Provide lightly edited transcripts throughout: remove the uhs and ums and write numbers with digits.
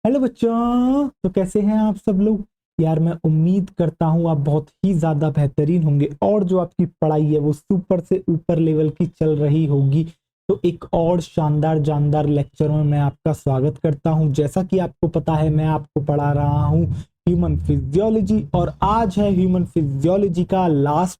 Hello बच्चों, तो कैसे हैं आप सब लोग। यार मैं उम्मीद करता हूँ आप बहुत ही ज्यादा बेहतरीन होंगे और जो आपकी पढ़ाई है वो सुपर से ऊपर लेवल की चल रही होगी। तो एक और शानदार जानदार लेक्चर में मैं आपका स्वागत करता हूँ। जैसा कि आपको पता है मैं आपको पढ़ा रहा हूँ ह्यूमन फिजियोलॉजी और आज है ह्यूमन फिजियोलॉजी का लास्ट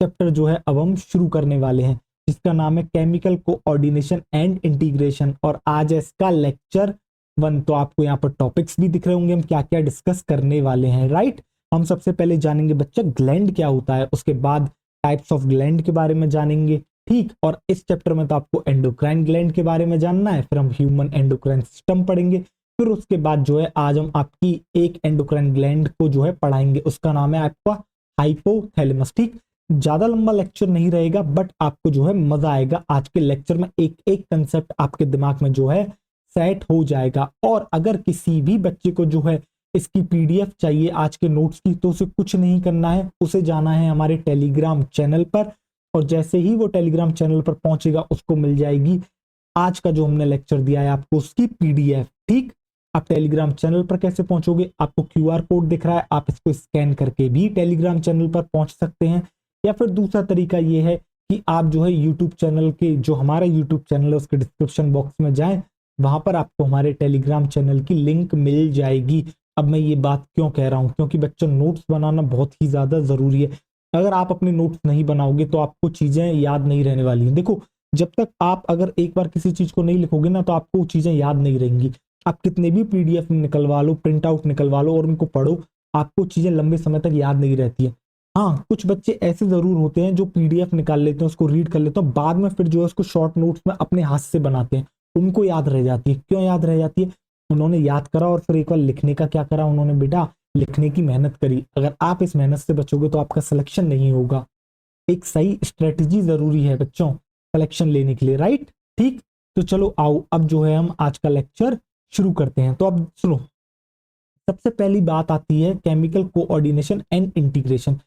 चैप्टर जो है अब हम शुरू करने वाले हैं, जिसका नाम है केमिकल कोऑर्डिनेशन एंड इंटीग्रेशन। और आज है इसका लेक्चर 1। तो आपको यहाँ पर टॉपिक्स भी दिख रहे होंगे हम क्या क्या डिस्कस करने वाले हैं, राइट। हम सबसे पहले जानेंगे बच्चा ग्लैंड क्या होता है, उसके बाद टाइप्स ऑफ ग्लैंड के बारे में जानेंगे, ठीक। और इस चैप्टर में तो आपको एंडोक्राइन ग्लैंड के बारे में जानना है, फिर हम ह्यूमन एंडोक्राइन सिस्टम पढ़ेंगे। फिर उसके बाद जो है आज हम आपकी एक एंडोक्राइन ग्लैंड को जो है पढ़ाएंगे, उसका नाम है आपका हाइपोथैलेमस, ठीक। ज्यादा लंबा लेक्चर नहीं रहेगा बट आपको जो है मजा आएगा आज के लेक्चर में। एक एक कंसेप्ट आपके दिमाग में जो है सेट हो जाएगा। और अगर किसी भी बच्चे को जो है इसकी पीडीएफ चाहिए आज के नोट्स की, तो उसे कुछ नहीं करना है, उसे जाना है हमारे टेलीग्राम चैनल पर। और जैसे ही वो टेलीग्राम चैनल पर पहुंचेगा उसको मिल जाएगी आज का जो हमने लेक्चर दिया है आपको उसकी पीडीएफ, ठीक। आप टेलीग्राम चैनल पर कैसे पहुंचोगे, आपको क्यूआर कोड दिख रहा है, आप इसको स्कैन करके भी टेलीग्राम चैनल पर पहुंच सकते हैं। या फिर दूसरा तरीका ये है कि आप जो है यूट्यूब चैनल के जो हमारा यूट्यूब चैनल है उसके डिस्क्रिप्शन बॉक्स में जाएं, वहां पर आपको हमारे टेलीग्राम चैनल की लिंक मिल जाएगी। अब मैं ये बात क्यों कह रहा हूं, क्योंकि बच्चों नोट्स बनाना बहुत ही ज्यादा जरूरी है। अगर आप अपने नोट्स नहीं बनाओगे तो आपको चीजें याद नहीं रहने वाली हैं। देखो, जब तक आप अगर एक बार किसी चीज को नहीं लिखोगे ना तो आपको चीजें याद नहीं रहेंगी। आप कितने भी पीडीएफ निकलवा लो, प्रिंट आउट निकलवा लो और उनको पढ़ो, आपको चीजें लंबे समय तक याद नहीं रहती है। हाँ, कुछ बच्चे ऐसे जरूर होते हैं जो पीडीएफ निकाल लेते हैं, उसको रीड कर लेते हैं, बाद में फिर जो है उसको शॉर्ट नोट्स में अपने हाथ से बनाते हैं, उनको याद रह जाती है। क्यों याद रह जाती है, उन्होंने याद करा और फिर एक बार लिखने का क्या करा उन्होंने, बेटा लिखने की मेहनत करी। अगर आप इस मेहनत से बचोगे तो आपका सिलेक्शन नहीं होगा। एक सही स्ट्रेटेजी जरूरी है बच्चों सिलेक्शन लेने के लिए, राइट, ठीक। तो चलो आओ अब जो है हम आज का लेक्चर शुरू करते हैं। तो अब सुनो, सबसे पहली बात आती है chemical coordination and integration.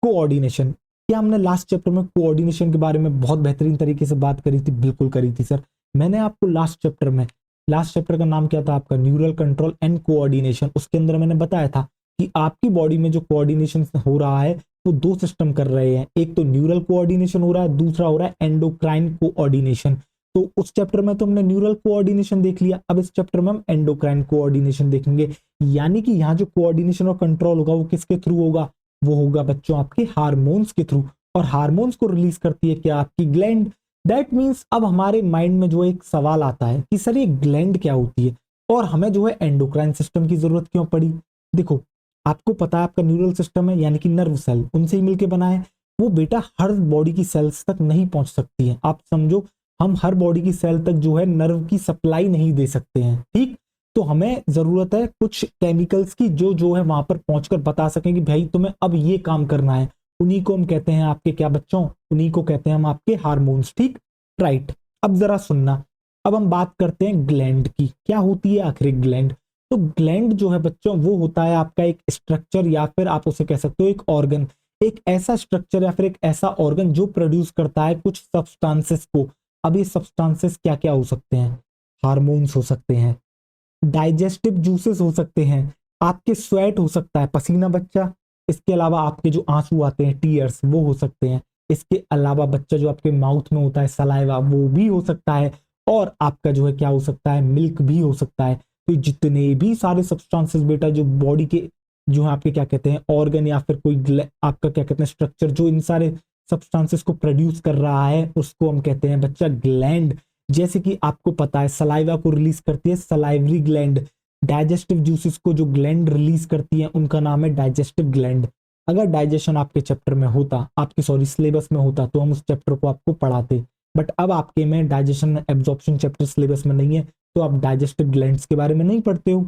Coordination, क्या हमने लास्ट चैप्टर में कोऑर्डिनेशन के बारे में बहुत बेहतरीन तरीके से बात करी थी? बिल्कुल करी थी सर। मैंने आपको लास्ट चैप्टर का नाम क्या था आपका, न्यूरल कंट्रोल एंड कोऑर्डिनेशन। उसके अंदर मैंने बताया था कि आपकी बॉडी में जो कोऑर्डिनेशन हो रहा है वो दो सिस्टम कर रहे हैं, एक तो न्यूरल कोऑर्डिनेशन हो रहा है, दूसरा हो रहा है एंडोक्राइन कोऑर्डिनेशन। तो उस चैप्टर में तो हमने न्यूरल कोऑर्डिनेशन देख लिया, अब इस चैप्टर में हम एंडोक्राइन कोऑर्डिनेशन देखेंगे। यानी कि यहाँ जो कोऑर्डिनेशन और कंट्रोल होगा वो किसके थ्रू होगा, वो होगा बच्चों आपके हार्मोन्स के थ्रू। और हार्मोन्स को रिलीज करती है क्या, आपकी ग्लैंड। दैट मीन्स अब हमारे माइंड में जो एक सवाल आता है कि सर ये ग्लैंड क्या होती है और हमें जो है एंडोक्राइन सिस्टम की जरूरत क्यों पड़ी। देखो, आपको पता है आपका न्यूरल सिस्टम है यानी कि नर्व सेल उनसे ही मिलकर बना है, वो बेटा हर बॉडी की सेल्स तक नहीं पहुंच सकती है। आप समझो, हम हर बॉडी की सेल तक जो है नर्व की सप्लाई नहीं दे सकते हैं, ठीक। तो हमें जरूरत है कुछ केमिकल्स की जो जो है वहां पर पहुंचकर बता सकें कि भाई तुम्हें अब ये काम करना है। उन्हीं को हम कहते हैं आपके क्या बच्चों, उन्हीं को कहते हैं हम आपके हार्मोन्स, ठीक, राइट। अब जरा सुनना, अब हम बात करते हैं ग्लैंड की। क्या होती है आखिर ग्लैंड। तो ग्लैंड जो है बच्चों वो होता है आपका एक स्ट्रक्चर या फिर आप उसे कह सकते हो एक ऑर्गन, एक ऐसा स्ट्रक्चर या फिर एक ऐसा ऑर्गन जो प्रोड्यूस करता है कुछ सब्सटेंसेस को। अब ये सब्सटेंसेस क्या क्या हो सकते हैं, हार्मोन्स हो सकते हैं, डाइजेस्टिव जूसेस हो सकते हैं, आपके स्वेट हो सकता है, पसीना बच्चा। इसके अलावा आपके जो आंसू आते हैं टीयर्स वो हो सकते हैं। इसके अलावा बच्चा जो आपके माउथ में होता है सलाइवा वो भी हो सकता है। और आपका जो है क्या हो सकता है, मिल्क भी हो सकता है। तो जितने भी सारे सब्सटेंसेस बेटा जो बॉडी के जो है आपके क्या कहते हैं ऑर्गन या फिर कोई आपका क्या कहते हैं स्ट्रक्चर जो इन सारे सब्सटेंसेस को प्रोड्यूस कर रहा है उसको हम कहते हैं बच्चा ग्लैंड। जैसे कि आपको पता है सलाइवा को रिलीज करती है सलाइवरी ग्लैंड, डाइजेस्टिव जूसेस को जो ग्लैंड रिलीज करती है उनका नाम है डाइजेस्टिव ग्लैंड। अगर डाइजेशन आपके चैप्टर में होता, आपके सॉरी सिलेबस में होता, तो हम उस चैप्टर को आपको पढ़ाते। बट अब आपके में डाइजेशन एब्जॉर्प्शन चैप्टर सिलेबस में नहीं है, तो आप डाइजेस्टिव ग्लैंड्स के बारे में नहीं पढ़ते हो।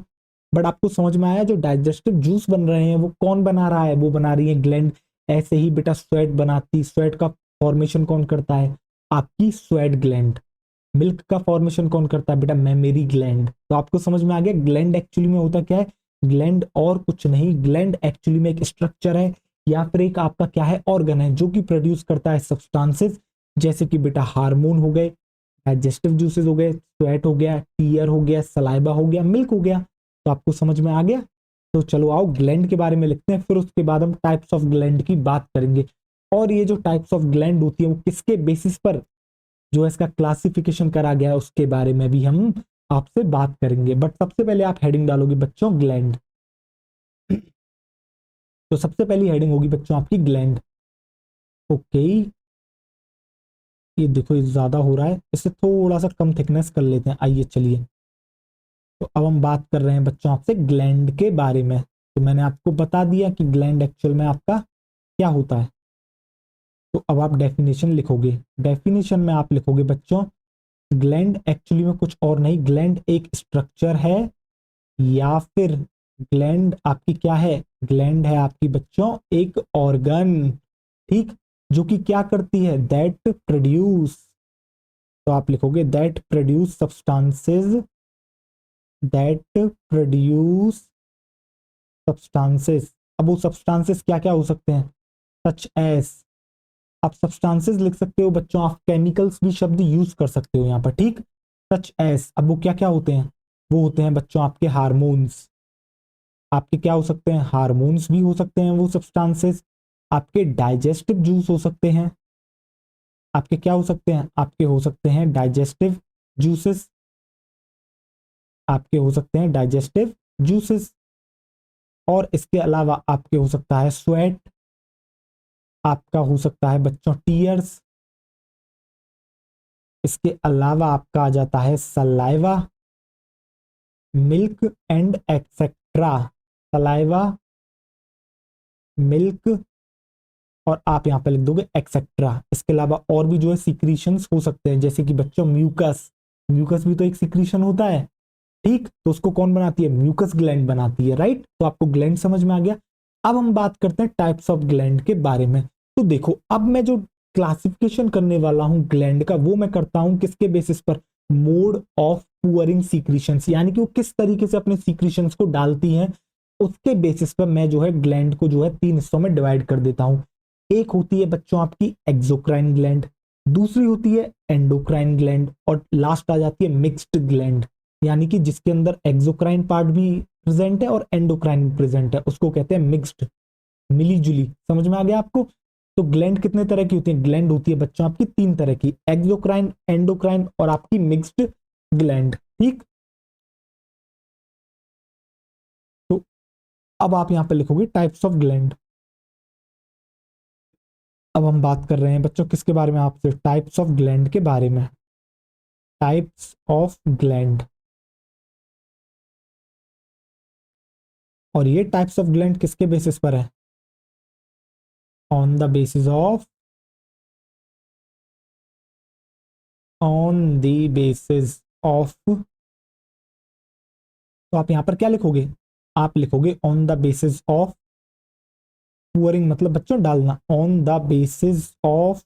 बट आपको समझ में आया जो डाइजेस्टिव जूस बन रहे हैं वो कौन बना रहा है, वो बना रही है ग्लैंड। ऐसे ही बेटा स्वेट बनाती, स्वेट का फॉर्मेशन कौन करता है, आपकी स्वेट ग्लैंड। मिल्क का फॉर्मेशन कौन करता है बेटा, मेमोरी ग्लैंड। तो आपको समझ में आ गया ग्लैंड एक्चुअली में होता क्या है। ग्लैंड और कुछ नहीं, ग्लैंड एक्चुअली में एक स्ट्रक्चर है या फिर एक आपका क्या है ऑर्गन है जो कि प्रोड्यूस करता है सब्सटेंसेस, जैसे कि बेटा हार्मोन हो गए, डाइजेस्टिव जूसेस हो गए, स्वेट हो गया, टीयर हो गया, सलाइबा हो गया, मिल्क हो गया। तो आपको समझ में आ गया। तो चलो आओ ग्लैंड के बारे में लिखते हैं, फिर उसके बाद हम टाइप्स ऑफ ग्लैंड की बात करेंगे। और ये जो टाइप्स ऑफ ग्लैंड होती है वो किसके बेसिस पर जो है इसका क्लासिफिकेशन करा गया है उसके बारे में भी हम आपसे बात करेंगे। बट सबसे पहले आप हेडिंग डालोगे बच्चों ग्लैंड। तो सबसे पहली हेडिंग होगी बच्चों आपकी ग्लैंड। ओके, ये देखो ये ज्यादा हो रहा है, इसे थोड़ा सा कम थिकनेस कर लेते हैं। आइए चलिए, तो अब हम बात कर रहे हैं बच्चों आपसे ग्लैंड के बारे में। तो मैंने आपको बता दिया कि ग्लैंड एक्चुअल में आपका क्या होता है। तो अब आप डेफिनेशन लिखोगे। डेफिनेशन में आप लिखोगे बच्चों ग्लैंड एक्चुअली में कुछ और नहीं, ग्लैंड एक स्ट्रक्चर है या फिर ग्लैंड आपकी क्या है, ग्लैंड है आपकी बच्चों एक ऑर्गन, ठीक, जो कि क्या करती है, दैट प्रोड्यूस। तो आप लिखोगे that produce substances, that produce substances. अब वो सब्सटेंसेस क्या क्या हो सकते हैं, सच एस, आप सब्सटेंसेस लिख सकते हो बच्चों, आप केमिकल्स भी शब्द यूज कर सकते हो यहाँ पर, ठीक। सच एस, अब वो क्या क्या होते हैं, वो होते हैं बच्चों आपके हार्मोन्स। आपके क्या हो सकते हैं, हार्मोन्स भी हो सकते हैं वो सब्सटेंसेस। आपके डाइजेस्टिव जूस हो सकते हैं। आपके क्या हो सकते हैं, आपके हो सकते हैं डाइजेस्टिव जूसेस। आपके हो सकते हैं डाइजेस्टिव जूसेस। और इसके अलावा आपके हो सकता है स्वेट, आपका हो सकता है बच्चों टीयर्स। इसके अलावा आपका आ जाता है saliva, milk and etcetera. Saliva, milk, और आप यहाँ पे लिख दोगे एक्सेट्रा। इसके अलावा और भी जो है सीक्रीशंस हो सकते हैं, जैसे कि बच्चों म्यूकस, म्यूकस भी तो एक सीक्रीशन होता है, ठीक। तो उसको कौन बनाती है, म्यूकस ग्लैंड बनाती है, राइट। तो आपको ग्लैंड समझ में आ गया। अब हम बात करते हैं टाइप्स ऑफ ग्लैंड के बारे में। तो देखो अब मैं जो क्लासिफिकेशन करने वाला हूं ग्लैंड का, वो मैं करता हूं किसके बेसिस पर, मोड ऑफ पुअरिंग सीक्रीशंस, यानी कि वो किस तरीके से अपने सीक्रीशंस को डालती हैं, उसके बेसिस पर मैं जो है ग्लैंड को जो है तीन हिस्सों में डिवाइड कर देता हूं। एक होती है बच्चों आपकी एक्सोक्राइन ग्लैंड, दूसरी होती है एंडोक्राइन ग्लैंड, और लास्ट आ जाती है मिक्स्ड ग्लैंड, यानी कि जिसके अंदर एक्सोक्राइन पार्ट भी प्रेजेंट है और एंडोक्राइन भी प्रेजेंट है, उसको कहते हैं मिक्स्ड, मिली जुली। समझ में आ गया आपको। तो ग्लैंड कितने तरह की होती है, ग्लैंड होती है बच्चों आपकी तीन तरह की, एक्सोक्राइन, एंडोक्राइन और आपकी मिक्स्ड ग्लैंड, ठीक। तो अब आप यहां पर लिखोगे टाइप्स ऑफ ग्लैंड। अब हम बात कर रहे हैं बच्चों किसके बारे में, आपसे टाइप्स ऑफ ग्लैंड के बारे में। टाइप्स ऑफ ग्लैंड, और ये टाइप्स ऑफ ग्लैंड किसके बेसिस पर है, on the basis of, on the basis of. तो आप यहां पर क्या लिखोगे, आप लिखोगे on the basis of pouring, मतलब बच्चों डालना, on the basis of,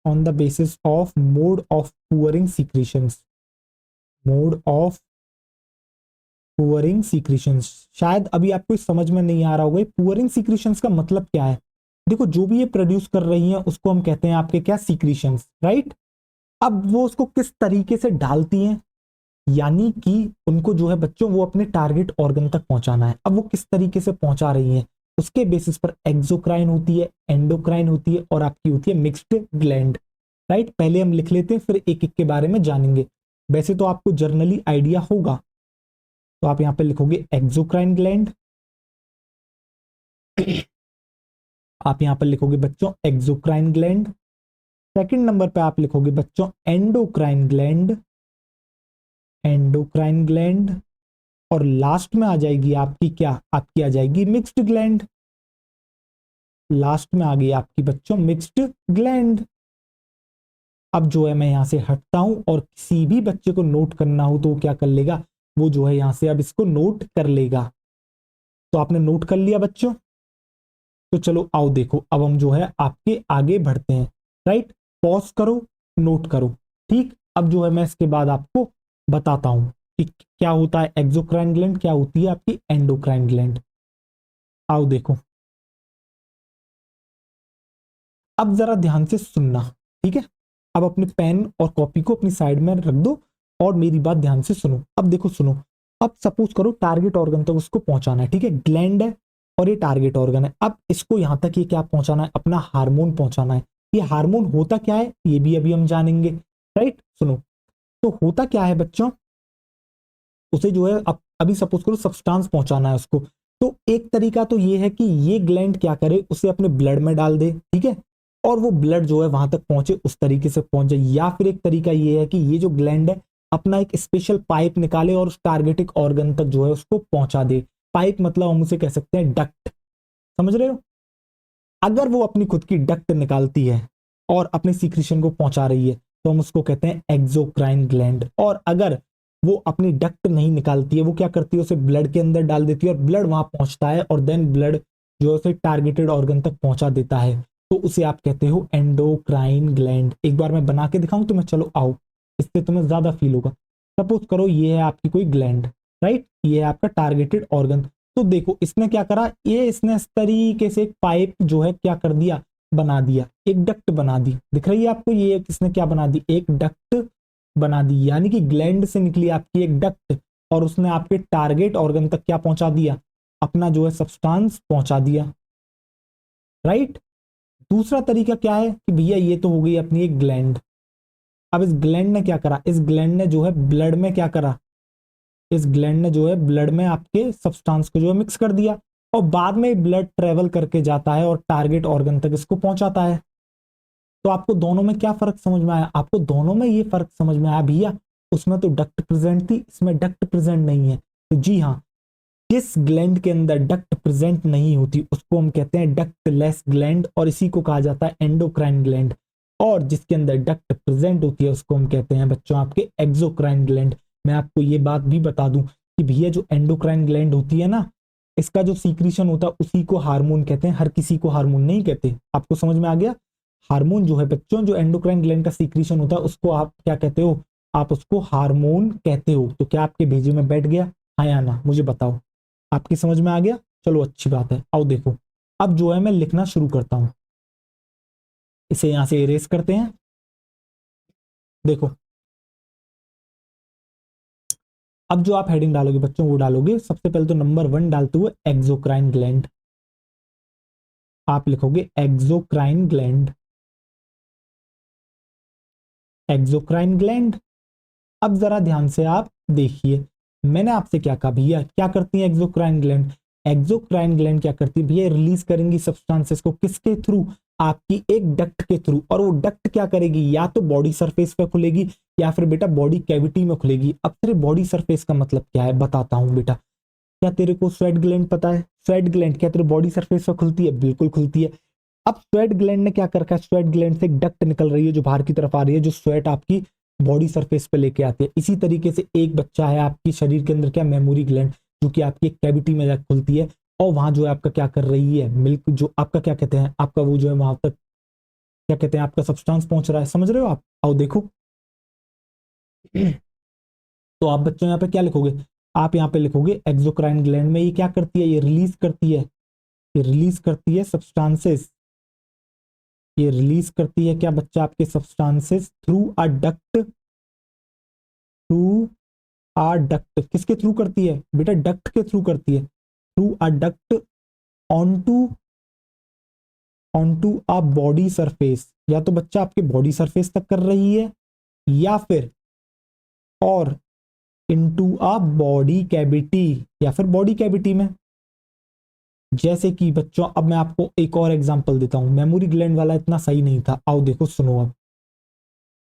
on the basis of mode of pouring secretions, mode of pouring secretions. शायद अभी आपको समझ में नहीं आ रहा होगा पुअरिंग सीक्रेशंस का मतलब क्या है। देखो जो भी ये प्रोड्यूस कर रही हैं उसको हम कहते हैं आपके क्या, सीक्रेशंस, राइट। अब वो उसको किस तरीके से डालती हैं, यानी कि उनको जो है बच्चों वो अपने टारगेट ऑर्गन तक पहुंचाना है। अब वो किस तरीके से पहुंचा रही हैं उसके बेसिस पर एक्सोक्राइन होती है, एंडोक्राइन होती है और आपकी होती है मिक्स्ड ग्लैंड, राइट। पहले हम लिख लेते हैं फिर एक एक के बारे में जानेंगे। वैसे तो आपको जर्नली आइडिया होगा। तो आप यहां पे लिखोगे एक्सोक्राइन ग्लैंड, आप यहां पर लिखोगे बच्चों एक्सोक्राइन ग्लैंड। सेकंड नंबर पे आप लिखोगे बच्चों एंडोक्राइन ग्लैंड, एंडोक्राइन ग्लैंड। और लास्ट में आ जाएगी आपकी क्या, आपकी आ जाएगी मिक्स्ड ग्लैंड। लास्ट में आ गई आपकी बच्चों मिक्स्ड ग्लैंड। अब जो है मैं यहां से हटता हूं, और किसी भी बच्चे को नोट करना हो तो वो क्या कर लेगा, वो जो है यहां से अब इसको नोट कर लेगा। तो आपने नोट कर लिया बच्चों। तो चलो आओ देखो अब हम जो है आपके आगे बढ़ते हैं, राइट। पॉज करो, नोट करो, ठीक। अब जो है मैं इसके बाद आपको बताता हूं कि क्या होता है एक्सोक्राइन ग्लैंड, क्या होती है आपकी एंडोक्राइन ग्लैंड। आओ देखो, अब जरा ध्यान से सुनना, ठीक है। अब अपने पेन और कॉपी को अपनी साइड में रख दो और मेरी बात ध्यान से सुनो। अब देखो सुनो, अब सपोज करो टारगेट ऑर्गन तक उसको पहुंचाना है, ठीक है, ग्लैंड है और ये टारगेट ऑर्गन है। अब इसको यहां तक ये क्या पहुंचाना है, अपना हार्मोन पहुंचाना है। ये हार्मोन होता क्या है ये भी अभी हम जानेंगे, राइट। सुनो, तो होता क्या है बच्चों, उसे जो है अब अभी सपोज करो सब्सटेंस पहुंचाना है उसको। तो एक तरीका तो ये है कि ये ग्लैंड क्या करे, उसे अपने ब्लड में डाल दे, ठीक है, और वो ब्लड जो है वहां तक पहुंचे, उस तरीके से पहुंच जाए। या फिर एक तरीका ये है कि ये जो ग्लैंड है अपना एक स्पेशल पाइप निकाले और उस टारगेटिक ऑर्गन तक जो है उसको पहुंचा दे। पाइप मतलब हम उसे कह सकते हैं डक्ट, समझ रहे हो। अगर वो अपनी खुद की डक्ट निकालती है और अपने सीक्रेशन को पहुंचा रही है तो हम उसको कहते हैं एक्सोक्राइन ग्लैंड। और अगर वो अपनी डक्ट नहीं निकालती है, वो क्या करती है, उसे ब्लड के अंदर डाल देती है और ब्लड वहां पहुंचता है और देन ब्लड जो है उसे टारगेटेड ऑर्गन तक पहुंचा देता है, तो उसे आप कहते हो एंडोक्राइन ग्लैंड। एक बार मैं बना के दिखाऊं तुम्हें, चलो आओ, इससे तुम्हें ज्यादा फील होगा। सपोज करो ये है आपकी कोई ग्लैंड, राइट, ये है आपका टारगेटेड ऑर्गन। तो देखो इसने क्या करा, ये इसने इस तरीके से एक पाइप जो है क्या कर दिया, बना दिया, एक डक्ट बना दी। दिख रही है आपको, ये किसने क्या बना दी, एक डक्ट बना दी। यानी कि ग्लैंड से निकली आपकी एक डक्ट और उसने आपके टारगेट ऑर्गन तक क्या पहुंचा दिया, अपना जो है सब्सटेंस पहुंचा दिया, राइट। दूसरा तरीका क्या है कि भैया ये तो हो गई अपनी एक ग्लैंड। अब इस ग्लैंड ने क्या करा, इस ग्लैंड ने जो है ब्लड में क्या करा, इस ग्लैंड ने जो है ब्लड में आपके सब्सटेंस को जो है मिक्स कर दिया और बाद में ब्लड ट्रेवल करके जाता है और टारगेट ऑर्गन तक इसको पहुंचाता है। तो आपको दोनों में क्या फर्क समझ में आया, आपको दोनों में ये फर्क समझ में आया भैया, उसमें तो डक्ट प्रेजेंट थी, इसमें डक्ट प्रेजेंट नहीं है। तो जी हाँ, जिस ग्लैंड के अंदर डक्ट प्रेजेंट नहीं होती उसको हम कहते हैं डक्टलेस ग्लैंड और इसी को कहा जाता है एंडोक्राइन ग्लैंड। और जिसके अंदर डक्ट प्रेजेंट होती है उसको हम कहते हैं बच्चों आपके एक्सोक्राइन ग्लैंड। मैं आपको ये बात भी बता दूं कि भैया जो एंडोक्राइन ग्लैंड होती है ना, इसका जो सीक्रेशन होता है उसी को हार्मोन कहते हैं, हर किसी को हार्मोन नहीं कहते। आपको समझ में आ गया। हार्मोन जो है बच्चों, जो एंडोक्राइन ग्लैंड का सीक्रेशन होता है उसको आप क्या कहते हो, आप उसको हार्मोन कहते हो। तो क्या आपके भेजे में बैठ गया, हाँ या ना, मुझे बताओ। आपकी समझ में आ गया, चलो अच्छी बात है। आओ देखो, अब जो है मैं लिखना शुरू करता हूं, इसे यहां से इरेज करते हैं। देखो अब जो आप हेडिंग डालोगे बच्चों वो डालोगे सबसे पहले तो नंबर 1 डालते हुए एक्सोक्राइन ग्लैंड। आप लिखोगे एक्सोक्राइन ग्लैंड, एक्सोक्राइन ग्लैंड। अब जरा ध्यान से आप देखिए, मैंने आपसे क्या कहा भैया, क्या करती है एक्सोक्राइन ग्लैंड, एक्सोक्राइन ग्लैंड क्या करती है भैया, रिलीज करेंगी सब्सटेंसेस को, किसके थ्रू, आपकी एक डक्ट के थ्रू। और वो डक्ट क्या करेगी, या तो बॉडी सरफेस पे खुलेगी या फिर बेटा बॉडी कैविटी में खुलेगी। अब तेरे बॉडी सरफेस का मतलब क्या है बताता हूं बेटा। क्या तेरे को स्वेट ग्लैंड पता है, स्वेट ग्लैंड क्या तेरे बॉडी सरफेस पर खुलती है, बिल्कुल खुलती है। अब स्वेट ग्लैंड ने क्या कर रखा है, स्वेट ग्लैंड से एक डक्ट निकल रही है जो बाहर की तरफ आ रही है, जो स्वेट आपकी बॉडी सरफेस पे लेके आती है। इसी तरीके से एक बच्चा है आपकी शरीर के अंदर क्या, मेमोरी ग्लैंड, जो कि आपकी एक कैविटी में जाकर खुलती है और वहां जो है आपका क्या कर रही है, मिल्क जो आपका क्या कहते हैं, आपका वो जो है वहां तक क्या कहते हैं, आपका सब्सटेंस पहुंच रहा है, समझ रहे हो आप। आओ देखो तो आप बच्चों यहाँ पे क्या लिखोगे, आप यहाँ पे लिखोगे एक्सोक्राइन ग्लैंड में ये क्या करती है, ये रिलीज करती है, ये रिलीज करती है सब्सटेंसेस, ये रिलीज करती है क्या बच्चा, आपके substances through a duct, through a duct, किसके थ्रू करती है बेटा, डक्ट के थ्रू करती है, through a duct onto, onto a body surface. या तो बच्चा आपके बॉडी सरफेस तक कर रही है या फिर और इनटू अ बॉडी कैविटी, या फिर बॉडी कैविटी में। जैसे कि बच्चों अब मैं आपको एक और एग्जांपल देता हूं, मेमोरी ग्लैंड वाला इतना सही नहीं था, आओ देखो सुनो, अब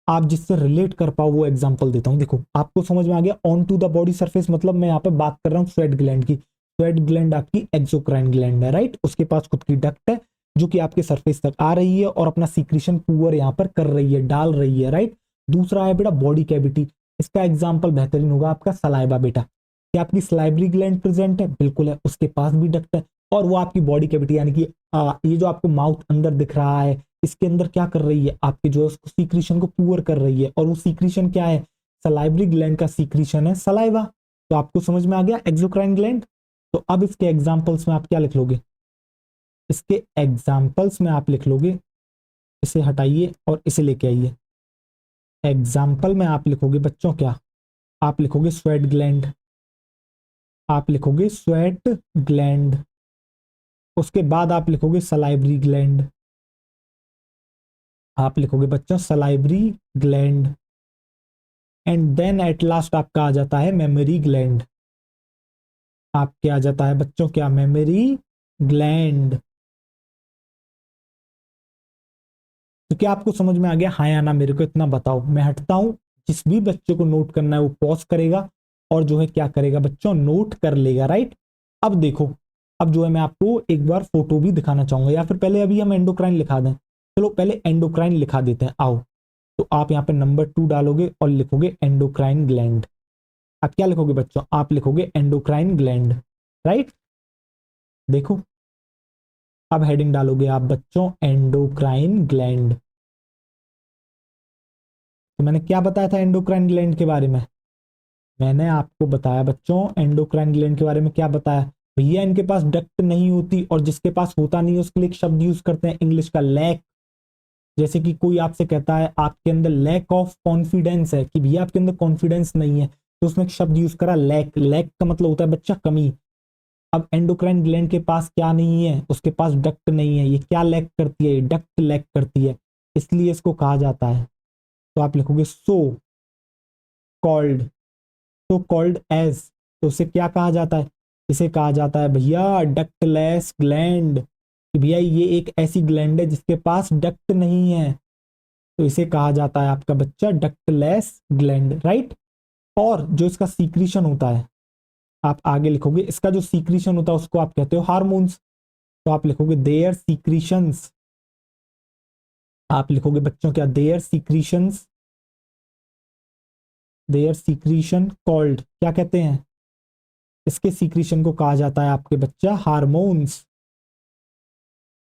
आप जिससे रिलेट कर पाओ वो एग्जांपल देता हूं। देखो आपको समझ में आ गया, on to the body surface मतलब मैं यहाँ पे बात कर रहा हूँ स्वेट ग्लैंड की। स्वेट ग्लैंड आपकी एक्सोक्राइन ग्लैंड है, राइट, उसके पास खुद की डक्ट है जो कि आपके सरफेस तक आ रही है और अपना सीक्रेशन पूरा यहाँ पर कर रही है, डाल रही है, राइट। दूसरा है बेटा बॉडी कैविटी, इसका एग्जाम्पल बेहतरीन होगा आपका सलाइवा बेटा। क्या आपकी सलाइवरी ग्लैंड प्रेजेंट है, बिल्कुल है, उसके पास भी डक्ट है और वो आपकी बॉडी कैविटी यानी कि ये जो आपको माउथ अंदर दिख रहा है इसके अंदर क्या कर रही है, आपके जो है उसको सीक्रेशन को पूर कर रही है। और वो सीक्रेशन क्या है, सलाइवरी ग्लैंड का सीक्रेशन है सलाइवा। तो आपको समझ में आ गया एक्सोक्राइन ग्लैंड। तो अब इसके एग्जांपल्स में आप क्या लिख लोगे, इसके एग्जाम्पल्स में आप लिख लोगे, इसे हटाइए और इसे लेके आइए। एग्जाम्पल में आप लिखोगे बच्चों क्या, आप लिखोगे स्वेट ग्लैंड, आप लिखोगे स्वेट ग्लैंड। उसके बाद आप लिखोगे सलाइवरी ग्लैंड, आप लिखोगे बच्चों salivary gland. And then at last आपका आ जाता है मेमोरी ग्लैंड। आपके आ जाता है बच्चों क्या, मेमोरी ग्लैंड। तो क्या आपको समझ में आ गया, हाँ या ना, मेरे को इतना बताओ। मैं हटता हूं, जिस भी बच्चे को नोट करना है वो पॉज करेगा और जो है क्या करेगा बच्चों, नोट कर लेगा, राइट। अब देखो, अब जो है मैं आपको एक बार फोटो भी दिखाना चाहूंगा, या फिर पहले अभी हम एंडोक्राइन लिखा दें। चलो पहले एंडोक्राइन लिखा देते हैं, आओ। तो आप यहाँ पे नंबर 2 डालोगे और लिखोगे एंडोक्राइन ग्लैंड। आप क्या लिखोगे बच्चों, आप लिखोगे एंडोक्राइन ग्लैंड, राइट। देखो, अब हेडिंग डालोगे आप बच्चों एंडोक्राइन ग्लैंड। तो मैंने क्या बताया था एंडोक्राइन ग्लैंड के बारे में, मैंने आपको बताया बच्चों एंडोक्राइन ग्लैंड के बारे में क्या बताया, भैया इनके पास डक्ट नहीं होती, और जिसके पास होता नहीं है उसके लिए एक शब्द यूज करते हैं इंग्लिश का, लैक। जैसे कि कोई आपसे कहता है आपके अंदर लैक ऑफ कॉन्फिडेंस है, कि भैया आपके अंदर कॉन्फिडेंस नहीं है, तो उसने एक शब्द यूज करा लैक। लैक का मतलब होता है बच्चा कमी। अब एंडोक्राइन ग्लैंड के पास क्या नहीं है, उसके पास डक्ट नहीं है, ये क्या लैक करती है, डक्ट लैक करती है, इसलिए इसको कहा जाता है। तो आप लिखोगे so called, so called as, तो उसे क्या कहा जाता है, इसे कहा जाता है भैया डक्टलेस ग्लैंड, कि भैया ये एक ऐसी ग्लैंड है जिसके पास डक्ट नहीं है, तो इसे कहा जाता है आपका बच्चा डक्टलेस ग्लैंड, राइट। और जो इसका सीक्रीशन होता है, आप आगे लिखोगे इसका जो सीक्रीशन होता है उसको आप कहते हो हार्मोन्स। तो आप लिखोगे देयर सीक्रीशंस, आप लिखोगे बच्चों क्या, देयर सीक्रीशंस, देयर सीक्रीशन कॉल्ड, क्या कहते हैं, इसके सीक्रीशन को कहा जाता है आपके बच्चा हार्मोन्स।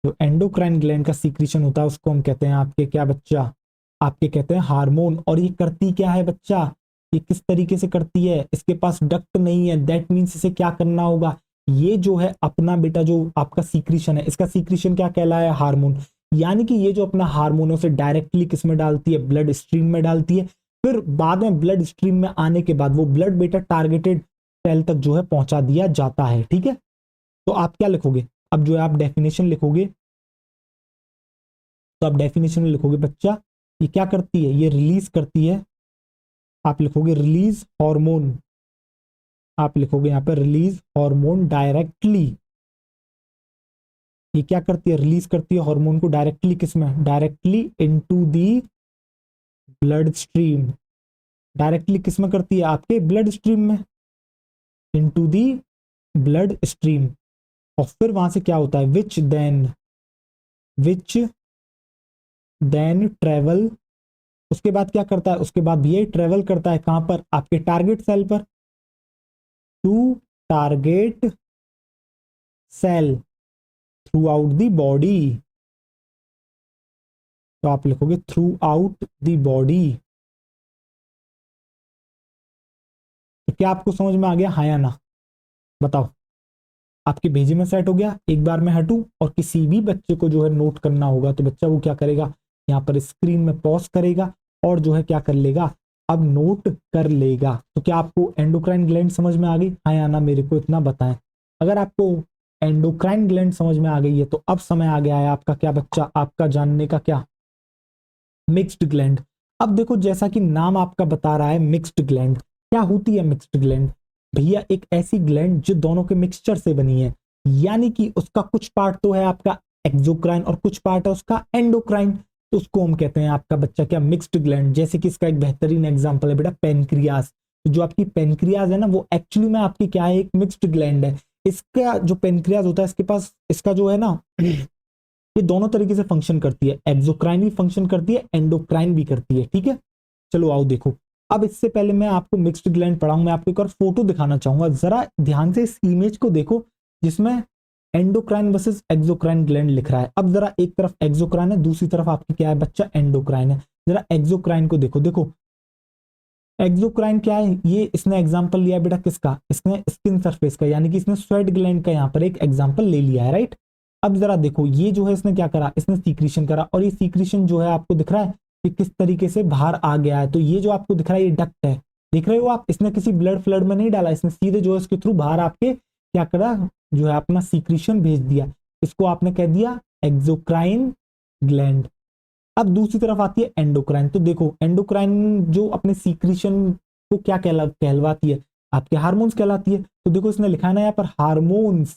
जो एंडोक्राइन ग्लैंड का सीक्रीशन होता है उसको हम कहते हैं आपके क्या बच्चा, आपके कहते हैं हार्मोन। और ये करती क्या है बच्चा, ये किस तरीके से करती है, इसके पास डक्ट नहीं है, दैट मीन्स इसे क्या करना होगा, ये जो है अपना बेटा जो आपका सीक्रीशन है, इसका सीक्रीशन क्या कहलाया, हार्मोन। यानी कि ये जो अपना हार्मोन है उसे डायरेक्टली किस में डालती है, ब्लड स्ट्रीम में डालती है। फिर बाद में ब्लड स्ट्रीम में आने के बाद वो ब्लड बेटा टारगेटेड सेल तक जो है पहुंचा दिया जाता है, ठीक है। तो आप क्या लिखोगे, अब जो है आप डेफिनेशन लिखोगे, तो आप डेफिनेशन में लिखोगे बच्चा ये क्या करती है, ये रिलीज करती है, आप लिखोगे रिलीज हार्मोन, आप लिखोगे यहां पर रिलीज हार्मोन डायरेक्टली। ये क्या करती है, रिलीज करती है हार्मोन को डायरेक्टली, किसमें, directly into the blood stream. Directly किसमें करती है, आपके ब्लड स्ट्रीम में, इनटू दी ब्लड स्ट्रीम। और फिर वहां से क्या होता है, विच देन ट्रेवल, उसके बाद क्या करता है, उसके बाद भी ये ट्रेवल करता है कहां पर, आपके टारगेट सेल पर, to target cell throughout the body. तो आप लिखोगे थ्रू आउट द बॉडी। तो क्या आपको समझ में आ गया, हाँ या ना, बताओ। आपके भेजे में सेट हो गया। एक बार मैं हटूं और किसी भी बच्चे को जो है नोट करना होगा तो बच्चा वो क्या करेगा, यहाँ पर स्क्रीन में पॉज करेगा और जो है क्या कर लेगा, अब नोट कर लेगा। तो क्या आपको एंडोक्राइन ग्लैंड समझ में आ गई, हाँ या ना, मेरे को इतना बताएं। अगर आपको एंडोक्राइन ग्लैंड समझ में आ गई है तो अब समय आ गया है आपका क्या बच्चा, आपका जानने का क्या, मिक्स्ड ग्लैंड। अब देखो जैसा कि नाम आपका बता रहा है मिक्स्ड ग्लैंड, क्या होती है मिक्स्ड ग्लैंड, भैया एक ऐसी ग्लैंड जो दोनों के मिक्सचर से बनी है, यानी कि उसका कुछ पार्ट तो है आपका एक्सोक्राइन और कुछ पार्ट है उसका एंडोक्राइन, तो उसको हम कहते हैं आपका बच्चा क्या, मिक्स्ड ग्लैंड। जैसे कि इसका एक बेहतरीन एग्जांपल है बेटा पेनक्रियास। तो जो आपकी पेनक्रियास है ना वो एक्चुअली में आपकी क्या है, एक मिक्स्ड ग्लैंड है। इसका जो पेनक्रियास होता है इसके पास इसका जो है ना ये दोनों तरीके से फंक्शन करती है, एक्सोक्राइन भी फंक्शन करती है, एंडोक्राइन भी करती है, ठीक है। चलो आओ देखो, अब इससे पहले मैं आपको मिक्स्ड ग्लैंड पढ़ाऊं, मैं आपको एक और फोटो दिखाना चाहूंगा, जरा ध्यान से इस इमेज को देखो जिसमें एंडोक्राइन वर्सेस एक्सोक्राइन ग्लैंड लिख रहा है। अब जरा एक तरफ एक्सोक्राइन है, दूसरी तरफ आपकी क्या है बच्चा, एंडोक्राइन है। जरा एक्सोक्राइन को देखो, देखो एक्सोक्राइन क्या है, ये इसने एग्जांपल लिया है बेटा किसका, इसने स्किन सरफेस का, यानी कि इसने स्वेट ग्लैंड का यहाँ पर एक एग्जांपल ले लिया है, राइट। अब जरा देखो ये जो है इसने क्या करा, इसने सीक्रीशन करा, और ये सीक्रीशन जो है आपको दिख रहा है कि किस तरीके से बाहर आ गया है। तो ये जो आपको दिख रहा है ये डक्ट है, देख रहे हो आप, इसने किसी ब्लड फ्लड में नहीं डाला, इसने सीधे जो है इसके थ्रू बाहर आपके क्या करा, जो है अपना सीक्रेशन भेज दिया। इसको आपने कह दिया एक्सोक्राइन ग्लैंड। अब दूसरी तरफ आती है एंडोक्राइन। तो देखो एंडोक्राइन जो अपने सीक्रेशन को क्या कहलवाती है, आपके हार्मोन्स कहलाती है। तो देखो इसने लिखा है ना यहाँ पर, hormones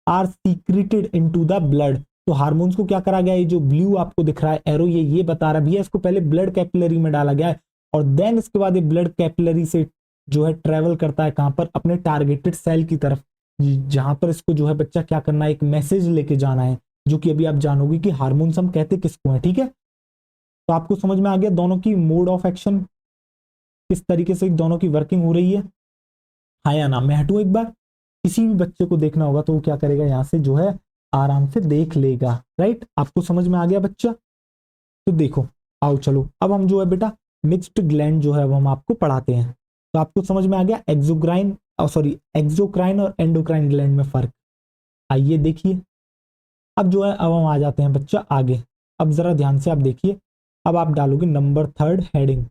are secreted into the blood. तो हार्मोन्स को क्या करा गया, ये जो ब्लू आपको दिख रहा है एरो, ये बता रहा भैया इसको पहले ब्लड कैपिलरी में डाला गया है, और देन इसके बाद ये ब्लड कैपिलरी से जो है ट्रेवल करता है कहां पर, अपने टारगेटेड सेल की तरफ, जहां पर इसको जो है बच्चा क्या करना है, एक मैसेज लेके जाना है, जो कि अभी आप जानोगे कि हार्मोन्स हम कहते किसको हैं। ठीक है, तो आपको समझ में आ गया दोनों की मोड ऑफ एक्शन, किस तरीके से दोनों की वर्किंग हो रही है। हाँ या ना, मैं हटू एक बार, किसी भी बच्चे को देखना होगा तो वो क्या करेगा, यहां से जो है आराम से देख लेगा। राइट, आपको समझ में आ गया बच्चा। तो देखो, आओ चलो अब हम जो है बेटा मिक्स्ड ग्लैंड जो है वो हम आपको पढ़ाते हैं। तो आपको समझ में आ गया एक्सोक्राइन, सॉरी एक्सोक्राइन और एंडोक्राइन ग्लैंड में फर्क। आइए देखिए, अब जो है अब हम आ जाते हैं बच्चा आगे। अब जरा ध्यान से आप देखिए, अब आप डालोगे नंबर 3 हेडिंग,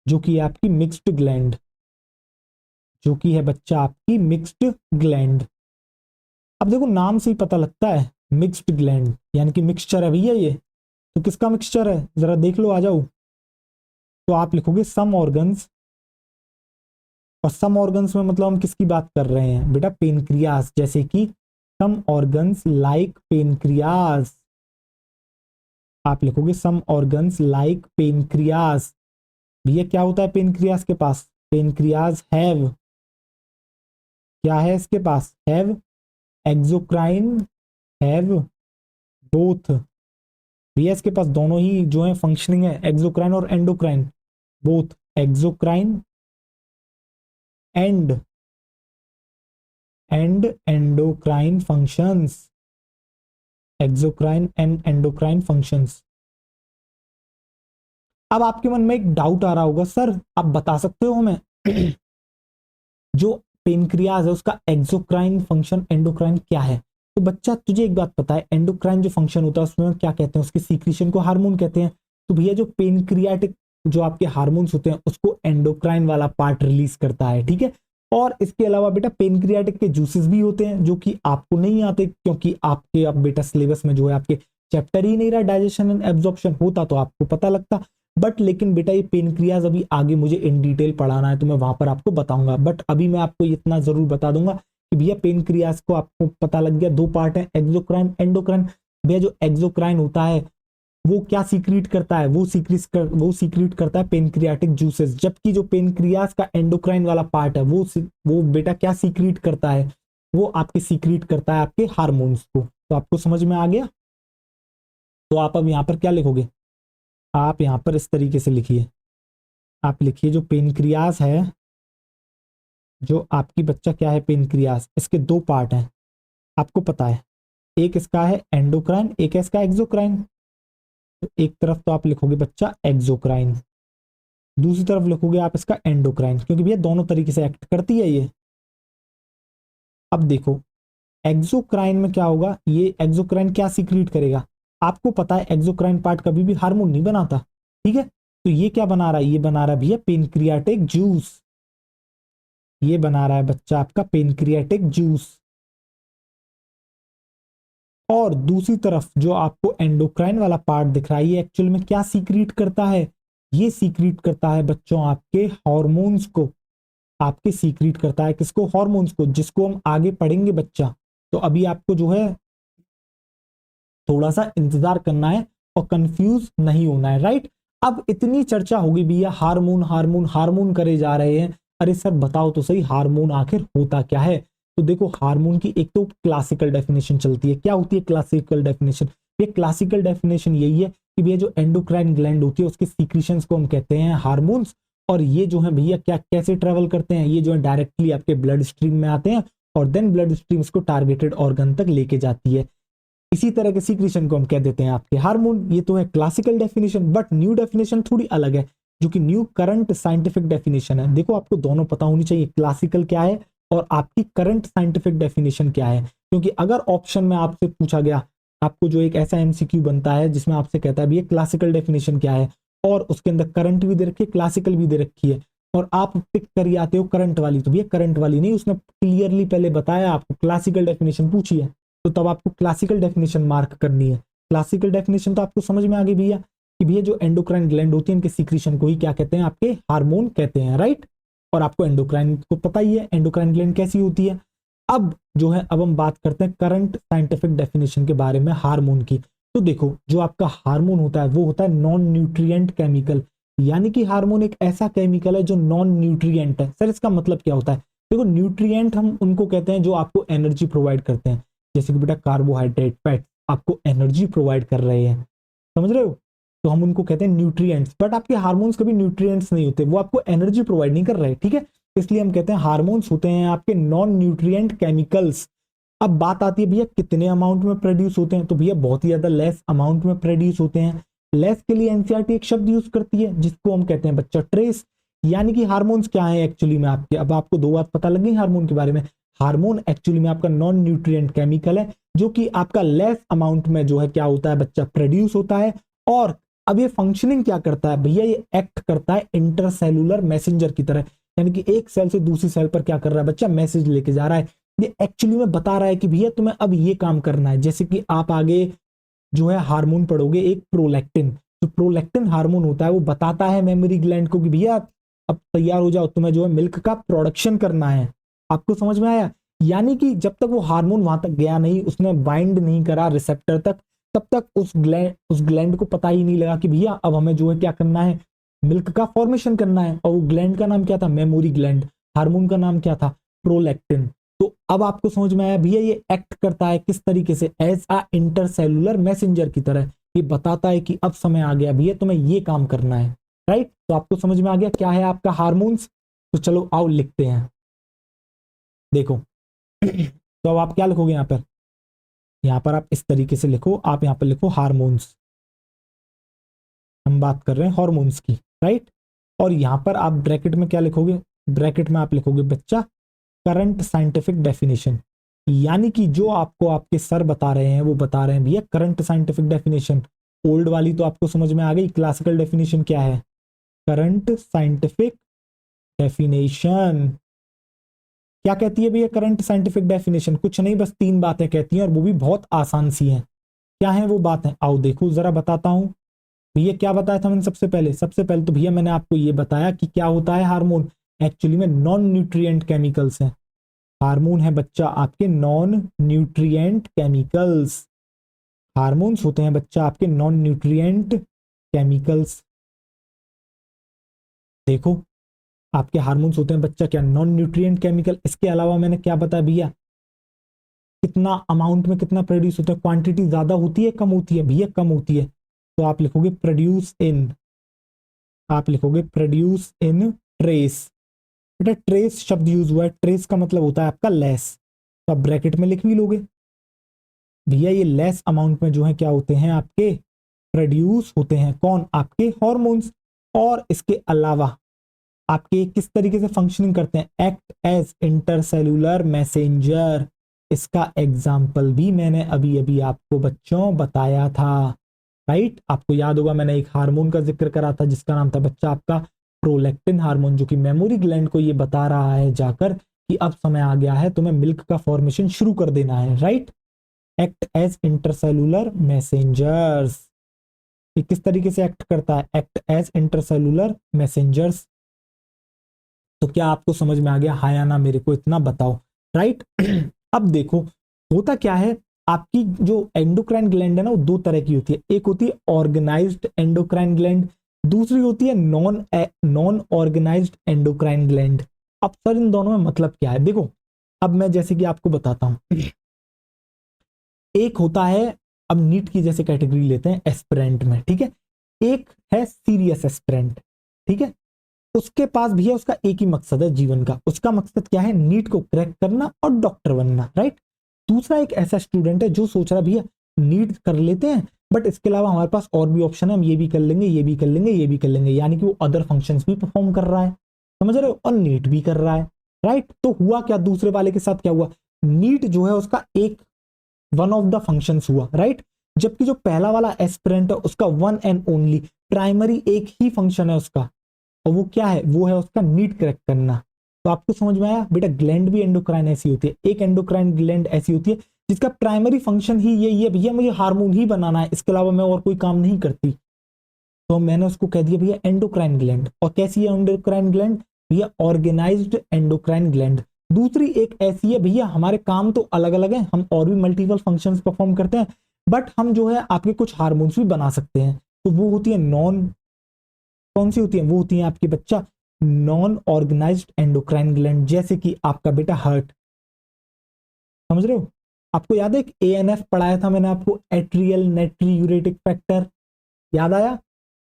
जो कि है आपकी मिक्स्ड ग्लैंड, जो कि है बच्चा आपकी मिक्स्ड ग्लैंड। अब देखो नाम से ही पता लगता है मिक्स्ड ग्लैंड, यानी कि मिक्सचर है भैया ये। तो किसका मिक्सचर है, जरा देख लो, आ जाओ। तो आप लिखोगे सम ऑर्गन्स, और सम ऑर्गन्स में मतलब हम किसकी बात कर रहे हैं बेटा, पेनक्रियास। जैसे कि सम ऑर्गन्स लाइक पेनक्रियास, आप लिखोगे सम ऑर्गन्स लाइक पेनक्रियास। भैया क्या होता है पेनक्रियास के पास, पेनक्रियास हैव, क्या है इसके पास, हैव एक्सोक्राइन, हैव बोथ। भैया इसके पास दोनों ही जो है फंक्शनिंग है, एक्सोक्राइन और endocrine, both exocrine and endocrine functions, exocrine and endocrine functions. अब आपके मन में एक डाउट आ रहा होगा, सर आप बता सकते हो हमें जो पेनक्रियाज है उसका एक्सोक्राइन फंक्शन एंडोक्राइन क्या है। तो बच्चा तुझे एक बात पता है, एंडोक्राइन जो फंक्शन होता है उसमें क्या कहते हैं, उसके सीक्रेशन को हार्मोन कहते हैं। तो भैया जो पेनक्रियाटिक जो आपके हार्मोन्स होते हैं उसको एंडोक्राइन वाला पार्ट रिलीज करता है। ठीक है, और इसके अलावा बेटा पेनक्रियाटिक के जूसेस भी होते हैं, जो कि आपको नहीं आते, क्योंकि आपके अब बेटा सिलेबस में जो है आपके चैप्टर ही नहीं रहा डाइजेशन एंड एब्जॉर्प्शन, होता तो आपको पता लगता। बट लेकिन बेटा ये पेनक्रियाज अभी आगे मुझे इन डिटेल पढ़ाना है, तो मैं वहां पर आपको बताऊंगा। बट अभी मैं आपको इतना जरूर बता दूंगा कि भैया पेनक्रियाज को आपको पता लग गया, दो पार्ट है, एक्सोक्राइन एंडोक्राइन। भैया जो एक्सोक्राइन होता है वो क्या सीक्रेट करता है, वो सीक्रेट करता है पेनक्रियाटिक जूसेस, जबकि जो पेनक्रियाज का एंडोक्राइन वाला पार्ट है वो बेटा क्या सीक्रेट करता है, वो आपके सीक्रेट करता है आपके हार्मोन्स को। तो आपको समझ में आ गया। तो आप अब यहाँ पर क्या लिखोगे, आप यहाँ पर इस तरीके से लिखिए, आप लिखिए जो पेनक्रियास है, जो आपकी बच्चा क्या है पेनक्रियास, इसके दो पार्ट हैं आपको पता है, एक इसका है एंडोक्राइन, एक है इसका एक्सोक्राइन। तो एक तरफ तो आप लिखोगे बच्चा एक्सोक्राइन, दूसरी तरफ लिखोगे आप इसका एंडोक्राइन, क्योंकि भैया दोनों तरीके से एक्ट करती है ये। अब देखो एक्सोक्राइन में क्या होगा, ये एक्सोक्राइन क्या सीक्रेट करेगा, आपको पता है एक्सोक्राइन पार्ट कभी भी हार्मोन नहीं बनाता। ठीक है, तो ये क्या बना रहा है, ये बना रहा है भैया पेनक्रियाटिक जूस, ये बना रहा है बच्चा आपका पेनक्रियाटिक जूस। और दूसरी तरफ जो आपको एंडोक्राइन वाला पार्ट दिख रहा है, ये एक्चुअल में क्या सीक्रेट करता है, ये सीक्रेट करता है बच्चों आपके हॉर्मोन्स को, आपके सीक्रेट करता है किसको, हॉर्मोन्स को, जिसको हम आगे पढ़ेंगे बच्चा। तो अभी आपको जो है थोड़ा सा इंतजार करना है और कंफ्यूज नहीं होना है। राइट, अब इतनी चर्चा होगी भैया हार्मोन हार्मोन हार्मोन करे जा रहे हैं, अरे सर बताओ तो सही हार्मोन आखिर होता क्या है। तो देखो हार्मोन की एक तो क्लासिकल डेफिनेशन चलती है, क्या होती है क्लासिकल डेफिनेशन, ये क्लासिकल डेफिनेशन यही है कि भैया जो एंडोक्राइन ग्लैंड होती है उसके सीक्रेशंस को हम कहते हैं हार्मोन्स, और ये जो है भैया क्या कैसे ट्रेवल करते हैं, ये जो है डायरेक्टली आपके ब्लड स्ट्रीम में आते हैं और देन ब्लड स्ट्रीम को टारगेटेड ऑर्गन तक लेके जाती है। इसी तरह के सीक्रेशन को हम कह देते हैं आपके हार्मोन। ये तो है classical definition, but new definition थोड़ी अलग है, जो कि न्यू करंट साइंटिफिक डेफिनेशन है। देखो आपको दोनों पता होनी चाहिए, क्लासिकल क्या है और आपकी करंट साइंटिफिक डेफिनेशन क्या है, क्योंकि अगर ऑप्शन में आपसे पूछा गया, आपको जो एक ऐसा एमसीक्यू बनता है जिसमें आपसे कहता है भैया क्लासिकल डेफिनेशन क्या है, और उसके अंदर करंट भी दे रखी है क्लासिकल भी दे रखी है, और आप टिक कर आते हो करंट वाली, तो भैया करंट वाली नहीं, उसने क्लियरली पहले बताया आपको, क्लासिकल डेफिनेशन पूछी है, तो तब आपको क्लासिकल डेफिनेशन मार्क करनी है। क्लासिकल डेफिनेशन तो आपको समझ में आ गई भैया कि भैया जो एंडोक्राइन ग्लैंड होती है इनके सीक्रेशन को ही क्या कहते हैं, आपके हार्मोन कहते हैं, राइट। और आपको एंडोक्राइन को पता ही है एंडोक्राइन ग्लैंड कैसी होती है। अब जो है, अब हम बात करते हैं करंट साइंटिफिक डेफिनेशन के बारे में हार्मोन की। तो देखो, जो आपका हार्मोन होता है वो होता है नॉन न्यूट्रिएंट केमिकल, यानी कि हार्मोन एक ऐसा केमिकल है जो नॉन न्यूट्रिएंट है। सर इसका मतलब क्या होता है? देखो, न्यूट्रिएंट हम उनको कहते हैं जो आपको एनर्जी प्रोवाइड करते हैं, जैसे कि बेटा कार्बोहाइड्रेट, फैट आपको एनर्जी प्रोवाइड कर रहे हैं, समझ रहे हो, तो हम उनको कहते हैं न्यूट्रिएंट्स। बट आपके हार्मोन्स कभी न्यूट्रिएंट्स नहीं होते, वो आपको एनर्जी प्रोवाइड नहीं कर रहे, ठीक है, इसलिए हम कहते हैं हार्मोन्स होते हैं आपके नॉन न्यूट्रिएंट केमिकल्स। अब बात आती है भैया कितने अमाउंट में प्रोड्यूस होते हैं, तो भैया बहुत ही ज्यादा लेस अमाउंट में प्रोड्यूस होते हैं। लेस के लिए एनसीईआरटी एक शब्द यूज करती है जिसको हम कहते हैं बच्चा ट्रेस। यानी कि हार्मोन्स क्या है एक्चुअली में आपके, अब आपको दो बात पता लग गई हार्मोन के बारे में। हार्मोन एक्चुअली में आपका नॉन न्यूट्रिएंट केमिकल है जो कि आपका लेस अमाउंट में जो है क्या होता है बच्चा, प्रोड्यूस होता है। और अब ये फंक्शनिंग क्या करता है भैया, ये एक्ट करता है इंटरसेलुलर मैसेंजर की तरह, यानी कि एक सेल से दूसरी सेल पर क्या कर रहा है बच्चा, मैसेज लेके जा रहा है। ये एक्चुअली में बता रहा है कि भैया तुम्हें अब ये काम करना है। जैसे कि आप आगे जो है हार्मोन पढ़ोगे, एक प्रोलैक्टिन, तो प्रोलैक्टिन हार्मोन होता है, वो बताता है मेमोरी ग्लैंड को कि भैया अब तैयार हो जाओ, तुम्हें जो है मिल्क का प्रोडक्शन करना है। आपको समझ में आया? यानी कि जब तक वो हार्मोन वहां तक गया नहीं, उसने बाइंड नहीं करा रिसेप्टर तक, तब तक उस ग्लैंड को पता ही नहीं लगा कि भैया अब हमें जो है क्या करना है, मिल्क का फॉर्मेशन करना है। और वो ग्लैंड का नाम क्या था, मेमोरी ग्लैंड। हार्मोन का नाम क्या था, प्रोलैक्टिन। तो अब आपको समझ में आया भैया ये एक्ट करता है किस तरीके से, एज अ इंटरसेलुलर मैसेंजर की तरह। ये बताता है कि अब समय आ गया भैया तुम्हें ये काम करना है, राइट। तो आपको समझ में आ गया क्या है आपका हार्मोन्स। तो चलो आओ लिखते हैं, देखो तो अब आप क्या लिखोगे यहाँ पर आप इस तरीके से लिखो, आप यहाँ पर लिखो हार्मोन्स, हम बात कर रहे हैं हार्मोन्स की, राइट। और यहाँ पर आप ब्रैकेट में क्या लिखोगे, ब्रैकेट में आप लिखोगे बच्चा करंट साइंटिफिक डेफिनेशन। यानी कि जो आपको आपके सर बता रहे हैं वो बता रहे हैं भैया करंट साइंटिफिक डेफिनेशन। ओल्ड वाली तो आपको समझ में आ गई, क्लासिकल डेफिनेशन क्या है, करंट साइंटिफिक डेफिनेशन क्या कहती है भैया। करंट साइंटिफिक डेफिनेशन कुछ नहीं, बस तीन बातें कहती हैं और वो भी बहुत आसान सी हैं। क्या है वो बातें, आओ देखो जरा बताता हूं। भैया क्या बताया था मैंने सबसे पहले तो भैया मैंने आपको ये बताया कि क्या होता है हार्मोन, एक्चुअली में नॉन न्यूट्रिएंट केमिकल्स हैं। हार्मोन है बच्चा आपके नॉन न्यूट्रिएंट केमिकल्स, हार्मोन्स होते हैं बच्चा आपके नॉन न्यूट्रिएंट केमिकल्स। देखो आपके हार्मोन्स होते हैं बच्चा क्या, नॉन न्यूट्रिएंट केमिकल। इसके अलावा मैंने क्या बताया भैया, कितना अमाउंट में कितना प्रोड्यूस होता है, क्वांटिटी ज्यादा होती है कम होती है भैया, कम होती है। तो आप लिखोगे प्रोड्यूस इन, आप लिखोगे प्रोड्यूस इन ट्रेस। बेटा ट्रेस शब्द यूज हुआ है, ट्रेस का मतलब होता है आपका लेस, तो आप ब्रैकेट में लिख भी लोगे भैया ये लेस अमाउंट में जो है क्या होते हैं आपके, प्रोड्यूस होते हैं कौन, आपके हॉर्मोन्स। और इसके अलावा आपके किस तरीके से फंक्शनिंग करते हैं, एक्ट एज इंटरसेलुलर मैसेंजर। इसका एग्जाम्पल भी मैंने अभी अभी आपको बच्चों बताया था, राइट। आपको याद होगा मैंने एक हार्मोन का जिक्र करा था जिसका नाम था बच्चा आपका प्रोलैक्टिन हार्मोन, जो कि मेमोरी ग्लैंड को ये बता रहा है जाकर कि अब समय आ गया है तुम्हें मिल्क का फॉर्मेशन शुरू कर देना है, right. Act as intercellular messengers, ये किस तरीके से एक्ट करता है, एक्ट एज इंटरसेलुलर मैसेंजर्स। तो क्या आपको समझ में आ गया, हाँ या ना मेरे को इतना बताओ, राइट। अब देखो होता क्या है, आपकी जो एंडोक्राइन ग्लैंड है ना वो दो तरह की होती है, एक होती है ऑर्गेनाइज्ड एंडोक्राइन ग्लैंड, दूसरी होती है नॉन ऑर्गेनाइज्ड एंडोक्राइन ग्लैंड। अब सर इन दोनों में मतलब क्या है, देखो अब मैं जैसे कि आपको बताता हूं। एक होता है, अब नीट की जैसे कैटेगरी लेते हैं एस्पिरेंट में, ठीक है, एक है सीरियस एस्पिरेंट, ठीक है। उसके पास भी है, उसका एक ही मकसद है जीवन का, उसका मकसद क्या है, नीट को क्रैक करना और डॉक्टर बनना, राइट। दूसरा एक ऐसा स्टूडेंट है जो सोच रहा भैया नीट कर लेते हैं बट इसके अलावा हमारे पास और भी ऑप्शन है, हम ये भी कर लेंगे, ये भी कर लेंगे, ये भी कर लेंगे, यानी कि वो अदर फंक्शंस भी परफॉर्म कर रहा है, समझ रहे हो, और नीट भी कर रहा है, राइट। तो हुआ क्या, दूसरे वाले के साथ क्या हुआ, नीट जो है उसका एक वन ऑफ द फंक्शंस हुआ, राइट। जबकि जो पहला वाला एस्पिरेंट है उसका वन एंड ओनली प्राइमरी एक ही फंक्शन है उसका, और वो क्या है, वो है उसका नीड क्रैक करना। तो आपको समझ में आया बेटा, ग्लैंड भी एंडोक्राइन ऐसी होती है, एक एंडोक्राइन ग्लैंड ऐसी होती है जिसका प्राइमरी फंक्शन ही यही है भैया मुझे हार्मोन ही बनाना है, इसके अलावा मैं और कोई काम नहीं करती। तो मैंने उसको कह दिया भैया एंडोक्राइन ग्लैंड। और कैसी है एंडोक्राइन ग्लैंड भैया, ऑर्गेनाइज्ड एंडोक्राइन ग्लैंड। दूसरी एक ऐसी है भैया, हमारे काम तो अलग अलग हैं, हम और भी मल्टीपल फंक्शंस परफॉर्म करते हैं, बट हम जो है आपके कुछ हार्मोन्स भी बना सकते हैं। तो वो होती है नॉन, कौन सी होती है, वो होती है आपकी बच्चा नॉन ऑर्गेनाइज्ड एंडोक्राइन ग्लैंड, जैसे कि आपका बेटा हार्ट। समझ रहे हो? आपको याद है एक एएनएफ पढ़ाया था मैंने आपको, एट्रियल नाइट्रियूरेटिक फैक्टर, याद आया?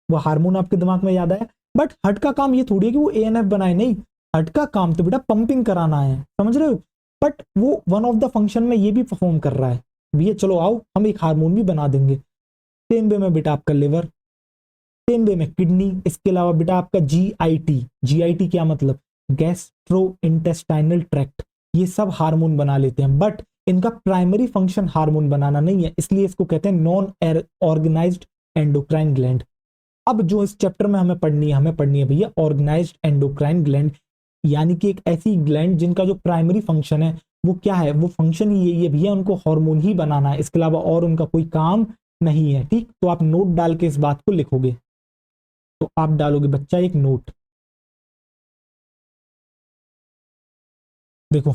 वो हार्मोन आपके दिमाग में याद आया? बट हट का काम ये थोड़ी है कि वो एएनएफ बनाए, नहीं, हट का काम तो बेटा पंपिंग कराना है, समझ रहे हो? बट वो वन ऑफ द फंक्शन में ये भी परफॉर्म कर रहा है भैया, चलो आओ हम एक हार्मोन भी बना देंगे। सेम वे में बेटा आपका लिवर, सेम वे में किडनी, इसके अलावा बेटा आपका जीआईटी, जीआईटी क्या मतलब, गैस्ट्रो इंटेस्टाइनल ट्रैक्ट, ये सब हार्मोन बना लेते हैं, बट इनका प्राइमरी फंक्शन हार्मोन बनाना नहीं है, इसलिए इसको कहते हैं नॉन ऑर्गेनाइज्ड एंडोक्राइन ग्लैंड। अब जो इस चैप्टर में हमें पढ़नी है, हमें पढ़नी है भैया ऑर्गेनाइज्ड एंडोक्राइन ग्लैंड, यानी कि एक ऐसी ग्लैंड जिनका जो प्राइमरी फंक्शन है वो क्या है, वो फंक्शन ही यही है भैया, उनको हार्मोन ही बनाना है, इसके अलावा और उनका कोई काम नहीं है। ठीक, तो आप नोट डाल के इस बात को लिखोगे। तो आप डालोगे बच्चा एक नोट, देखो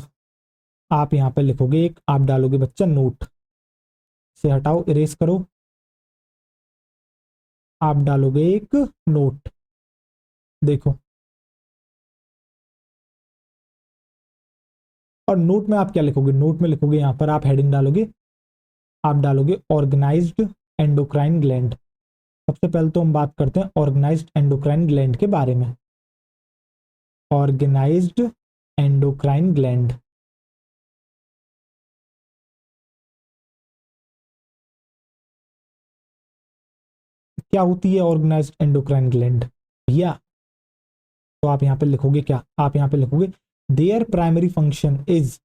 आप यहां पे लिखोगे एक, आप डालोगे बच्चा नोट, से हटाओ, इरेज करो, आप डालोगे एक नोट, देखो। और नोट में आप क्या लिखोगे, नोट में लिखोगे यहां पर आप हेडिंग डालोगे, आप डालोगे ऑर्गेनाइज्ड एंडोक्राइन ग्लैंड। सबसे पहले तो हम बात करते हैं ऑर्गेनाइज्ड एंडोक्राइन ग्लैंड के बारे में। ऑर्गेनाइज्ड एंडोक्राइन ग्लैंड क्या होती है, ऑर्गेनाइज्ड एंडोक्राइन ग्लैंड भैया? तो आप यहां पे लिखोगे क्या, आप यहां पे लिखोगे देयर प्राइमरी फंक्शन इज,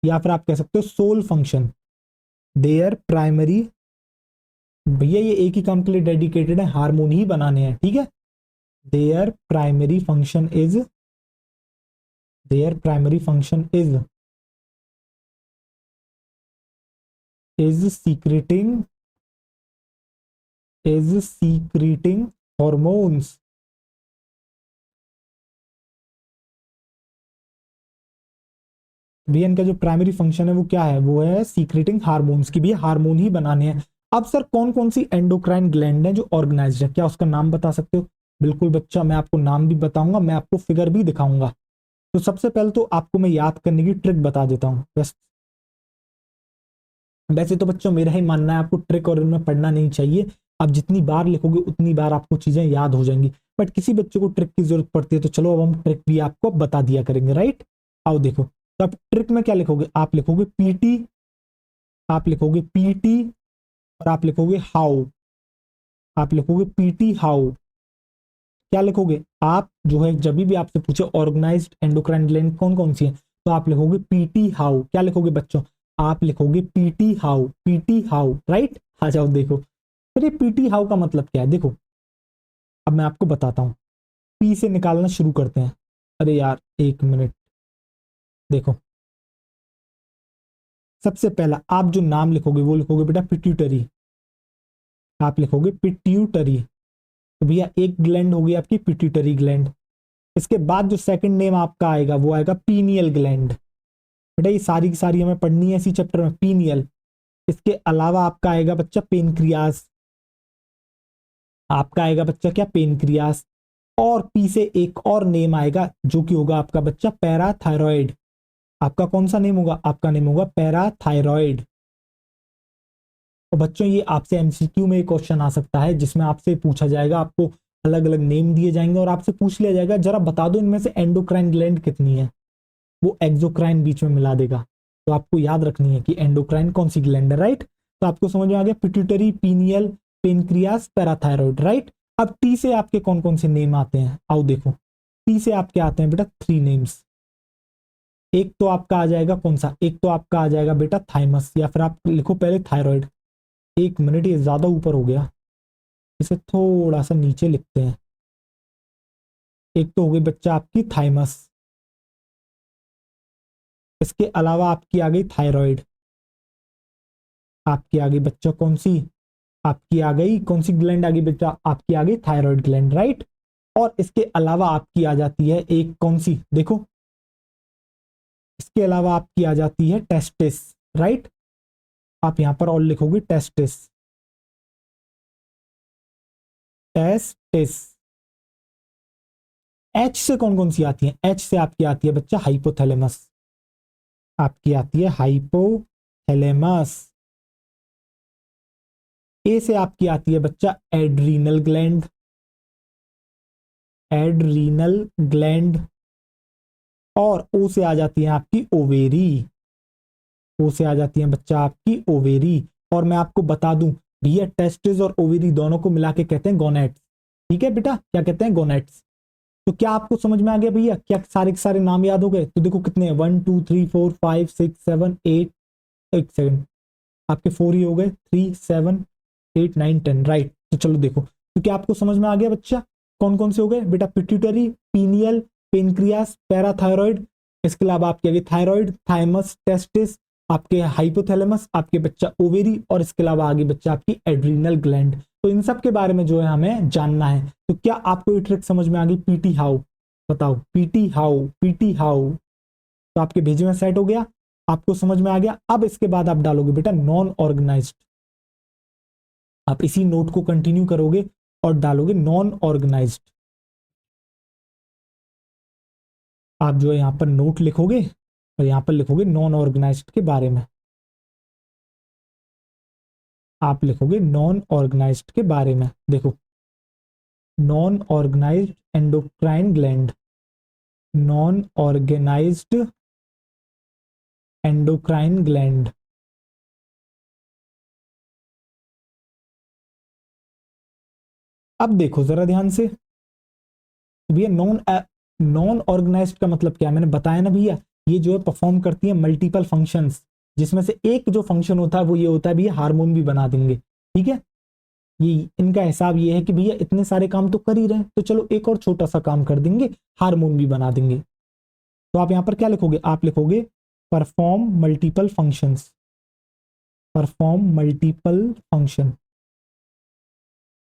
या फिर आप कह सकते हो सोल फंक्शन, देयर प्राइमरी, भैया ये एक ही काम के लिए डेडिकेटेड है, हार्मोन ही बनाने हैं, ठीक है। Their primary function is, their primary function is secreting, is secreting hormones. वीएन का जो प्राइमरी फंक्शन है वो क्या है, वो है सीक्रेटिंग हार्मोन्स, की भी हार्मोन ही बनाने हैं। अब सर कौन कौन सी एंडोक्राइन ग्लैंड है जो ऑर्गेनाइज्ड है, क्या उसका नाम बता सकते हो? बिल्कुल बच्चा, मैं आपको नाम भी बताऊंगा, मैं आपको फिगर भी दिखाऊंगा। तो सबसे पहले तो आपको मैं याद करने की ट्रिक बता देता हूँ बस। वैसे तो बच्चों मेरा ही मानना है आपको ट्रिक और इनमें पढ़ना नहीं चाहिए, आप जितनी बार लिखोगे उतनी बार आपको चीजें याद हो जाएंगी, बट किसी बच्चे को ट्रिक की जरूरत पड़ती है, तो चलो अब हम ट्रिक भी आपको बता दिया करेंगे, राइट। आओ देखो, तो आप ट्रिक में क्या लिखोगे, आप लिखोगे पीटी, आप लिखोगे पीटी, और आप लिखोगे हाउ, आप लिखोगे पीटी हाउ। क्या लिखोगे आप, जो है जब भी आपसे पूछे ऑर्गेनाइज्ड एंडोक्राइन ग्लैंड कौन कौन सी है, तो आप लिखोगे पीटी हाउ। क्या लिखोगे बच्चों, आप लिखोगे पीटी हाउ, पीटी हाउ, राइट। आ जाओ देखो, फिर ये पीटी हाउ का मतलब क्या है, देखो अब मैं आपको बताता हूँ। पी से निकालना शुरू करते हैं, अरे यार एक मिनट, देखो सबसे पहला आप जो नाम लिखोगे वो लिखोगे बेटा पिट्यूटरी, आप लिखोगे पिट्यूटरी। तो भैया एक ग्लैंड होगी आपकी पिट्यूटरी ग्लैंड। इसके बाद जो सेकंड नेम आपका आएगा वो आएगा पीनियल ग्लैंड। बेटा ये सारी की सारी हमें पढ़नी है इसी चैप्टर में, पीनियल। इसके अलावा आपका आएगा बच्चा पेनक्रियास, आपका आएगा बच्चा क्या, पेनक्रियास। और पी से एक और नेम आएगा जो कि होगा आपका बच्चा पैराथायरॉयड। आपका कौन सा नेम होगा, आपका नेम होगा पैराथायरॉयड। तो बच्चों ये आपसे एमसीक्यू में एक क्वेश्चन आ सकता है जिसमें आपसे पूछा जाएगा, आपको अलग अलग नेम दिए जाएंगे और आपसे पूछ लिया जाएगा जरा बता दो इनमें से एंडोक्राइन ग्लैंड कितनी है, वो एक्सोक्राइन बीच में मिला देगा। तो आपको याद रखनी है कि एंडोक्राइन कौन सी ग्लैंड है, राइट। तो आपको समझ में आ गया, pituitary, pineal, pancreas, parathyroid, right. अब टी से आपके कौन कौन से नेम आते हैं, आओ देखो। टी से आपके आते हैं बेटा थ्री नेम्स। एक तो आपका आ जाएगा कौन सा, एक तो आपका आ जाएगा बेटा थाइमस, या फिर आप लिखो पहले थायराइड। एक मिनट, ये ज्यादा ऊपर हो गया, इसे थोड़ा सा नीचे लिखते हैं। एक तो हो गई बच्चा आपकी थाइमस, इसके अलावा आपकी आ गई थायराइड, आपकी आ गई बच्चा कौन सी, आपकी आ गई कौन सी ग्लैंड आ गई बच्चा, आपकी आ गई थायराइड ग्लैंड, राइट। और इसके अलावा आपकी आ जाती है एक कौन सी, देखो इसके अलावा आपकी आ जाती है टेस्टिस, राइट। आप यहां पर और लिखोगे टेस्टिस, टेस्टिस। एच से कौन कौन सी आती है, एच से आपकी आती है बच्चा हाइपोथैलेमस, आपकी आती है हाइपोथैलेमस। ए से आपकी आती है बच्चा एड्रीनल ग्लैंड, एड्रीनल ग्लैंड। और ओ से आ जाती है आपकी ओवेरी, ओ से आ जाती है बच्चा आपकी ओवेरी। और मैं आपको बता दूं भैया, टेस्टिस और ओवेरी दोनों को मिला के कहते हैं गोनेट्स, ठीक है बेटा, क्या कहते हैं, गोनेट्स। तो क्या आपको समझ में आ गया भैया, क्या सारे के सारे नाम याद हो गए। तो देखो कितने हैं, 1 2 3 4 5 6 7 8, एक सेकंड, आपके 4 ही हो गए, 3 7 8 9 10, राइट। तो चलो देखो, तो क्या आपको समझ में आ गया बच्चा, कौन कौन से हो गए बेटा, पिट्यूटरी, पीनियल, पेनक्रियास, पैराथायरॉइड, इसके अलावा आपके आगे थायराइड, थाइमस, टेस्टिस, आपके हाइपोथैलेमस, आपके बच्चा ओवेरी, और इसके अलावा आगे बच्चा आपकी एड्रीनल ग्लैंड। तो इन सब के बारे में जो है हमें जानना है। तो क्या आपको ये ट्रिक समझ में आ गई, पीटी हाउ, बताओ पीटी हाउ, पीटी हाउ। तो आपके भेजे में सेट हो गया, आपको समझ में आ गया। अब इसके बाद आप डालोगे बेटा नॉन ऑर्गेनाइज्ड, आप इसी नोट को कंटिन्यू करोगे और डालोगे नॉन ऑर्गेनाइज्ड। आप जो है यहां पर नोट लिखोगे और यहां पर लिखोगे नॉन ऑर्गेनाइज्ड के बारे में, आप लिखोगे नॉन ऑर्गेनाइज्ड के बारे में। देखो, non organised endocrine gland, non organised endocrine gland. अब देखो जरा ध्यान से, तो भैया नॉन नॉन ऑर्गेनाइज्ड का मतलब क्या है, मैंने बताया ना भैया, ये जो है परफॉर्म करती है मल्टीपल फंक्शंस, जिसमें से एक जो फंक्शन होता है वो ये होता है भैया हार्मोन भी बना देंगे, ठीक है। ये इनका हिसाब ये है कि भैया इतने सारे काम तो कर ही रहे हैं, तो चलो एक और छोटा सा काम कर देंगे, हार्मोन भी बना देंगे। तो आप यहां पर क्या लिखोगे, आप लिखोगे perform multiple functions, perform multiple function,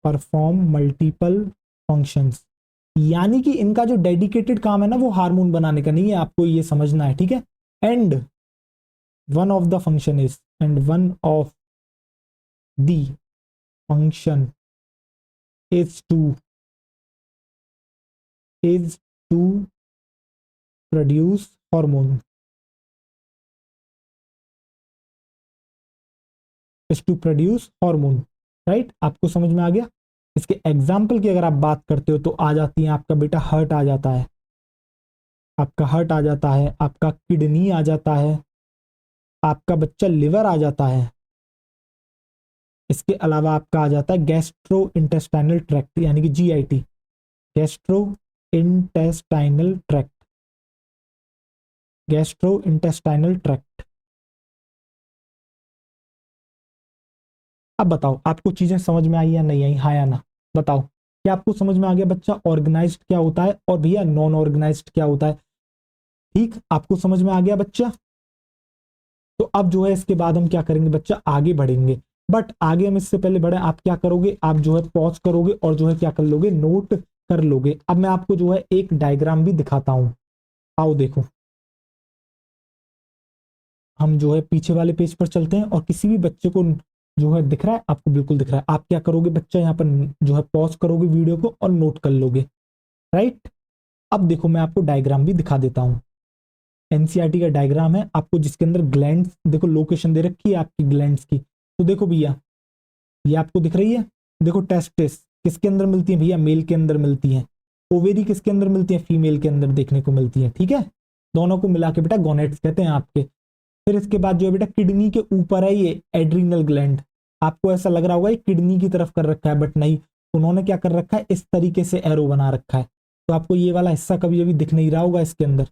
perform multiple functions. यानी कि इनका जो डेडिकेटेड काम है ना वो हार्मोन बनाने का नहीं है, आपको ये समझना है, ठीक है। And one of the function is, and one of the function is to, is to produce hormone, is to produce hormone, right. आपको समझ में आ गया। इसके एग्जाम्पल की अगर आप बात करते हो तो आ जाती है आपका बेटा हार्ट आ जाता है, आपका हार्ट आ जाता है, आपका किडनी आ जाता है, आपका बच्चा लिवर आ जाता है। इसके अलावा आपका आ जाता है गैस्ट्रो इंटेस्टाइनल ट्रैक्ट, यानी कि GIT, gastro intestinal tract, gastro intestinal tract. अब बताओ आपको चीजें समझ में आई या नहीं आई, हाँ या ना, बताओ। क्या आपको समझ में आ गया बच्चा ऑर्गेनाइज्ड क्या होता है और भैया नॉन ऑर्गेनाइज्ड क्या होता है, ठीक, आपको समझ में आ गया बच्चा। तो अब जो है इसके बाद हम क्या करेंगे बच्चा, आगे बढ़ेंगे। बट आगे हम इससे पहले बढ़े, आप क्या करोगे, आप जो है पॉज करोगे और जो है क्या कर लोगे, नोट कर लोगे। अब मैं आपको जो है एक डायग्राम भी दिखाता हूं, आओ देखो। हम जो है पीछे वाले पेज पर चलते हैं और किसी भी बच्चे को जो है दिख रहा है, आपको बिल्कुल दिख रहा है, आप क्या करोगे बच्चा, यहाँ पर जो है पॉज करोगे वीडियो को और नोट कर लोगे, राइट। अब देखो मैं आपको डायग्राम भी दिखा देता हूँ, एनसीईआरटी का डायग्राम है आपको, जिसके अंदर ग्लैंड्स देखो, लोकेशन दे रखी है आपकी ग्लैंड्स की। तो देखो भैया, ये आपको दिख रही है, देखो टेस्टिस किसके अंदर मिलती है भैया, मेल के अंदर मिलती है। ओवेरी किसके अंदर मिलती है, फीमेल के अंदर देखने को मिलती है, ठीक है। दोनों को मिला के बेटा गोनेट्स कहते हैं आपके। फिर इसके बाद जो है बेटा किडनी के ऊपर है ये एड्रीनल ग्लैंड। आपको ऐसा लग रहा होगा ये किडनी की तरफ कर रखा है, बट नहीं, उन्होंने क्या कर रखा है, इस तरीके से एरो बना रखा है, तो आपको ये वाला हिस्सा कभी कभी दिख नहीं रहा होगा इसके अंदर।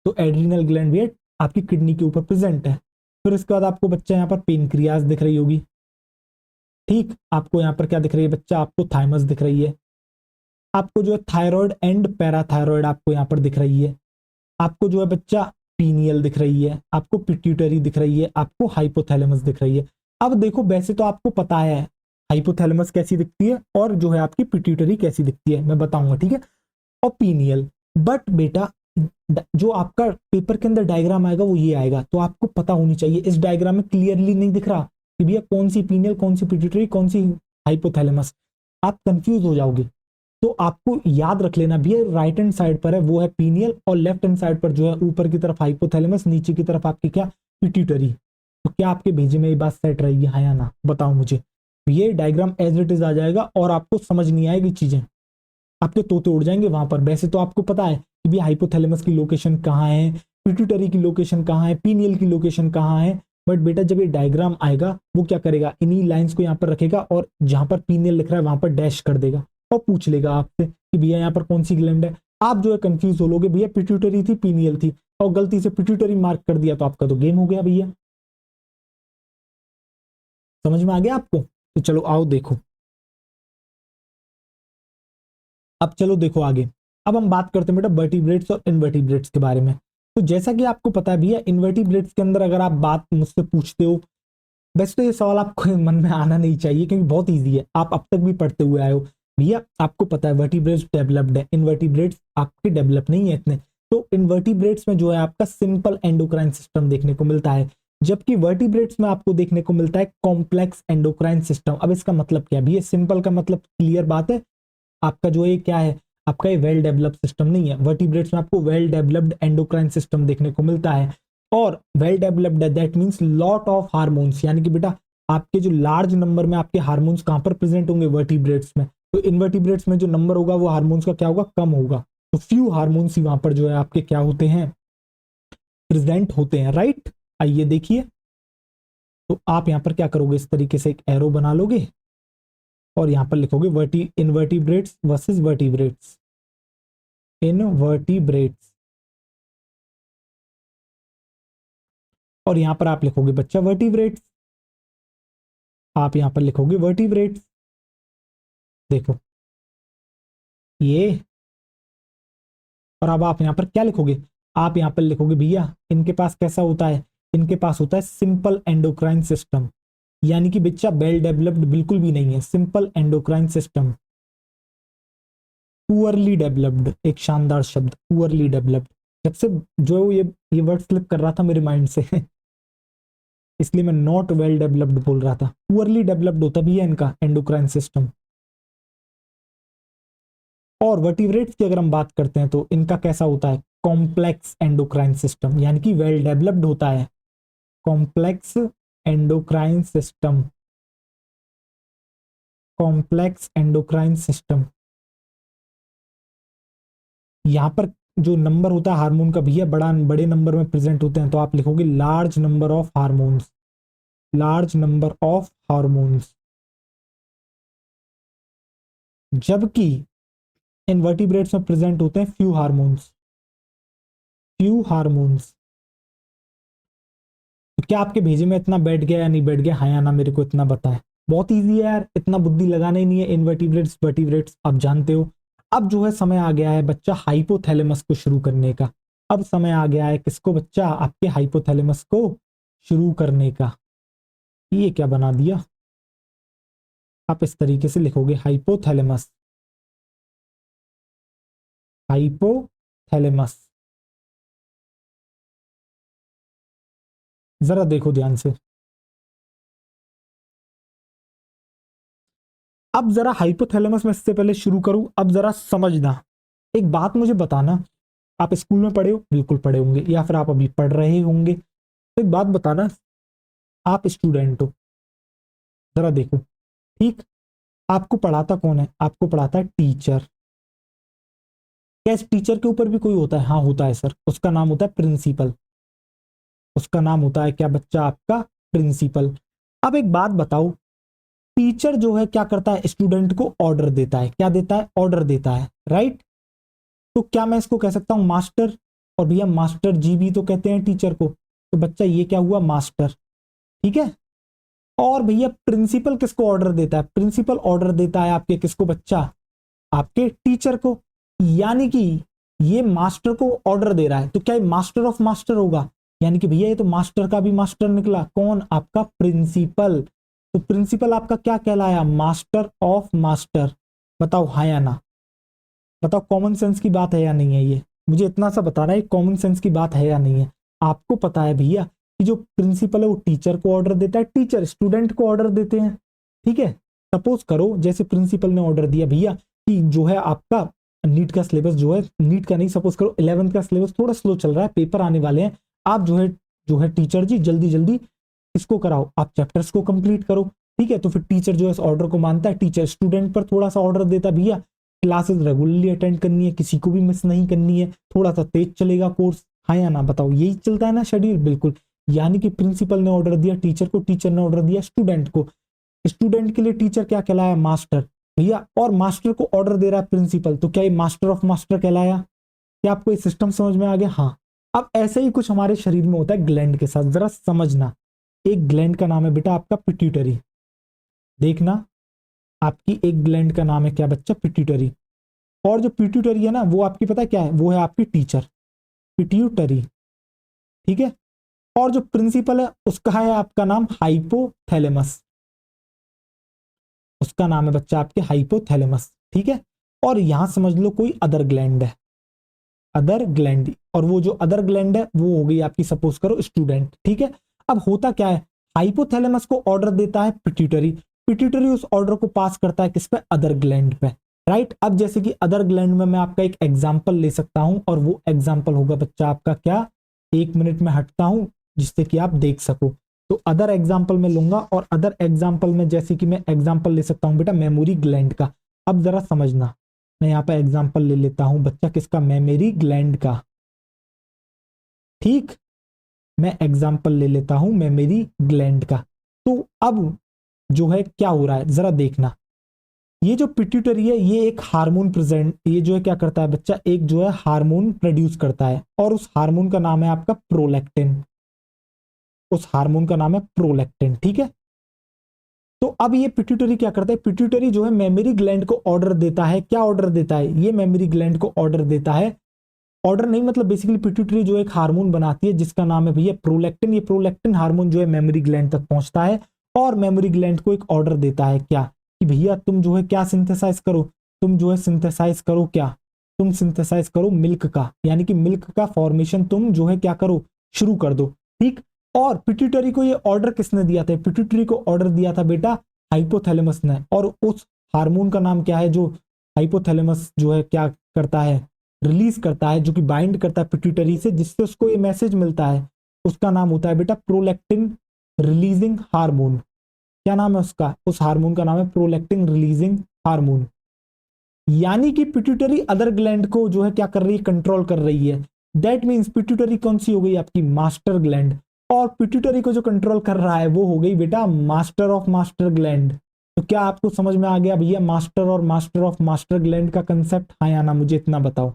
तो एड्रीनल ग्लैंड भी आपकी किडनी के ऊपर प्रेजेंट है। फिर इसके बाद आपको बच्चा यहाँ पर पेनक्रियाज दिख रही होगी, ठीक, आपको यहाँ पर क्या दिख रही है बच्चा, आपको थाइमस दिख रही है, आपको जो है थायराइड एंड पैराथायराइड आपको यहाँ पर दिख रही है, आपको जो है बच्चा पीनियल दिख रही है, आपको पिट्यूटरी दिख रही है, आपको हाइपोथैलेमस दिख रही है। अब देखो वैसे तो आपको पता है हाइपोथैलेमस कैसी दिखती है और जो है आपकी पिट्यूटरी कैसी दिखती है, मैं बताऊंगा, ठीक है, और पीनियल। बट बेटा जो आपका पेपर के अंदर डायग्राम आएगा वो ये आएगा, तो आपको पता होनी चाहिए। इस डायग्राम में क्लियरली नहीं दिख रहा कि भैया कौन सी पीनियल, कौन सी पिट्यूटरी, कौन सी हाइपोथैलेमस, आप कंफ्यूज हो जाओगे। तो आपको याद रख लेना भैया राइट हैंड साइड पर है वो है पीनियल और लेफ्ट हैंड साइड पर जो है ऊपर की तरफ हाइपोथैलेमस, नीचे की तरफ आपकी क्या, पिट्यूटरी। तो क्या आपके भेजे में ये बात सेट रहेगी, हाँ या ना, बताओ मुझे। ये डायग्राम एज इट इज आ जाएगा और आपको समझ नहीं आएगी चीजें, आपके तोते उड़ जाएंगे वहां पर। वैसे तो आपको पता है कि भी हाइपोथैलेमस की लोकेशन कहाँ है, पिट्यूटरी की लोकेशन कहाँ है, पीनियल की लोकेशन कहाँ है। बट बेटा जब ये डायग्राम आएगा वो क्या करेगा, इन्हीं लाइंस को यहाँ पर रखेगा और जहां पर पीनियल लिख रहा है वहां पर डैश कर देगा और पूछ लेगा आपसे कि भैया यहाँ पर कौन सी ग्लैंड है। आप जो है कंफ्यूज हो लोगे, भैया पिट्यूटरी थी पीनियल थी, और गलती से पिट्यूटरी मार्क कर दिया तो आपका तो गेम हो गया भैया। समझ में आ गया आपको? तो चलो आओ देखो, अब चलो देखो आगे। अब हम बात करते हैं बेटा वर्टिब्रेट्स और इनवर्टिब्रेट्स के बारे में। तो जैसा कि आपको पता है भैया इनवर्टिब्रेट्स के अंदर अगर आप बात मुझसे पूछते हो, वैसे तो ये सवाल आपको मन में आना नहीं चाहिए क्योंकि बहुत इजी है, आप अब तक भी पढ़ते हुए आए हो। भैया आपको पता है वर्टिब्रेट्स डेवलप्ड है, इनवर्टिब्रेट्स आपके डेवलप नहीं है इतने। तो इनवर्टिब्रेट्स में जो है आपका सिंपल एंडोक्राइन सिस्टम देखने को मिलता है, जबकि वर्टिब्रेट्स में आपको देखने को मिलता है कॉम्प्लेक्स एंडोक्राइन सिस्टम। अब इसका मतलब क्या है भैया, सिंपल का मतलब क्लियर बात है, आपका जो है क्या है, आपका ये वेल डेवलप्ड सिस्टम नहीं है। वर्टिब्रेट्स में आपको वेल डेवलप्ड एंडोक्राइन सिस्टम देखने को मिलता है, और वेल डेवलप्ड है that means lot of hormones, यानी कि बेटा आपके जो लार्ज नंबर में आपके हार्मोन्स कहां पर प्रेजेंट होंगे, वर्टिब्रेट्स में। तो इनवर्टिब्रेट्स में जो नंबर होगा वो हार्मोन्स का क्या होगा, कम होगा। तो फ्यू हार्मोन्स ही वहां पर जो है आपके क्या होते हैं, प्रेजेंट होते हैं, राइट। आइए देखिए, तो आप यहां पर क्या करोगे, इस तरीके से एक एरो बना लोगे और यहां पर लिखोगे इनवर्टिब्रेट्स वर्सेस वर्टिब्रेट्स, इनवर्टिब्रेट्स, और यहां पर आप लिखोगे बच्चा वर्टिब्रेट्स, आप यहां पर लिखोगे वर्टिब्रेट्स। देखो ये, और अब आप यहां पर क्या लिखोगे, आप यहां पर लिखोगे भैया इनके पास कैसा होता है, इनके पास होता है सिंपल एंडोक्राइन सिस्टम, यानी कि बच्चा वेल डेवलप्ड बिल्कुल भी नहीं है, simple endocrine system. Poorly developed, एक शानदार शब्द, पुअरली डेवलप्ड। जब से जो ये वर्ड स्लिप कर रहा था मेरे माइंड से इसलिए मैं नॉट वेल डेवलप्ड बोल रहा था, पुअरली डेवलप्ड होता भी है इनका एंडोक्राइन सिस्टम। और वर्टिब्रेट्स की अगर हम बात करते हैं तो इनका कैसा होता है, कॉम्प्लेक्स एंडोक्राइन सिस्टम, यानी कि वेल डेवलप्ड होता है, complex endocrine system, complex endocrine system. यहां पर जो नंबर होता है हार्मोन का भैया बड़े नंबर में प्रेजेंट होते हैं, तो आप लिखोगे large number of hormones, large number of hormones. जबकि इनवर्टिब्रेट्स में प्रेजेंट होते हैं फ्यू हार्मोन्स, फ्यू हार्मोन्स। तो क्या आपके भेजे में इतना बैठ गया या नहीं बैठ गया, हाँ या ना, मेरे को इतना बताएं। बहुत इजी है यार, इतना बुद्धि लगाना ही नहीं है, इनवर्टिब्रेट्स वर्टिब्रेट्स आप जानते हो। अब जो है समय आ गया है बच्चा हाइपोथैलेमस को शुरू करने का। अब समय आ गया है किसको बच्चा, आपके हाइपोथैलेमस को शुरू करने का। ये क्या बना दिया, आप इस तरीके से लिखोगे हाइपोथैलेमस, हाइपोथैलेमस। जरा देखो ध्यान से, अब जरा हाइपोथैलेमस में इससे पहले शुरू करूं, अब जरा समझना। एक बात मुझे बताना, आप स्कूल में पढ़े हो, बिल्कुल पढ़े होंगे, या फिर आप अभी पढ़ रहे होंगे, तो एक बात बताना, आप स्टूडेंट हो, जरा देखो, ठीक, आपको पढ़ाता कौन है, आपको पढ़ाता है टीचर। क्या इस टीचर के ऊपर भी कोई होता है, हाँ होता है सर, उसका नाम होता है प्रिंसिपल, उसका नाम होता है क्या बच्चा, आपका प्रिंसिपल। अब एक बात बताओ, टीचर जो है क्या करता है, स्टूडेंट को ऑर्डर देता है, क्या देता है, ऑर्डर देता है, राइट। तो क्या मैं इसको कह सकता हूं मास्टर, और भैया मास्टर जी भी तो कहते हैं टीचर को, तो बच्चा ये क्या हुआ, मास्टर, ठीक है। और भैया प्रिंसिपल किसको ऑर्डर देता है, प्रिंसिपल ऑर्डर देता है आपके किसको बच्चा, आपके टीचर को, यानी कि ये मास्टर को ऑर्डर दे रहा है, तो क्या ये मास्टर ऑफ मास्टर होगा, यानी कि भैया ये तो मास्टर का भी मास्टर निकला, कौन, आपका प्रिंसिपल। तो प्रिंसिपल आपका क्या कहलाया, मास्टर ऑफ मास्टर। बताओ हाँ या ना, बताओ कॉमन सेंस की बात है या नहीं है, ये मुझे इतना सा बताना है कॉमन सेंस की बात है या नहीं है। आपको पता है भैया कि जो प्रिंसिपल है वो टीचर को ऑर्डर देता है, टीचर स्टूडेंट को ऑर्डर देते हैं, ठीक है। सपोज करो जैसे प्रिंसिपल ने ऑर्डर दिया भैया कि जो है आपका नीट का सिलेबस जो है, नीट का नहीं, सपोज करो 11th का सिलेबस थोड़ा स्लो चल रहा है, पेपर आने वाले हैं, आप जो है टीचर जी जल्दी जल्दी इसको कराओ, आप चैप्टर्स को कंप्लीट करो, ठीक है। तो फिर टीचर जो है इस ऑर्डर को मानता है, टीचर स्टूडेंट पर थोड़ा सा ऑर्डर देता है, भैया क्लासेस रेगुलरली अटेंड करनी है, किसी को भी मिस नहीं करनी है, थोड़ा सा तेज चलेगा कोर्स, हाँ या ना, बताओ यही चलता है ना शेड्यूल, बिल्कुल। यानी कि प्रिंसिपल ने ऑर्डर दिया टीचर को, टीचर ने ऑर्डर दिया स्टूडेंट को, स्टूडेंट के लिए टीचर क्या कहलाया, मास्टर भैया, और मास्टर को ऑर्डर दे रहा है प्रिंसिपल, तो क्या ये मास्टर ऑफ मास्टर कहलाया। क्या आपको ये सिस्टम समझ में आ गया, हाँ। अब ऐसे ही कुछ हमारे शरीर में होता है ग्लैंड के साथ, जरा समझना। एक ग्लैंड का नाम है बेटा आपका पिट्यूटरी, देखना, आपकी एक ग्लैंड का नाम है क्या बच्चा, पिट्यूटरी। और जो पिट्यूटरी है ना वो आपकी पता है क्या है, वो है आपकी टीचर, पिट्यूटरी, ठीक है। और जो प्रिंसिपल है उसका है आपका नाम हाइपोथैलेमस, उसका नाम है बच्चा आपके हाइपोथैलेमस, ठीक है। और यहां समझ लो कोई अदर ग्लैंड है, अदर ग्लैंड, और वो जो अदर ग्लैंड है वो हो गई आपकी सपोज करो स्टूडेंट, ठीक है। अब होता क्या है, हाइपोथैलेमस को ऑर्डर देता है पिट्यूटरी, पिट्यूटरी उस ऑर्डर को पास करता है किस पे, अदर ग्लैंड पे, राइट। अब जैसे कि अदर ग्लैंड में मैं आपका एक एग्जांपल ले सकता हूं, और वो एग्जांपल होगा बच्चा आपका क्या, 1 मिनट में हटता हूं जिससे कि आप देख सको। तो अदर एग्जांपल में लूंगा, और अदर एग्जांपल में जैसे कि मैं एग्जांपल ले सकता हूं बेटा मेमोरी ग्लैंड का। अब जरा समझना, मैं यहाँ पे एग्जांपल ले लेता हूं बच्चा किसका, मेमोरी ग्लैंड का, ठीक। मैं एग्जांपल ले लेता हूं मेमोरी ग्लैंड का। तो अब जो है क्या हो रहा है जरा देखना, ये जो पिट्यूटरी है ये एक हार्मोन प्रेजेंट, ये जो है क्या करता है बच्चा, एक जो है हार्मोन प्रोड्यूस करता है, और उस हार्मोन का नाम है आपका प्रोलैक्टिन, उस हार्मोन का नाम है प्रोलैक्टिन, ठीक है। तो अब ये पिट्यूटरी क्या करता है, पिट्यूटरी जो है मेमोरी ग्लैंड को ऑर्डर देता है, क्या ऑर्डर देता है, ये मेमोरी ग्लैंड को ऑर्डर देता है, ऑर्डर नहीं मतलब बेसिकली पिट्यूटरी जो एक हार्मोन बनाती है जिसका नाम है भैया प्रोलैक्टिन, ये प्रोलैक्टिन हार्मोन जो है मेमोरी ग्लैंड तक पहुंचता है, और मेमोरी ग्लैंड को एक ऑर्डर देता है क्या, कि भैया तुम जो है क्या सिंथेसाइज करो, तुम जो है सिंथेसाइज करो क्या, तुम सिंथेसाइज करो मिल्क का, यानी कि मिल्क का फॉर्मेशन तुम जो है क्या करो, शुरू कर दो, ठीक। और पिट्यूटरी को ये ऑर्डर किसने दिया था, पिट्यूटरी को ऑर्डर दिया था बेटा हाइपोथैलेमस ने, और उस हार्मोन का नाम क्या है जो हाइपोथैलेमस जो है क्या करता है, रिलीज करता है, जो कि बाइंड करता है पिट्यूटरी से, जिससे उसको ये मैसेज मिलता है, उसका नाम होता है बेटा प्रोलैक्टिन रिलीजिंग हार्मोन। क्या नाम है उसका, उस हार्मोन का नाम है प्रोलैक्टिन रिलीजिंग हार्मोन। यानी कि पिट्यूटरी अदर ग्लैंड को जो है क्या कर रही है, कंट्रोल कर रही है। दैट मीन्स पिट्यूटरी कौन सी हो गई आपकी, मास्टर ग्लैंड, और पिट्यूटरी को जो कंट्रोल कर रहा है वो हो गई बेटा मास्टर ऑफ मास्टर ग्लैंड। तो क्या आपको समझ में आ गया भैया मास्टर और मास्टर ऑफ मास्टर ग्लैंड का कंसेप्ट, हाँ या ना, मुझे इतना बताओ,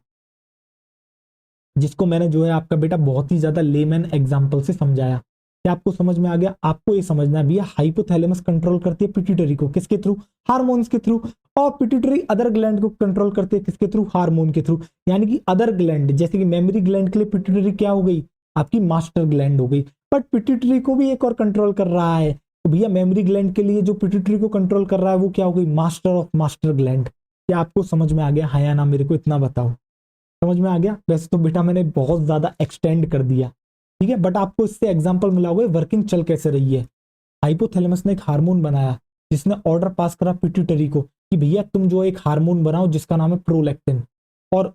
जिसको मैंने जो है आपका बेटा बहुत ही ज्यादा लेमैन एग्जांपल से समझाया। क्या आपको समझ में आ गया, आपको ये समझना है भैया हाइपोथैलेमस कंट्रोल करती है पिट्यूटरी को किसके थ्रू, हार्मोन्स के थ्रू, और पिट्यूटरी अदर ग्लैंड को कंट्रोल करती है किसके थ्रू, हार्मोन के थ्रू। यानी कि अदर ग्लैंड जैसे कि मेमोरी ग्लैंड के लिए पिट्यूटरी क्या हो गई, आपकी मास्टर ग्लैंड हो गई, बट पिट्यूटरी को भी एक और कंट्रोल कर रहा है, तो भैया मेमोरी ग्लैंड के लिए जो पिट्यूटरी को कंट्रोल कर रहा है वो क्या हो गई, मास्टर ऑफ मास्टर ग्लैंड। क्या आपको समझ में आ गया, हाँ या ना, मेरे को इतना बताओ, समझ में आ गया। वैसे तो बेटा मैंने बहुत ज्यादा एक्सटेंड कर दिया, ठीक है, बट आपको इससे एग्जांपल मिला होगा वर्किंग चल कैसे रही है। हाइपोथैलेमस ने एक हार्मोन बनाया जिसने ऑर्डर पास करा पिट्यूटरी को कि भैया तुम जो एक हार्मोन बनाओ जिसका नाम है प्रोलैक्टिन, और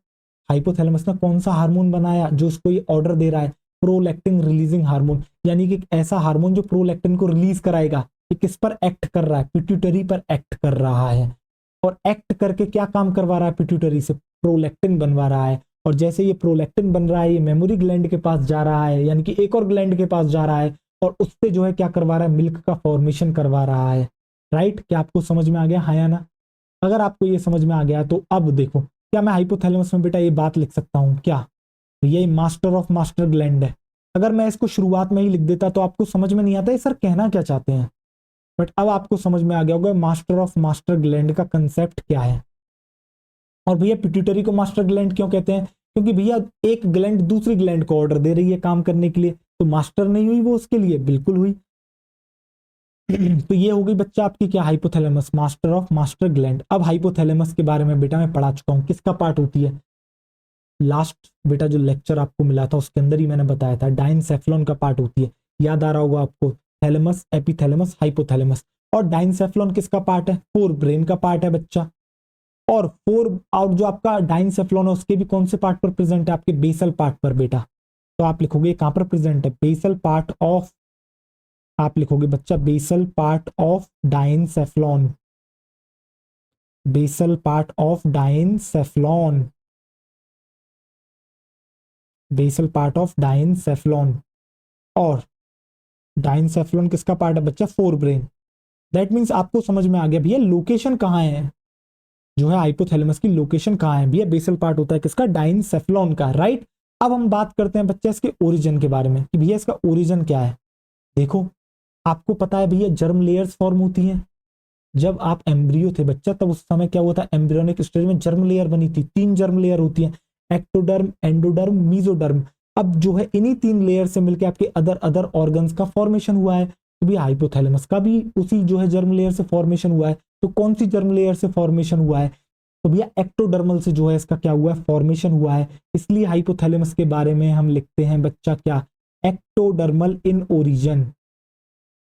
हाइपोथैलेमस ने कौन सा हार्मोन बनाया जो उसको ये ऑर्डर दे रहा है, प्रोलैक्टिन रिलीजिंग हार्मोन, यानी कि एक ऐसा हार्मोन जो प्रोलैक्टिन को रिलीज कराएगा। ये किस पर एक्ट कर रहा है, पिट्यूटरी पर एक्ट कर रहा है, और एक्ट करके क्या काम करवा रहा है पिट्यूटरी से, प्रोलैक्टिन बनवा रहा है। और जैसे ये प्रोलैक्टिन बन रहा है ये मेमोरी ग्लैंड के पास जा रहा है, यानी कि एक और ग्लैंड के पास जा रहा है, और उससे जो है क्या करवा रहा है, मिल्क का फॉर्मेशन करवा रहा है, राइट। क्या आपको समझ में आ गया, हाँ या ना। अगर आपको ये समझ में आ गया तो अब देखो, क्या मैं हाइपोथैलेमस में बेटा ये बात लिख सकता हूँ क्या, ये मास्टर ऑफ मास्टर ग्लैंड है। अगर मैं इसको शुरुआत में ही लिख देता तो आपको समझ में नहीं आता ये सर कहना क्या चाहते हैं, बट अब आपको समझ में आ गया होगा मास्टर ऑफ मास्टर ग्लैंड का कंसेप्ट क्या है। और भैया पिट्यूटरी को मास्टर ग्लैंड क्यों कहते हैं? क्योंकि भैया एक ग्लैंड दूसरी ग्लैंड को ऑर्डर दे रही है काम करने के लिए, तो मास्टर नहीं हुई वो उसके लिए? बिल्कुल हुई। तो ये हो गई बच्चा आपकी क्या, hypothalamus, master of master gland. अब हाइपोथैलेमस के बारे में बेटा मैं पढ़ा चुका हूँ, किसका पार्ट होती है? लास्ट बेटा जो लेक्चर आपको मिला था उसके अंदर ही मैंने बताया था, डाइनसेफ्लॉन का पार्ट होती है। याद आ रहा होगा आपको, थैलेमस, एपिथैलेमस, हाइपोथैलेमस। और डाइनसेफ्लॉन किसका पार्ट है? फोर ब्रेन का पार्ट है बच्चा। और फोर, और जो आपका डाइनसेफ्लॉन है उसके भी कौन से पार्ट पर प्रेजेंट है? आपके बेसल पार्ट पर बेटा। तो आप लिखोगे कहां पर प्रेजेंट है? बेसल पार्ट ऑफ, आप लिखोगे बच्चा basal part of diencephalon, basal part of diencephalon, basal part of diencephalon. और डाइनसेफ्लॉन किसका पार्ट है बच्चा? Fore brain. दैट मीन्स आपको समझ में आ गया भैया लोकेशन कहाँ है, जो है हाइपोथैलेमस की लोकेशन कहाँ है? भैया बेसल पार्ट होता है किसका? डाइनसेफ्लॉन का, राइट। अब हम बात करते हैं बच्चा इसके ओरिजिन के बारे में कि भैया इसका ओरिजिन क्या है। देखो आपको पता है भैया जर्म लेयर्स फॉर्म होती हैं। जब आप एम्ब्रियो थे बच्चा तब उस समय क्या हुआ था? एम्ब्रियोनिक स्टेज में जर्म लेयर बनी थी, तीन जर्म लेयर होती हैं, एक्टोडर्म, एंडोडर्म, मीजोडर्म। अब जो है इन्हीं तीन लेयर से मिलकर आपके अदर अदर ऑर्गन्स का फॉर्मेशन हुआ है। तो भी हाइपोथैलेमस का भी उसी जो है जर्म लेयर से फॉर्मेशन हुआ है। तो कौन सी जर्म लेयर से फॉर्मेशन हुआ है? तो भैया एक्टोडर्मल से जो है इसका क्या हुआ है? फॉर्मेशन हुआ है। इसलिए हाइपोथैलेमस के बारे में हम लिखते हैं बच्चा क्या? Ectodermal in origin.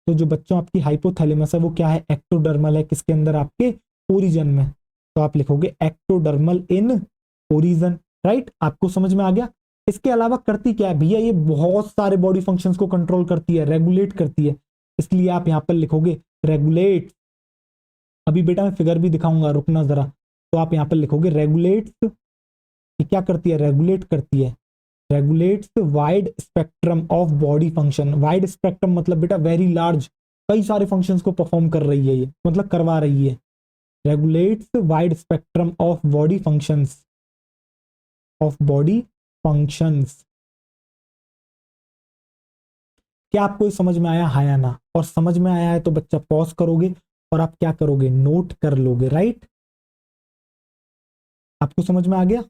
तो जो बच्चों आपकी हाइपोथैलेमस है वो क्या है? एक्टोडर्मल है, किसके अंदर? आपके ओरिजिन में। तो आप लिखोगे एक्टोडर्मल इन ओरिजिन, राइट। आपको समझ में आ गया। इसके अलावा करती क्या है भैया? ये बहुत सारे बॉडी फंक्शंस को कंट्रोल करती है, रेगुलेट करती है। इसलिए आप यहां पर लिखोगे रेगुलेट। अभी बेटा मैं फिगर भी दिखाऊंगा, रुकना जरा। तो आप यहां पर लिखोगे रेगुलेट्स। ये क्या करती है? रेगुलेट करती है, regulates wide spectrum of body function. Wide spectrum मतलब बेटा वेरी लार्ज, कई सारे फंक्शंस को परफॉर्म कर रही है ये, मतलब करवा रही है। Regulates wide spectrum of body functions, of body functions. क्या आपको समझ में आया है या ना? और समझ में आया है तो बच्चा पॉज करोगे और आप क्या करोगे? नोट कर लोगे, राइट। आपको समझ में आ गया?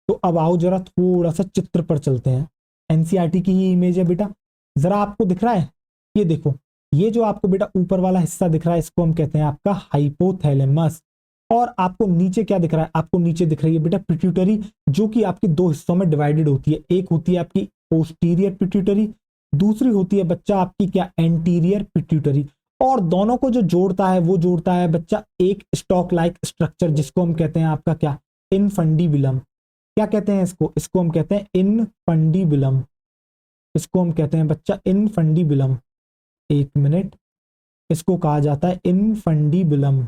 तो अब आओ जरा थोड़ा सा चित्र पर चलते हैं। एनसीईआरटी की ही इमेज है बेटा, जरा आपको दिख रहा है? ये देखो, ये जो आपको बेटा ऊपर वाला हिस्सा दिख रहा है इसको हम कहते हैं आपका हाइपोथैलेमस। और आपको नीचे क्या दिख रहा है? आपको नीचे दिख रही है बेटा पिट्यूटरी, जो कि आपके दो हिस्सों में डिवाइडेड होती है। एक होती है आपकी पोस्टीरियर पिट्यूटरी, दूसरी होती है बच्चा आपकी क्या? Anterior pituitary. और दोनों को जो जोड़ता है वो जोड़ता है बच्चा एक स्टॉक लाइक स्ट्रक्चर, जिसको हम कहते हैं आपका क्या? इनफंडीबुलम। क्या कहते हैं इसको? इसको हम कहते हैं इनफंडीबुलम। इसको हम कहते हैं बच्चा इनफंडीबुलम। एक मिनट, इसको कहा जाता है इनफंडीबुलम।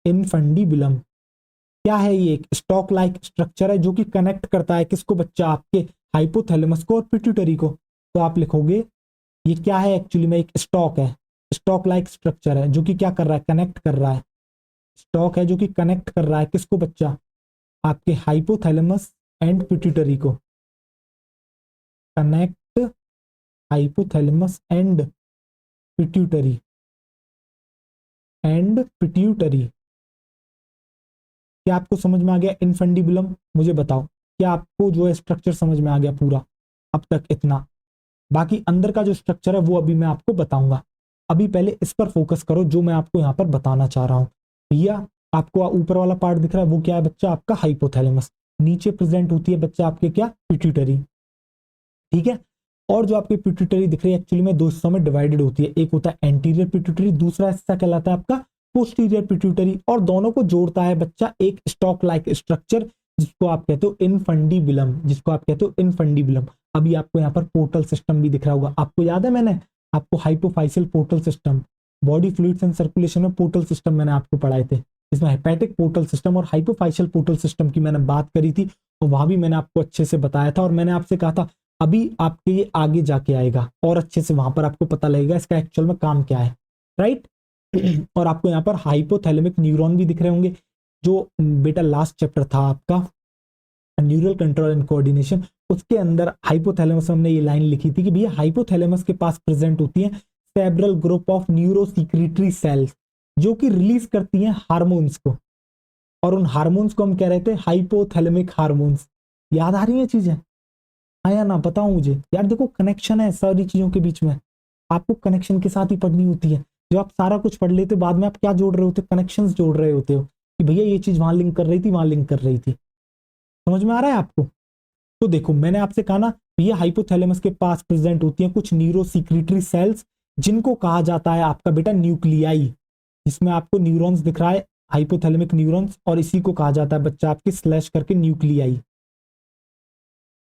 इनफंडीबुलम क्या है? ये एक स्टॉक लाइक स्ट्रक्चर है जो कि कनेक्ट करता है किसको बच्चा? आपके हाइपोथैलेमस को और पिट्यूटरी को। तो आप लिखोगे ये क्या है? एक्चुअली में एक स्टॉक है, स्टॉक लाइक स्ट्रक्चर है जो कि क्या कर रहा है? कनेक्ट कर रहा है। स्टॉक है जो कि कनेक्ट कर रहा है किसको बच्चा? आपके हाइपोथैलेमस एंड पिट्यूटरी को। Connect hypothalamus and pituitary, and pituitary. क्या आपको समझ में आ गया इनफंडीबुलम? मुझे बताओ, क्या आपको जो है स्ट्रक्चर समझ में आ गया पूरा अब तक? इतना। बाकी अंदर का जो स्ट्रक्चर है वो अभी मैं आपको बताऊंगा। अभी पहले इस पर फोकस करो जो मैं आपको यहाँ पर बताना चाह रहा हूँ। भैया आपको ऊपर वाला पार्ट दिख रहा है वो क्या है बच्चा? आपका हाइपोथैलेमस। नीचे प्रेजेंट होती है बच्चा आपके क्या? पिट्यूटरी, ठीक है। और जो आपकी पिट्यूटरी दिख रही है एक्चुअली में दो हिस्सों में डिवाइडेड होती है। एक होता है एंटीरियर पिट्यूटरी, दूसरा हिस्सा कहलाता है आपका पोस्टीरियर पिट्यूटरी। और दोनों को जोड़ता है बच्चा एक स्टॉक लाइक स्ट्रक्चर, जिसको आप कहते हो इनफंडीबुलम, जिसको आप कहते हो इनफंडीबुलम। अभी आपको यहाँ पर पोर्टल सिस्टम भी दिख रहा होगा। आपको याद है मैंने आपको hypophyseal portal system, body fluids and circulation में पोर्टल सिस्टम मैंने आपको पढ़ाए थे। इसमें हेपेटिक पोर्टल सिस्टम और हाइपोफाइशियल पोर्टल सिस्टम की मैंने बात करी थी, और वहां भी मैंने आपको अच्छे से बताया था। और मैंने आपसे कहा था अभी आपके ये आगे जाके आएगा और अच्छे से वहां पर आपको पता लगेगा इसका एक्चुअल में काम क्या है, राइट। और आपको यहाँ पर हाइपोथैलेमिक न्यूरॉन भी दिख रहे होंगे, जो बेटा लास्ट चैप्टर था आपका न्यूरल कंट्रोल एंड कोऑर्डिनेशन, उसके अंदर हाइपोथैलेमस हमने ये लाइन लिखी थी कि भैया हाइपोथैलेमस के पास प्रेजेंट होती है several group of neurosecretory sales. जो कि रिलीज करती हैं हार्मोन्स को, और उन हार्मोन्स को हम कह रहे थे हाइपोथैलेमिक हार्मोन्स। याद आ रही है चीजें? हाँ या ना, बताओ मुझे यार। देखो कनेक्शन है सारी चीजों के बीच में, आपको कनेक्शन के साथ ही पढ़नी होती है। जब आप सारा कुछ पढ़ लेते हो, बाद में आप क्या जोड़ रहे होते हो? कनेक्शंस जोड़ रहे होते हो कि भैया ये चीज वहां लिंक कर रही थी, वहां लिंक कर रही थी। समझ में आ रहा है आपको? तो देखो मैंने आपसे कहा ना, भैया हाइपोथैलेमस के पास प्रेजेंट होती हैं कुछ न्यूरो सीक्रेटरी सेल्स, जिनको कहा जाता है आपका बेटा न्यूक्लियाई। इसमें आपको न्यूरॉन्स दिख रहा है, हाइपोथैलेमिक न्यूरॉन्स, और इसी को कहा जाता है बच्चा आपके स्लैश करके न्यूक्लियाई।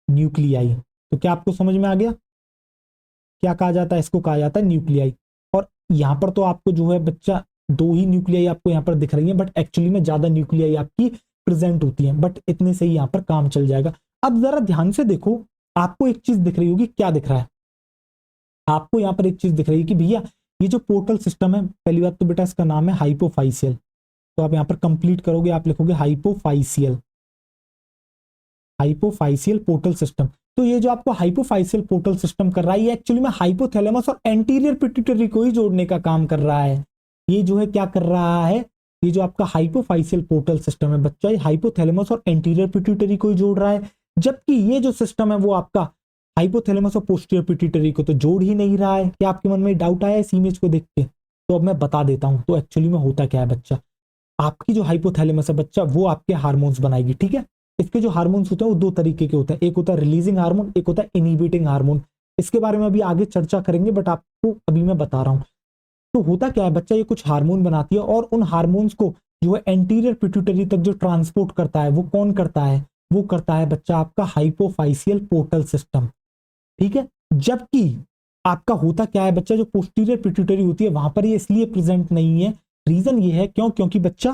न्यूक्लियाई। तो क्या आपको समझ में आ गया? क्या कहा जाता है? इसको कहा जाता है न्यूक्लियाई। और यहाँ पर तो आपको जो है बच्चा दो ही न्यूक्लियाई आपको यहाँ पर दिख रही है, बट एक्चुअली में ज्यादा न्यूक्लियाई आपकी प्रेजेंट होती है, बट इतने से ही यहाँ पर काम चल जाएगा। अब जरा ध्यान से देखो, आपको एक चीज दिख रही होगी, क्या दिख रहा है आपको? यहाँ पर एक चीज दिख रही है कि भैया ये जो पोर्टल सिस्टम है, पहली बात तो बेटा इसका नाम है हाइपोफाइसियल। तो आप यहाँ पर कंप्लीट करोगे, आप लिखोगे हाइपोफाइसियल, हाइपोफाइसियल पोर्टल सिस्टम। तो ये जो आपको हाइपोफाइसियल पोर्टल सिस्टम कर रहा है, ये एक्चुअली में हाइपोथैलेमस और एंटीरियर पिट्यूटरी को ही जोड़ने का काम कर रहा है। ये जो है क्या कर रहा है, ये जो आपका हाइपोफाइसियल पोर्टल सिस्टम है बच्चा, ये हाइपोथैलेमस और एंटीरियर पिट्यूटरी को ही जोड़ रहा है। जबकि ये जो सिस्टम है वो आपका हाइपोथैलेमस और पोस्टीरियर पिट्यूटरी को तो जोड़ ही नहीं रहा है। क्या आपके मन में डाउट आया इस इमेज को देख के? तो अब मैं बता देता हूं, तो एक्चुअली में होता क्या है बच्चा, आपकी जो हाइपोथैलेमस है बच्चा, वो आपके हार्मोन्स बनाएगी, ठीक है। इसके जो हार्मोन्स होते हैं वो दो तरीके के होते हैं, एक होता है रिलीजिंग हार्मोन, एक होता है इनहिबिटिंग हार्मोन। इसके बारे में अभी आगे चर्चा करेंगे, बट आपको अभी मैं बता रहा हूं। तो होता क्या है बच्चा, ये कुछ हार्मोन बनाती है, और उन हार्मोन्स को जो है एंटीरियर पिट्यूटरी तक जो ट्रांसपोर्ट करता है, वो कौन करता है? वो करता है बच्चा आपका हाइपोफाइसियल पोर्टल सिस्टम, ठीक है। जबकि आपका होता क्या है बच्चा, जो पोस्टीरियर पिट्यूटरी होती है वहां पर ये इसलिए प्रेजेंट नहीं है, रीजन ये है क्योंकि बच्चा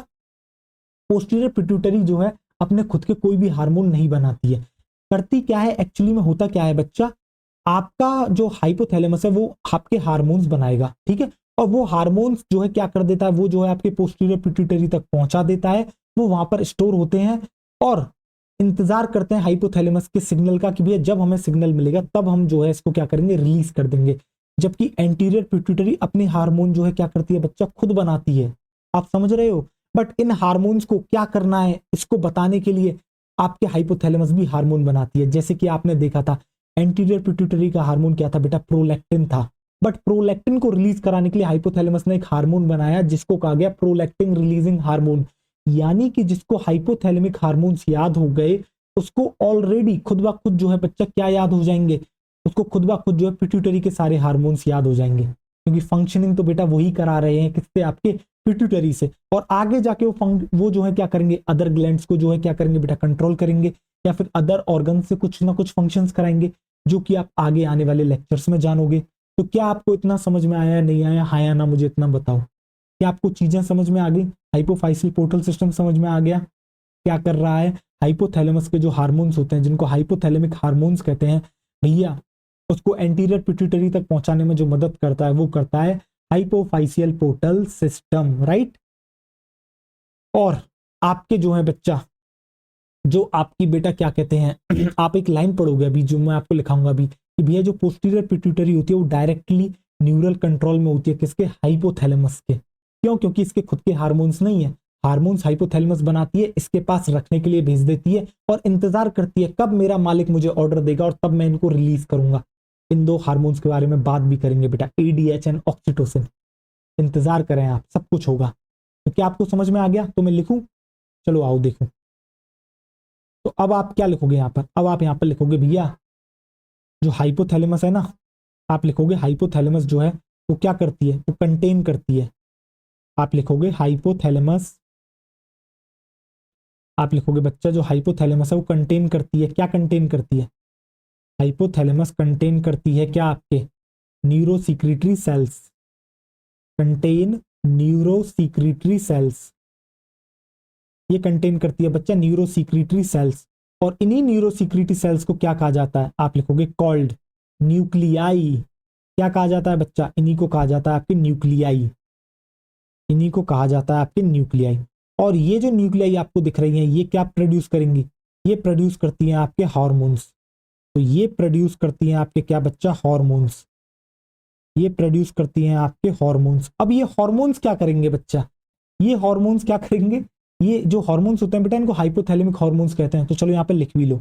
पोस्टीरियर पिट्यूटरी जो है अपने खुद के कोई भी हार्मोन नहीं बनाती है। करती क्या है एक्चुअली में, होता क्या है बच्चा, आपका जो हाइपोथैलेमस है वो आपके हार्मोन्स बनाएगा, ठीक है। और वो हार्मोन्स जो है क्या कर देता है, वो जो है आपके पोस्टीरियर पिट्यूटरी तक पहुंचा देता है, वो वहां पर स्टोर होते हैं और इंतजार करते हैं हाइपोथैलेमस के सिग्नल का कि भैया जब हमें सिग्नल मिलेगा तब हम जो है इसको क्या करेंगे, रिलीज कर देंगे। जबकि एंटीरियर पिट्यूटरी अपने हार्मोन जो है क्या करती है बच्चा, खुद बनाती है। आप समझ रहे हो? बट इन हार्मोन्स को क्या करना है, इसको बताने के लिए आपके हाइपोथैलेमस भी हार्मोन बनाती है। जैसे कि आपने देखा था एंटीरियर पिट्यूटरी का हार्मोन क्या था बेटा, प्रोलैक्टिन था। बट प्रोलैक्टिन को रिलीज कराने के लिए हाइपोथैलेमस ने एक हार्मोन बनाया जिसको कहा गया प्रोलैक्टिन रिलीजिंग हार्मोन। यानी कि जिसको हाइपोथैलेमिक हार्मोन्स याद हो गए, उसको ऑलरेडी खुद ब खुद जो है बच्चा क्या याद हो जाएंगे, उसको खुद ब खुद जो है पिट्यूटरी के सारे हार्मोन्स याद हो जाएंगे, क्योंकि फंक्शनिंग तो बेटा वही करा रहे हैं, किससे? आपके पिट्यूटरी से। और आगे जाके वो जो है क्या करेंगे, अदर ग्लैंड्स को जो है क्या करेंगे बेटा, कंट्रोल करेंगे, या फिर अदर ऑर्गन से कुछ ना कुछ फंक्शंस कराएंगे, जो कि आप आगे आने वाले लेक्चर्स में जानोगे। तो क्या आपको इतना समझ में आया, नहीं आया, हाँ या ना, मुझे इतना बताओ। क्या आपको चीजें समझ में आ गई? हाइपोफाइसियल पोर्टल सिस्टम समझ में आ गया? क्या कर रहा है, हाइपोथैलेमस के जो हार्मोन्स होते हैं जिनको हाइपोथैलेमिक हार्मोन्स कहते हैं भैया, उसको एंटीरियर पिट्यूटरी तक पहुंचाने में जो मदद करता है वो करता है हाइपोफाइसियल पोर्टल सिस्टम, राइट। और आपके जो है बच्चा, जो आपकी बेटा क्या कहते हैं आप एक लाइन पढ़ोगे अभी जो मैं आपको लिखाऊंगा अभी, कि भैया जो पोस्टीरियर पिट्यूटरी होती है वो डायरेक्टली न्यूरल कंट्रोल में होती है, किसके? हाइपोथैलेमस के। क्यों? क्योंकि इसके खुद के हार्मोन्स नहीं है, हार्मोन्स हाइपोथैलेमस बनाती है, इसके पास रखने के लिए भेज देती है, और इंतजार करती है कब मेरा मालिक मुझे ऑर्डर देगा और तब मैं इनको रिलीज करूंगा। इन दो हार्मोन्स के बारे में बात भी करेंगे बेटा, एडीएच एंड ऑक्सीटोसिन। इंतजार करें आप, सब कुछ होगा। तो क्या आपको समझ में आ गया? तो मैं लिखूं? चलो आओ देखो। तो अब आप क्या लिखोगे यहाँ पर, अब आप यहाँ पर लिखोगे भैया जो हाइपोथैलेमस है ना, आप लिखोगे हाइपोथैलेमस जो है वो क्या करती है, वो कंटेन करती है। आप लिखोगे हाइपोथैलेमस, आप लिखोगे बच्चा जो हाइपोथैलेमस है वो कंटेन करती है, क्या कंटेन करती है? हाइपोथैलेमस कंटेन करती है क्या? आपके neurosecretory cells, contain neurosecretory cells. ये कंटेन करती है बच्चा न्यूरो सीक्रेटरी सेल्स, और इन्हीं न्यूरो सीक्रेटरी सेल्स को क्या कहा जाता है? आप लिखोगे कॉल्ड न्यूक्लियाई। क्या कहा जाता है बच्चा? इन्हीं को कहा जाता है आपके न्यूक्लियाई, इन्हीं को कहा जाता है आपके न्यूक्लियाई। और ये जो न्यूक्लियाई आपको दिख रही हैं ये क्या प्रोड्यूस करेंगी? ये प्रोड्यूस करती हैं आपके हार्मोन्स। तो ये प्रोड्यूस करती हैं आपके क्या बच्चा? हार्मोन्स। ये प्रोड्यूस करती हैं आपके हॉर्मोन्स। अब ये हॉर्मोन्स क्या करेंगे बच्चा, ये हॉर्मोन्स क्या करेंगे, ये जो हॉर्मोन्स होते हैं बेटा इनको हाइपोथैलेमिक हॉर्मोन्स कहते हैं। तो चलो यहाँ पे लिख भी लो,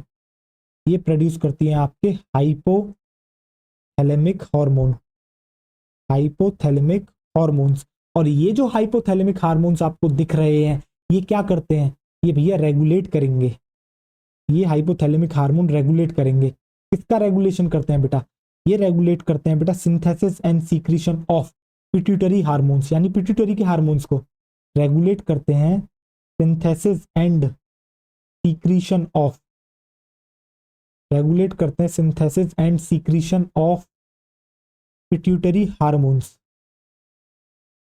ये प्रोड्यूस करती हैं आपके हाइपोथैलेमिक हार्मोन, हाइपोथैलेमिक हार्मोन्स। और ये जो हाइपोथैलेमिक हार्मोन्स आपको दिख रहे हैं ये क्या करते हैं, ये भैया रेगुलेट करेंगे, ये हाइपोथैलेमिक हार्मोन रेगुलेट करेंगे। किसका रेगुलेशन करते हैं बेटा, ये रेगुलेट करते हैं बेटा synthesis and secretion of pituitary hormones, यानी पिट्यूटरी के हार्मोन्स को रेगुलेट करते हैं, synthesis and secretion of, regulate करते हैं synthesis and secretion of pituitary hormones.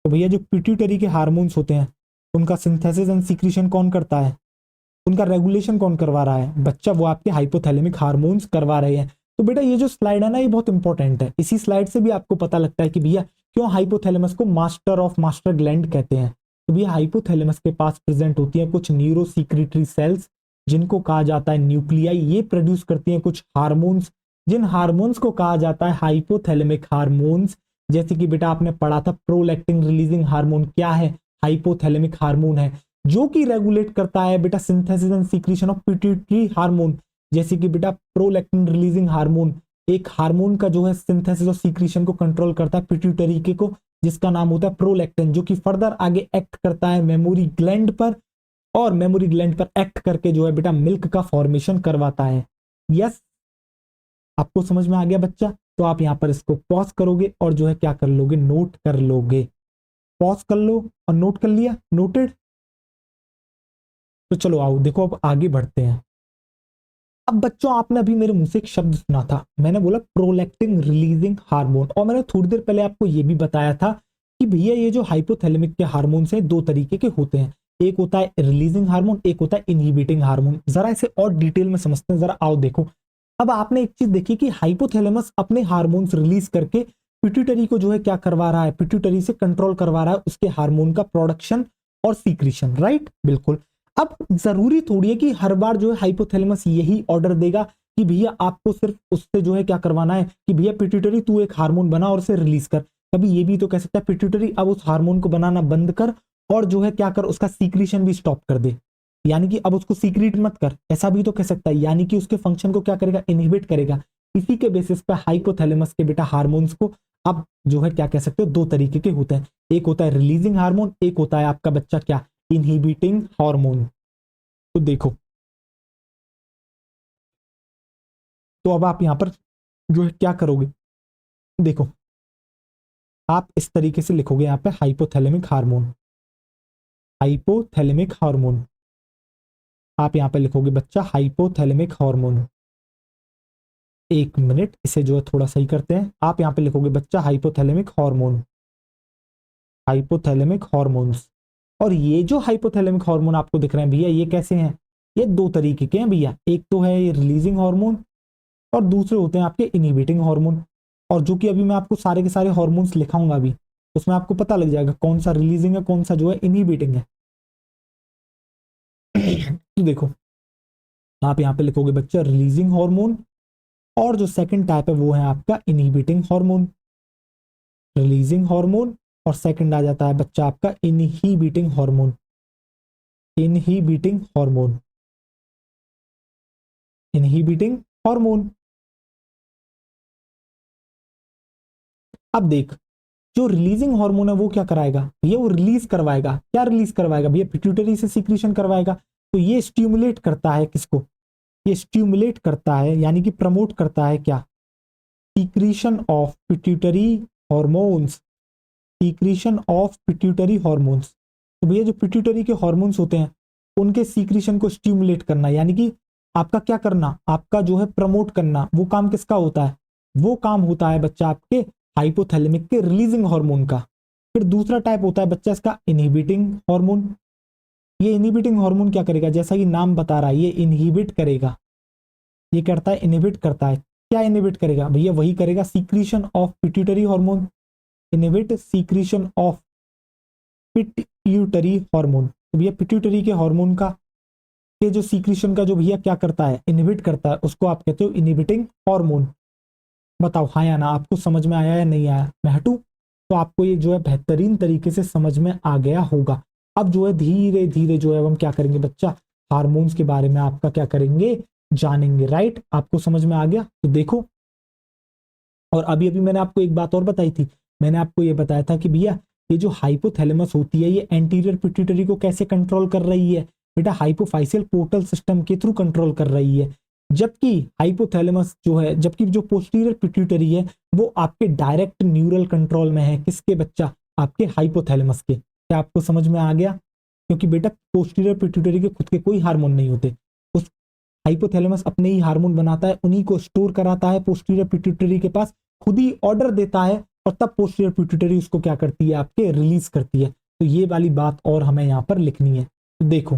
तो भैया जो पिट्यूटरी के हार्मोन्स होते हैं उनका सिंथेसिस एंड सीक्रेशन कौन करता है, उनका रेगुलेशन कौन करवा रहा है बच्चा, वो आपके हाइपोथैलेमिक हार्मोन्स करवा रहे हैं। तो बेटा ये जो स्लाइड है ना ये बहुत इंपॉर्टेंट है, इसी स्लाइड से भी आपको पता लगता है कि भैया क्यों हाइपोथैलेमस को मास्टर ऑफ मास्टर ग्लैंड कहते हैं। तो भैया हाइपोथैलेमस के पास प्रेजेंट होती है कुछ न्यूरो सीक्रेटरी सेल्स जिनको कहा जाता है न्यूक्लियाई, ये प्रोड्यूस करती हैं कुछ हार्मोन्स, जिन हार्मोन्स को कहा जाता है हाइपोथैलेमिक हार्मोन्स। जैसे कि बेटा आपने पढ़ा था प्रोलैक्टिन रिलीजिंग हार्मोन क्या है, हाइपोथैलेमिक हार्मोन है, जो कि रेगुलेट करता है बेटा synthesis and secretion of pituitary hormone. जैसे कि बेटा प्रोलैक्टिन रिलीजिंग हार्मोन एक हार्मोन का जो है सिंथेसिस और सीक्रेशन को कंट्रोल करता है पिट्यूटरी के को, जिसका नाम होता है प्रोलैक्टिन, जो कि फर्दर आगे एक्ट करता है मेमोरी ग्लैंड पर, और मेमोरी ग्लैंड पर एक्ट करके जो है बेटा मिल्क का फॉर्मेशन करवाता है। यस, आपको समझ में आ गया बच्चा। तो आप यहां पर इसको पॉज करोगे और जो है क्या कर लोगे, नोट कर लोगे, पॉज कर लो और नोट कर लिया, नोटेड। तो चलो आओ देखो अब आगे बढ़ते हैं। अब बच्चों आपने अभी मेरे मुंह से एक शब्द सुना था, मैंने बोला प्रोलैक्टिन रिलीजिंग हार्मोन, और मैंने थोड़ी देर पहले आपको यह भी बताया था कि भैया ये जो हाइपोथैलेमिक के हार्मोन्स हैं दो तरीके के होते हैं, एक होता है रिलीजिंग हार्मोन, एक होता है इनहिबिटिंग हार्मोन। जरा इसे और डिटेल में समझते हैं, जरा आओ देखो। अब आपने एक चीज देखी कि हाइपोथैलेमस अपने हार्मोन्स रिलीज करके पिट्यूटरी को जो है क्या करवा रहा है, पिट्यूटरी से कंट्रोल करवा रहा है उसके हार्मोन का प्रोडक्शन और सीक्रेशन, राइट, बिल्कुल। अब जरूरी थोड़ी है कि हर बार जो है हाइपोथैलेमस यही ऑर्डर देगा कि भैया आपको सिर्फ उससे जो है क्या करवाना है कि भैया पिट्यूटरी तू एक हार्मोन बना और उसे रिलीज कर। कभी ये भी तो कह सकता है पिट्यूटरी अब उस हार्मोन को बनाना बंद कर और जो है क्या कर उसका सीक्रेशन भी स्टॉप कर दे, यानी कि अब उसको सीक्रेट मत कर, ऐसा भी तो कह सकता है, यानी कि उसके फंक्शन को क्या करेगा, इनहिबिट करेगा। इसी के बेसिस पे हाइपोथैलेमस के बेटा हार्मोन्स को अब जो है क्या कह सकते हो, दो तरीके के होते हैं, एक होता है रिलीजिंग हार्मोन, एक होता है आपका बच्चा क्या, इनहिबिटिंग हार्मोन। तो देखो, तो अब आप यहां पर जो है क्या करोगे, देखो आप इस तरीके से लिखोगे यहां पे हाइपोथैलेमिक हार्मोन, हाइपोथैलेमिक हार्मोन, आप यहां पे लिखोगे बच्चा हाइपोथैलेमिक हार्मोन। एक मिनट इसे जो है थोड़ा सही करते हैं, आप यहां पे लिखोगे बच्चा हाइपोथैलेमिक हार्मोन, हाइपोथैलेमिक हार्मोन्स। और ये जो हाइपोथैलेमिक हार्मोन आपको दिख रहे हैं भैया ये कैसे हैं, ये दो तरीके के हैं भैया, एक तो है ये रिलीजिंग हार्मोन और दूसरे होते हैं आपके इनहिबिटिंग हार्मोन। और जो कि अभी मैं आपको सारे के सारे हार्मोन्स लिखाऊंगा अभी, उसमें आपको पता लग जाएगा कौन सा रिलीजिंग है कौन सा जो है इनहिबिटिंग है। तो देखो आप यहाँ पे लिखोगे बच्चा रिलीजिंग हार्मोन, और जो सेकंड टाइप है वो है आपका इनहिबिटिंग हार्मोन, रिलीजिंग हार्मोन, और सेकंड आ जाता है बच्चा आपका inhibiting hormone, inhibiting hormone, inhibiting hormone. अब देख, जो रिलीजिंग हार्मोन है वो क्या कराएगा भैया, वो रिलीज करवाएगा, क्या रिलीज करवाएगा भैया, पिट्यूटरी से सीक्रेशन करवाएगा। तो ये स्टिमुलेट करता है किसको, ये स्टिमुलेट करता है यानी कि प्रमोट करता है क्या, secretion of pituitary hormones, secretion of pituitary hormones. तो भैया जो पिट्यूटरी के हॉर्मोन्स होते हैं उनके सीक्रेशन को स्टिमुलेट करना, यानी कि आपका क्या करना, आपका जो है प्रमोट करना, वो काम किसका होता है, वो काम होता है बच्चा आपके हाइपोथैलेमिक के रिलीजिंग हार्मोन का। फिर दूसरा टाइप होता है बच्चा इसका इनहिबिटिंग हार्मोन। ये इनहिबिटिंग हार्मोन क्या करेगा, जैसा कि नाम बता रहा है ये इनहिबिट करेगा, ये करता है इनहिबिट करता है, क्या इनहिबिट करेगा भैया, वही करेगा secretion of pituitary hormone, inhibit secretion of pituitary hormone. तो भैया पिट्यूटरी के हार्मोन का के जो सीक्रेशन का जो भैया क्या करता है, इनहिबिट करता है, उसको आप कहते हो इनहिबिटिंग हार्मोन। बताओ हाँ या ना, आपको समझ में आया या नहीं आया? मैं हटूं? तो आपको ये जो है बेहतरीन तरीके से समझ में आ गया होगा। अब जो है धीरे धीरे जो है हम क्या करेंगे बच्चा, हार्मोन्स के बारे में आपका क्या करेंगे, जानेंगे। राइट, आपको समझ में आ गया? तो देखो, और अभी अभी मैंने आपको एक बात और बताई थी, मैंने आपको ये बताया था कि भैया ये जो हाइपोथैलेमस होती है ये एंटीरियर पिट्यूटरी को कैसे कंट्रोल कर रही है बेटा, हाइपोफाइसियल पोर्टल सिस्टम के थ्रू कंट्रोल कर रही है। जबकि हाइपोथैलेमस जो है, जबकि जो पोस्टीरियर पिट्यूटरी है वो आपके डायरेक्ट न्यूरल कंट्रोल में है। किसके बच्चा? आपके हाइपोथैलेमस के। क्या आपको समझ में आ गया? क्योंकि बेटा पोस्टीरियर पिट्यूटरी के खुद के कोई हार्मोन नहीं होते, उस हाइपोथैलेमस अपने ही हार्मोन बनाता है, उन्हीं को स्टोर कराता है पोस्टीरियर पिट्यूटरी के पास, खुद ही ऑर्डर देता है और तब पोस्टीरियर पिट्यूटरी उसको क्या करती है, आपके रिलीज करती है। तो ये वाली बात और हमें यहां पर लिखनी है। तो देखो,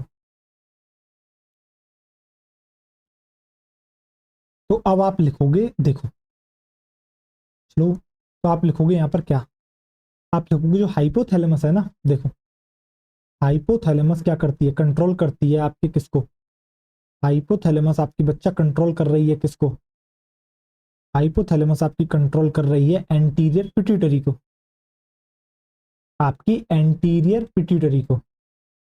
तो अब आप लिखोगे, देखो चलो, तो आप लिखोगे यहां पर क्या, आप लिखोगे जो हाइपोथैलेमस है ना, देखो हाइपोथैलेमस क्या करती है, कंट्रोल करती है आपके किसको, हाइपोथैलेमस आपकी बच्चा कंट्रोल कर रही है किसको, हाइपोथैलेमस आपकी कंट्रोल कर रही है एंटीरियर पिट्यूटरी को, आपकी एंटीरियर पिट्यूटरी को,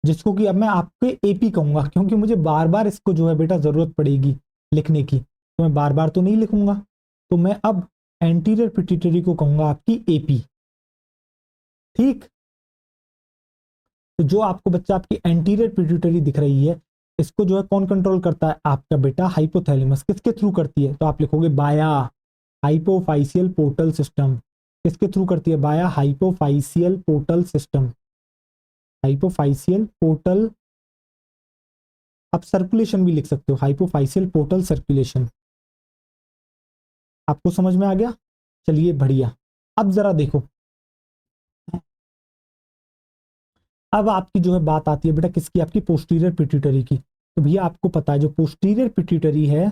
जिसको कि अब मैं आपके एपी कहूंगा, क्योंकि मुझे बार बार इसको जो है बेटा जरूरत पड़ेगी लिखने की, तो मैं बार बार तो नहीं लिखूंगा, तो मैं अब एंटीरियर पिट्यूटरी को कहूंगा आपकी एपी। ठीक, तो जो आपको बच्चा आपकी एंटीरियर पिट्यूटरी दिख रही है, इसको जो है कौन कंट्रोल करता है, आपका बेटा हाइपोथैलेमस। किसके थ्रू करती है, तो आप लिखोगे बाया हाइपोफाइसियल पोर्टल सिस्टम। किसके थ्रू करती है, बाया हाइपोफाइसियल पोर्टल सिस्टम, हाइपोफाइसियल पोर्टल। आप सर्कुलेशन भी लिख सकते हो, हाइपोफाइसियल पोर्टल सर्कुलेशन। आपको समझ में आ गया? चलिए बढ़िया। अब जरा देखो, अब आपकी जो है बात आती है बेटा किसकी, आपकी पोस्टीरियर पिट्यूटरी की। तो भैया आपको पता है जो पोस्टीरियर पिट्यूटरी है,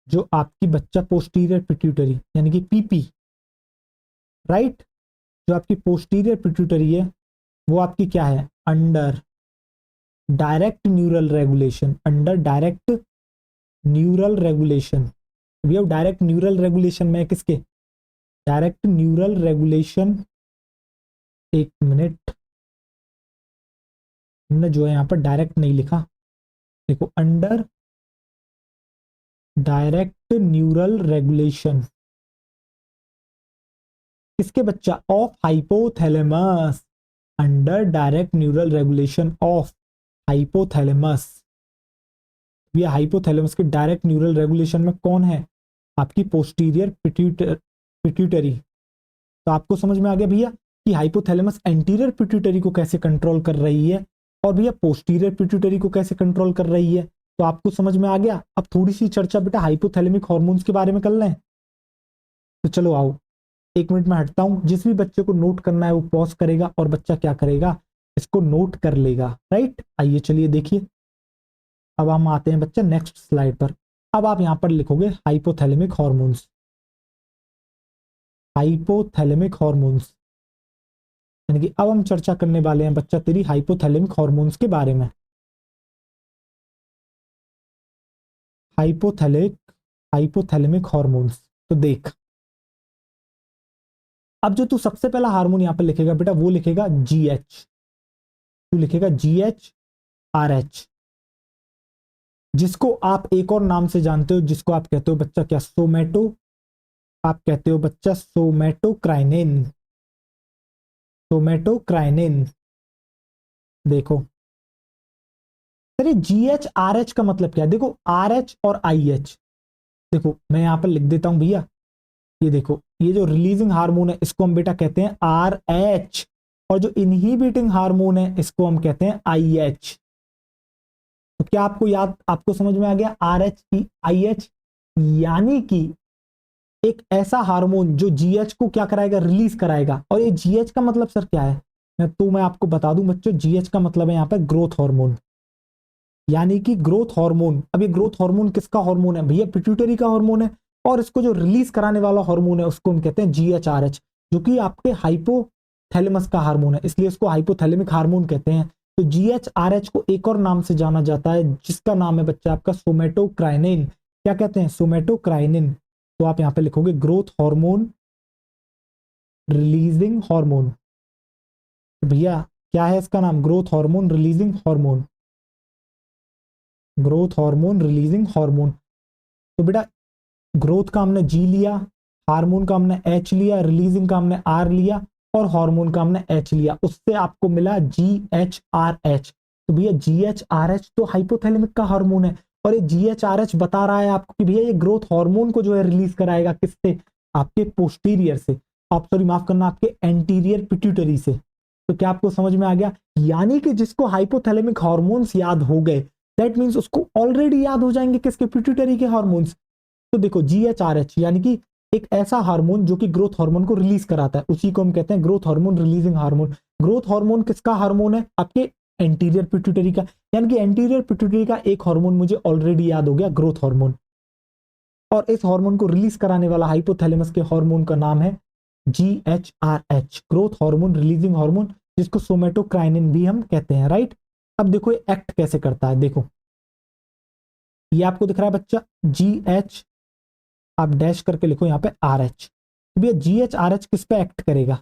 जो आपकी बच्चा पोस्टीरियर पिट्यूटरी यानी कि पीपी, राइट, जो आपकी पोस्टीरियर पिट्यूटरी है वो आपकी क्या है, under direct neural regulation, under direct neural regulation. भैया डायरेक्ट न्यूरल रेगुलेशन में किसके, डायरेक्ट न्यूरल रेगुलेशन, एक मिनट, हमने जो है यहाँ पर डायरेक्ट नहीं लिखा, देखो अंडर डायरेक्ट न्यूरल रेगुलेशन, किसके बच्चा, of hypothalamus, under direct neural regulation of hypothalamus. भैया हाइपोथैलेमस के डायरेक्ट न्यूरल रेगुलेशन में कौन है, आपकी पोस्टीरियर पिट्यूटरी। तो आपको समझ में आ गया भैया कि हाइपोथैलेमस एंटीरियर पिट्यूटरी को कैसे कंट्रोल कर रही है और भैया पोस्टीरियर पिट्यूटरी को कैसे कंट्रोल कर रही है। तो आपको समझ में आ गया। अब थोड़ी सी चर्चा बेटा हाइपोथैलेमिक हार्मोन्स के बारे में कर लें। तो चलो आओ, एक मिनट में हटता हूं, जिस भी बच्चे को नोट करना है वो पॉज करेगा और बच्चा क्या करेगा, इसको नोट कर लेगा। राइट, आइए चलिए देखिए, अब हम आते हैं बच्चा नेक्स्ट स्लाइड पर। अब आप यहां पर लिखोगे हाइपोथैलेमिक हार्मोन्स, हाइपोथैलेमिक हार्मोन्स, यानी कि अब हम चर्चा करने वाले हैं बच्चा तेरी हाइपोथैलेमिक हार्मोन्स के बारे में। हाइपोथैलिक हाइपोथैलेमिक हार्मोन्स, तो देख, अब जो तू सबसे पहला हार्मोन यहां पर लिखेगा बेटा वो लिखेगा जीएच, तू लिखेगा जीएच आर एच, जिसको आप एक और नाम से जानते हो, जिसको आप कहते हो बच्चा क्या, सोमेटो, आप कहते हो बच्चा सोमेटोक्राइनिन, सोमेटोक्राइनिन। देखो अरे जीएच आर एच का मतलब क्या है, देखो आर एच और आई एच, देखो मैं यहां पर लिख देता हूं भैया, ये देखो ये जो रिलीजिंग हार्मोन है इसको हम बेटा कहते हैं आर एच, और जो इनहिबिटिंग हार्मोन है इसको हम कहते हैं आई एच। तो क्या आपको याद, आपको समझ में आ गया, आर एच आई एच, यानी कि एक ऐसा हार्मोन जो जीएच को क्या कराएगा, रिलीज कराएगा। और ये जीएच का मतलब सर क्या है, मैं आपको बता दूं बच्चों, जीएच का मतलब है यहाँ पर ग्रोथ हार्मोन, यानी कि ग्रोथ हार्मोन। अब ये ग्रोथ हार्मोन किसका हार्मोन है भैया, पिट्यूटरी का हार्मोन है, और इसको जो रिलीज कराने वाला हार्मोन है उसको हम कहते हैं जीएचआरएच, जो कि आपके हाइपोथैलेमस का हार्मोन है, इसलिए इसको हाइपोथैलेमिक हार्मोन कहते हैं। तो जीएचआरएच को एक और नाम से जाना जाता है जिसका नाम है बच्चा आपका सोमेटोक्राइनिन। क्या कहते हैं, सोमेटोक्राइनिन। तो आप यहाँ पे लिखोगे ग्रोथ हार्मोन रिलीजिंग हार्मोन। तो भैया क्या है इसका नाम, growth hormone releasing hormone, growth hormone releasing hormone. तो बेटा ग्रोथ का हमने जी लिया, हार्मोन का हमने एच लिया, रिलीजिंग का हमने आर लिया और हार्मोन का हमने एच लिया, उससे आपको मिला जी एच आर एच। तो भैया जी एच आर एच तो हाइपोथैलेमिक का हार्मोन है, और ये जी एच आर एच बता रहा है आपको कि भैया ये ग्रोथ हार्मोन को जो है रिलीज कराएगा, किससे, आपके पोस्टीरियर से, आप सॉरी माफ करना, आपके एंटीरियर पिट्यूटरी से। तो क्या आपको समझ में आ गया, यानी कि जिसको हाइपोथैलेमिक हार्मोन्स याद हो गए, दैट मीन्स उसको ऑलरेडी याद हो जाएंगे किसके, पिट्यूटरी के हार्मोन्स। तो देखो जी एच आर एच यानी कि एक ऐसा हार्मोन जो कि ग्रोथ हार्मोन को रिलीज कराता है, उसी को हम कहते हैं growth hormone releasing hormone. Growth hormone किसका हार्मोन है, आपके एंटीरियर पिट्यूटरी का, यानी कि एंटीरियर पिट्यूटरी का एक हार्मोन मुझे ऑलरेडी याद हो गया, ग्रोथ हार्मोन। और इस हार्मोन को रिलीज कराने वाला हाइपोथैलेमस के हार्मोन का नाम है जी H R H, growth hormone releasing hormone, जिसको सोमेटोक्राइनिन भी हम कहते हैं, राइट। अब देखो ये एक्ट कैसे करता है, देखो ये आपको दिख रहा है बच्चा जी एच, आप डैश करके लिखो यहाँ पे आर एच। भैया जी एच आर एच किस पे एक्ट करेगा,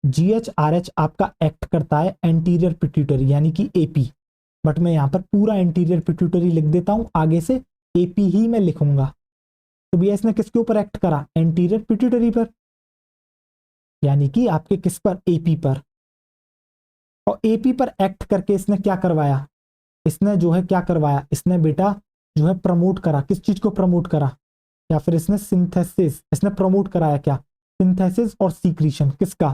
जी एच आर एच आपका एक्ट करता है एंटीरियर पिट्यूटरी यानी कि एपी, बट मैं यहाँ पर पूरा एंटीरियर पिट्यूटरी लिख देता हूँ, आगे से एपी ही मैं लिखूंगा। तो भैया इसने किसके ऊपर एक्ट करा, एंटीरियर पिट्यूटरी पर, यानी कि आपके किस पर, एपी पर। और एपी पर एक्ट करके इसने क्या करवाया, इसने जो है क्या करवाया, इसने बेटा जो है प्रमोट करा, किस चीज को प्रमोट करा, या फिर इसने सिंथेसिस, इसने प्रमोट कराया क्या, सिंथेसिस और सीक्रीशन किसका,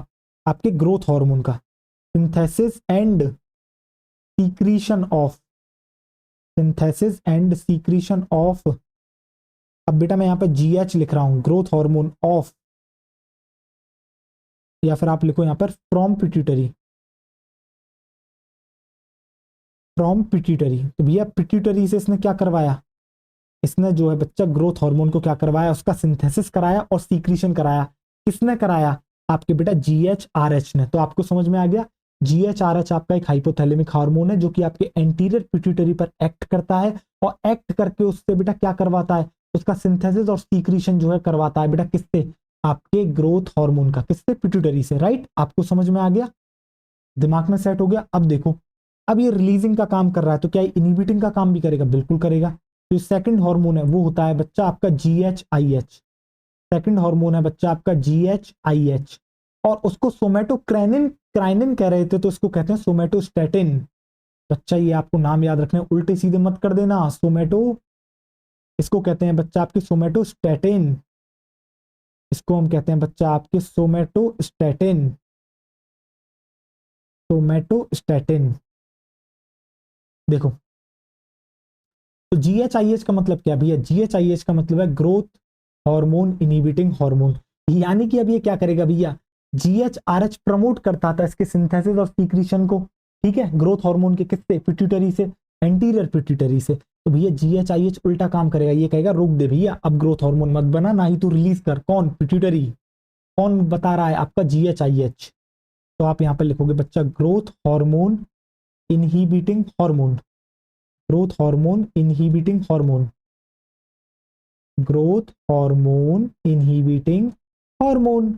आपके ग्रोथ हार्मोन का, synthesis and secretion of, synthesis and secretion of. अब बेटा मैं यहां पर जीएच लिख रहा हूं, ग्रोथ हार्मोन ऑफ, या फिर आप लिखो यहां पर फ्रॉम पिट्यूटरी, फ्रॉम पिट्यूटरी। तो भैया पिट्यूटरी से इसने क्या करवाया, इसने जो है बच्चा ग्रोथ हार्मोन को क्या करवाया, उसका सिंथेसिस कराया और सीक्रीशन कराया, किसने कराया, आपके बेटा जीएच आर एच ने। तो आपको समझ में आ गया, जीएच आर एच आपका एक हाइपोथैलेमिक हार्मोन है जो कि आपके एंटीरियर पिट्यूटरी पर एक्ट करता है, और एक्ट करके उससे बेटा क्या करवाता है, उसका सिंथेसिस और सीक्रीशन जो है करवाता है बेटा किससे, आपके ग्रोथ हार्मोन का, किससे, पिट्यूटरी से, राइट। आपको समझ में आ गया, दिमाग में सेट हो गया। अब देखो, अब ये रिलीजिंग का काम कर रहा है, तो क्या ये इनहिबिटिंग का काम भी करेगा, बिल्कुल करेगा। जो सेकंड हार्मोन है वो होता है बच्चा आपका जी H I H, second hormone है बच्चा आपका जी एच आई एच, और उसको सोमेटोक्राइनिन, क्राइनिन कह रहे थे तो इसको कहते हैं सोमेटोस्टेटिन। बच्चा ये आपको नाम याद रखना है, उल्टे सीधे मत कर देना, सोमेटो, इसको कहते हैं बच्चा आपके सोमेटोस्टेटिन, इसको हम कहते हैं बच्चा आपके सोमेटोस्टेटिन, सोमेटोस्टेटिन। देखो तो जीएचआईएच का मतलब क्या भैया, जीएचआईएच का मतलब है ग्रोथ हार्मोन इनहिबिटिंग हार्मोन, यानी कि अब ये क्या करेगा भैया, जीएचआरएच प्रमोट करता था इसके सिंथेसिस और सीक्रीशन को, ठीक है, ग्रोथ हार्मोन के किससे, पिट्यूटरी से, एंटीरियर पिट्यूटरी से। तो भैया जीएचआईएच उल्टा काम करेगा, ये कहेगा रोक दे भैया, अब ग्रोथ हार्मोन मत बना, ना ही तू रिलीज कर, कौन, पिट्यूटरी, कौन बता रहा है, आपका जीएचआईएच। तो आप यहाँ पे लिखोगे बच्चा growth hormone inhibiting hormone, growth hormone inhibiting hormone, growth hormone inhibiting hormone.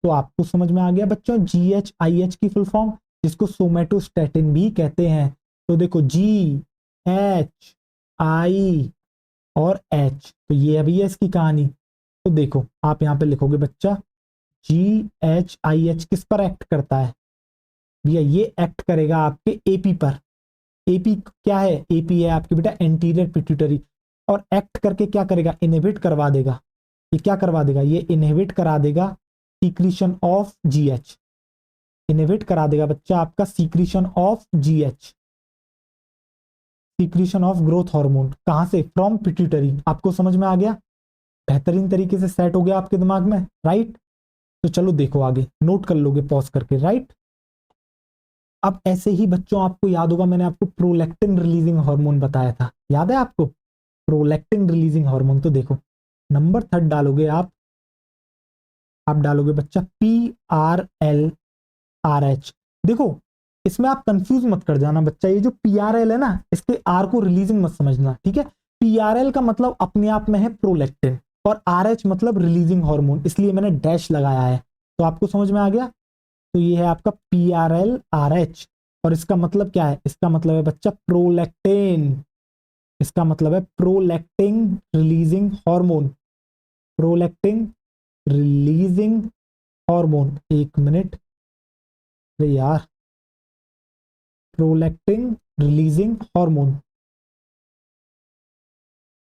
तो आपको समझ में आ गया बच्चों जीएचआईएच की फुल फॉर्म, जिसको सोमेटोस्टेटिन भी कहते हैं। तो देखो जी एच आई और एच, तो ये अभी है इसकी कहानी। तो देखो आप यहाँ पे लिखोगे बच्चा जी एच आई एच किस पर एक्ट करता है भैया, ये एक्ट करेगा आपके एपी पर। एपी क्या है, एपी है आपके बेटा एंटीरियर पिट्यूटरी, और एक्ट करके क्या करेगा, इनहिबिट करवा देगा, ये क्या करवा देगा, ये इनहिबिट करा देगा सीक्रीशन ऑफ जीएच, इनहिबिट करा देगा बच्चा आपका secretion of GH, secretion of growth hormone, कहां से, फ्रॉम पिट्यूटरी। आपको समझ में आ गया, बेहतरीन तरीके से सेट हो गया आपके दिमाग में, राइट। तो चलो देखो आगे, नोट कर लोगे पॉज करके, राइट। अब ऐसे ही बच्चों आपको याद होगा, मैंने आपको प्रोलैक्टिन रिलीजिंग हार्मोन बताया था, याद है आपको, प्रोलैक्टिन रिलीजिंग हार्मोन। तो देखो नंबर थर्ड डालोगे आप डालोगे बच्चा P R L R H. देखो इसमें आप कंफ्यूज मत कर जाना बच्चा, ये जो पी आर एल है ना, इसके आर को रिलीजिंग मत समझना, ठीक है। पी आर एल का मतलब अपने आप में है प्रोलैक्टिन, और RH मतलब रिलीजिंग हार्मोन, इसलिए मैंने डैश लगाया है। तो आपको समझ में आ गया। तो ये है आपका PRL RH, और इसका मतलब क्या है, इसका मतलब है बच्चा प्रोलैक्टिन। इसका मतलब है prolactin releasing hormone, prolactin releasing hormone. एक मिनट, अरे यार, prolactin releasing hormone,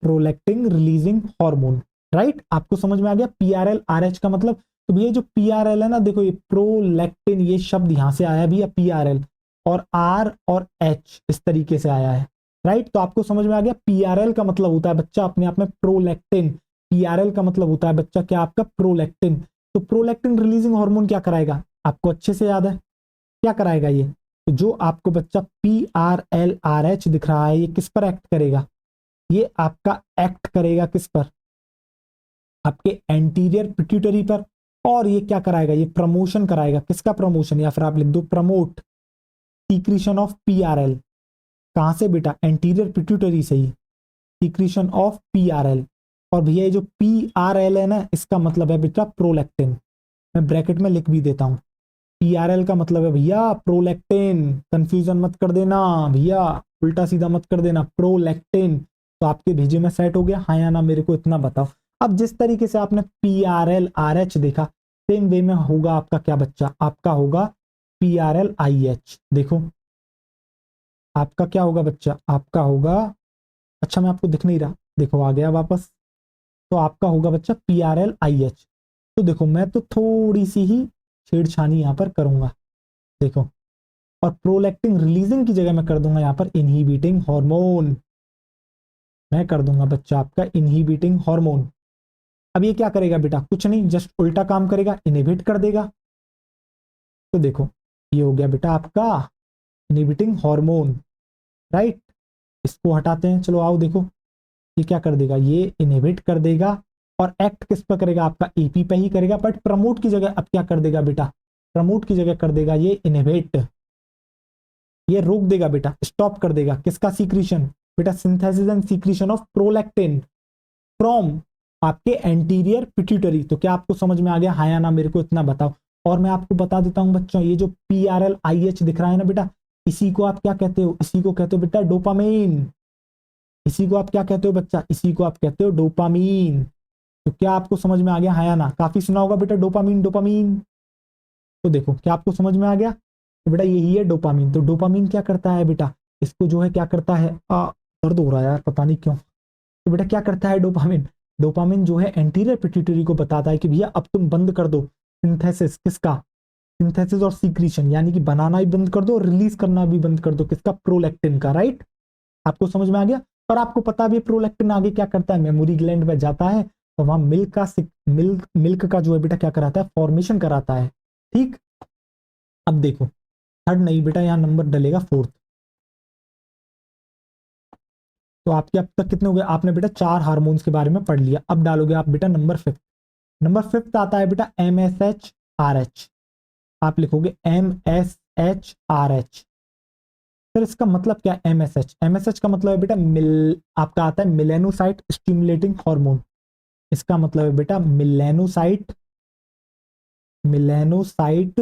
prolactin releasing hormone, right. आपको समझ में आ गया। PRL RH का मतलब, तो भैया जो PRL है ना, देखो ये प्रोलैक्टिन, ये शब्द यहां से आया भैया PRL, और R और H इस तरीके से आया है, राइट। तो आपको समझ में आ गया। PRL का मतलब होता है बच्चा अपने आप में प्रोलैक्टिन, PRL का मतलब होता है बच्चा क्या, आपका प्रोलैक्टिन। तो प्रोलैक्टिन रिलीजिंग हार्मोन क्या कराएगा, आपको अच्छे से याद है क्या कराएगा ये। तो जो आपको बच्चा PRL RH दिख रहा है, ये किस पर एक्ट करेगा, ये आपका एक्ट करेगा किस पर, आपके एंटीरियर पिट्यूटरी पर। और ये क्या कराएगा, ये प्रमोशन कराएगा, किसका प्रमोशन, या फिर आप लिख दो प्रमोट सीक्रीशन ऑफ PRL। कहां से बेटा, एंटीरियर पिट्यूटरी से ही, सीक्रीशन ऑफ PRL। और भैया ये जो PRL है ना, इसका मतलब है बेटा प्रोलैक्टिन। मैं ब्रैकेट में लिख भी देता हूं, PRL का मतलब है भैया प्रोलैक्टिन, कंफ्यूजन मत कर देना भैया, उल्टा सीधा मत कर देना, प्रोलैक्टिन। तो आपके भेजे में सेट हो गया, हाँ या ना, मेरे को इतना बताओ। अब जिस तरीके से आपने PRL RH देखा, सेम वे में होगा आपका क्या बच्चा, आपका होगा PRLIH। देखो आपका क्या होगा बच्चा, आपका होगा, अच्छा मैं आपको दिख नहीं रहा, देखो आ गया वापस। तो आपका होगा बच्चा PRLIH। तो देखो मैं तो थोड़ी सी ही छेड़छानी यहां पर करूंगा, देखो, और प्रोलैक्टिन रिलीजिंग की जगह मैं कर दूंगा यहां पर इनहिबिटिंग हार्मोन, मैं कर दूंगा बच्चा आपका इनहिबिटिंग हार्मोन। अब ये क्या करेगा बेटा, कुछ नहीं, जस्ट उल्टा काम करेगा, इनहिबिट कर देगा। तो देखो ये हो गया बेटा आपका इनहिबिटिंग हार्मोन, राइट। इसको हटाते हैं, चलो आओ देखो, ये क्या कर देगा, ये इनहिबिट कर देगा, और एक्ट किस पर करेगा, आपका AP पे ही करेगा, बट प्रमोट की जगह अब क्या कर देगा बेटा, प्रमोट की जगह कर देगा ये इनहिबिट, ये रोक देगा बेटा, स्टॉप कर देगा किसका सीक्रीशन, बेटा synthesis and secretion of prolactin from आपके एंटीरियर पिट्यूटरी। तो क्या आपको समझ में आ गया, हाँ या ना, मेरे को इतना बताओ। और मैं आपको बता देता हूं बच्चों, ये जो PRLIH दिख रहा है ना बेटा, इसी को आप क्या कहते हो, इसी को कहते हो बेटा डोपामीन। इसी को आप क्या कहते हो बच्चा, इसी को आप कहते हो डोपामीन। तो क्या आपको समझ में आ गया, हाँ या ना, काफी सुना होगा बेटा डोपामीन डोपामीन। तो देखो क्या आपको समझ में आ गया, तो बेटा यही है डोपामीन। तो डोपामीन क्या करता है बेटा, इसको जो है क्या करता है, दर्द हो रहा है यार पता नहीं क्यों। तो बेटा क्या करता है डोपामिन, डोपामिन जो है एंटीरियर पिट्यूटरी को बताता है कि भैया अब तुम बंद कर दो सिंथेसिस, किसका, सिंथेसिस और सीक्रीशन, यानी कि बनाना भी बंद कर दो और रिलीज करना भी बंद कर दो, किसका, प्रोलैक्टिन का, राइट। आपको समझ में आ गया। और आपको पता भी प्रोलैक्टिन आगे क्या करता है, मेमोरी ग्लैंड में जाता है, तो वहां मिल्क का जो है बेटा क्या कराता है, फॉर्मेशन कराता है, ठीक। अब देखो थर्ड नहीं बेटा, यहां नंबर डलेगा फोर्थ। तो आपके अब तक कितने हो गए, आपने बेटा 4 हार्मोन्स के बारे में पढ़ लिया। अब डालोगे आप बेटा नंबर फिफ्थ। नंबर फिफ्थ आता है बेटा MSH RH। आप लिखोगे MSH RH। सर इसका मतलब क्या है, MSH का मतलब है बेटा आपका आता है मिलेनोसाइट स्टिमुलेटिंग हार्मोन। इसका मतलब है बेटा melanocyte, melanocyte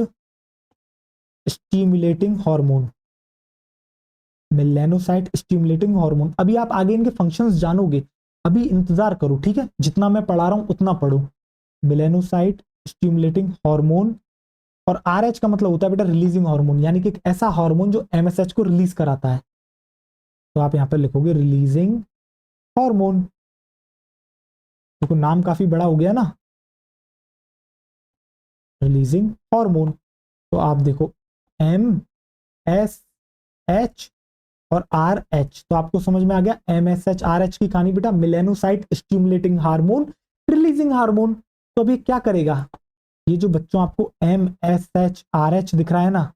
stimulating hormone, melanocyte stimulating hormone. अभी आप आगे इनके फंक्शंस जानोगे, अभी इंतजार करो, ठीक है, जितना मैं पढ़ा रहा हूं उतना पढ़ो। मिलेनोसाइट स्टिमुलेटिंग हार्मोन, और RH का मतलब होता है बेटा रिलीजिंग हार्मोन, यानी कि एक ऐसा हार्मोन जो MSH को रिलीज कराता है। तो आप यहां पर लिखोगे रिलीजिंग हार्मोन। देखो नाम काफी बड़ा हो गया ना, रिलीजिंग हार्मोन। तो आप देखो MSH और RH, तो आपको समझ में आ गया MSH RH की कहानी बेटा, melanocyte stimulating hormone, releasing hormone. तो अभी क्या करेगा, ये जो बच्चों आपको MSH RH दिख रहा है ना,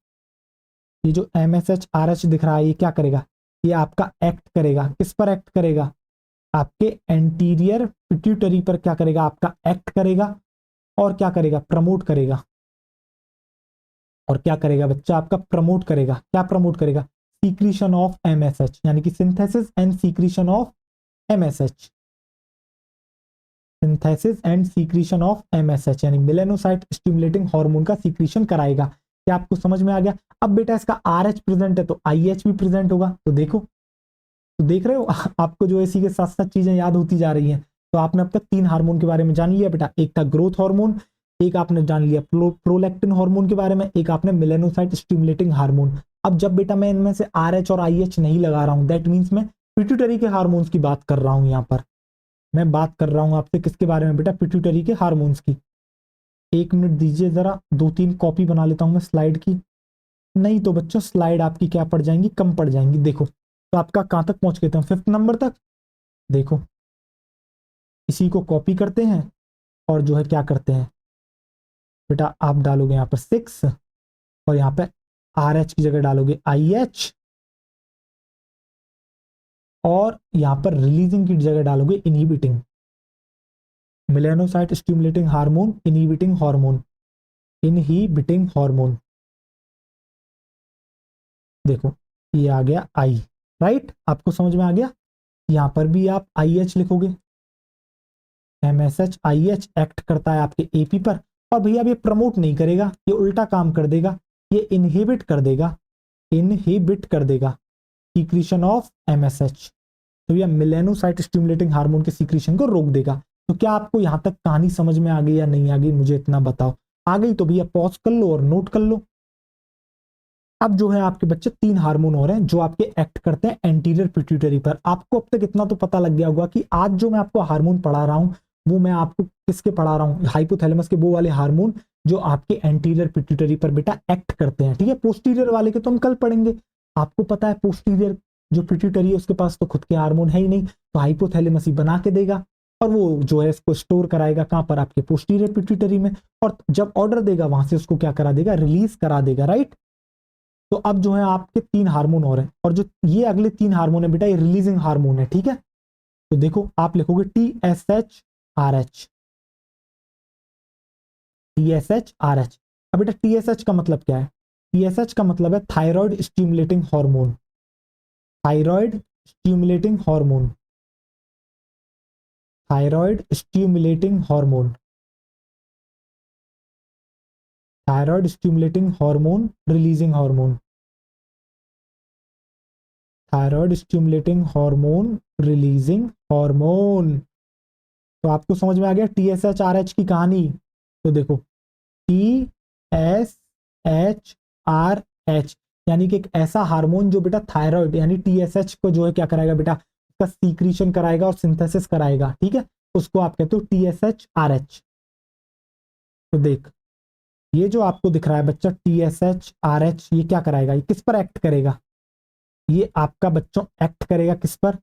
ये जो MSH RH दिख रहा है, ये क्या करेगा, ये आपका एक्ट करेगा, किस पर एक्ट करेगा, आपके एंटीरियर पिट्यूटरी पर क्या करेगा, आपका एक्ट करेगा, और क्या करेगा, प्रमोट करेगा। और क्या करेगा बच्चा, आपका प्रमोट करेगा, क्या प्रमोट करेगा, सीक्रीशन ऑफ MSH, यानी कि synthesis and secretion of MSH। Synthesis and secretion of MSH यानी मेलानोसाइट स्टिमुलेटिंग हार्मोन का सीक्रेशन कराएगा। क्या आपको समझ में आ गया? अब बेटा इसका आरएच प्रेजेंट है तो आईएच भी प्रेजेंट होगा। तो देखो, तो देख रहे हो आपको जो इसी के साथ साथ चीजें याद होती जा रही हैं। तो आपने अब तक 3 हार्मोन के बारे में जान लिया बेटा, एक था ग्रोथ हार्मोन, एक आपने जान लिया प्रोलैक्टिन हार्मोन के बारे में, एक आपने मेलानोसाइट स्टिमुलेटिंग हार्मोन। अब जब बेटा मैं इनमें से आरएच और आईएच नहीं लगा रहा हूं, दैट मीन्स मैं पिट्यूटरी के हार्मोन्स की बात कर रहा हूं। यहां पर मैं बात कर रहा हूं आपसे किसके बारे में बेटा? पिट्यूटरी के हार्मोन्स की। 1 मिनट दीजिए जरा, 2-3 कॉपी बना लेता हूं मैं स्लाइड की, नहीं तो बच्चों स्लाइड आपकी क्या पड़ जाएंगी? कम पड़ जाएंगी। देखो तो आपका कहां तक पहुंच गए थे? 5th नंबर तक। देखो इसी को कॉपी करते हैं और जो है क्या करते हैं बेटा, आप डालोगे यहाँ पर 6 और यहाँ पे आर एच की जगह डालोगे आई एच, और यहाँ पर रिलीजिंग की जगह डालोगे inhibiting, melanocyte stimulating hormone, inhibiting hormone, inhibiting hormone. देखो ये आ गया आई, राइट? आपको समझ में आ गया? यहां पर भी आप आई एच लिखोगे, एमएसएच आई एच एक्ट करता है आपके एपी पर, और भैया ये प्रमोट नहीं करेगा, ये उल्टा काम कर देगा, ये इनहिबिट कर देगा, इनहिबिट कर देगा सीक्रेशन ऑफ एमएसएच। तो ये मेलानोसाइट स्टिमुलेटिंग हार्मोन के सीक्रेशन को रोक देगा। तो क्या आपको यहां तक कहानी समझ में आ गई या नहीं आ गई, मुझे इतना बताओ। आ गई तो भैया पॉज कर लो और नोट कर लो। अब जो है आपके बच्चे 3 हार्मोन और हैं जो आपके एक्ट करते हैं एंटीरियर पिट्यूटरी पर। आपको अब तक इतना तो पता लग गया होगा कि आज जो मैं आपको हार्मोन पढ़ा रहा हूं वो मैं आपको किसके पढ़ा रहा हूं? हाइपोथैलेमस के वो वाले हार्मोन जो आपके एंटीरियर पिट्यूटरी पर बेटा एक्ट करते हैं, ठीक है? पोस्टीरियर वाले के तो हम कल पढ़ेंगे। आपको पता है पोस्टीरियर जो पिट्यूटरी है उसके पास तो खुद के हार्मोन है ही नहीं, तो हाइपोथैलेमस ही बना के देगा और वो जो है इसको स्टोर कराएगा कहां पर? आपके पोस्टीरियर पिट्यूटरी में, और जब ऑर्डर देगा वहां से उसको क्या करा देगा? रिलीज करा देगा, राइट? तो अब जो है आपके 3 हार्मोन और हैं, और जो ये अगले 3 हार्मोन है बेटा ये रिलीजिंग हार्मोन है, ठीक है? तो देखो आप लिखोगे T S H R H, T S H R H. अब बेटा टी एस एच का मतलब क्या है? टी एस एच का मतलब है thyroid stimulating hormone, thyroid stimulating hormone, thyroid stimulating hormone, thyroid stimulating hormone, releasing hormone, thyroid stimulating hormone, releasing hormone. तो आपको समझ में आ गया T S H R H की कहानी। तो देखो T S H R H यानी कि एक ऐसा हार्मोन जो बेटा थायराइड यानी टीएसएच को जो है क्या कराएगा बेटा? उसका सीक्रेशन कराएगा और सिंथेसिस कराएगा, ठीक है? उसको आप कहते हो टीएसएच आर एच। तो देख ये जो आपको दिख रहा है बच्चा टीएसएच आर एच, ये क्या कराएगा? ये किस पर एक्ट करेगा? ये आपका बच्चों एक्ट करेगा किस पर?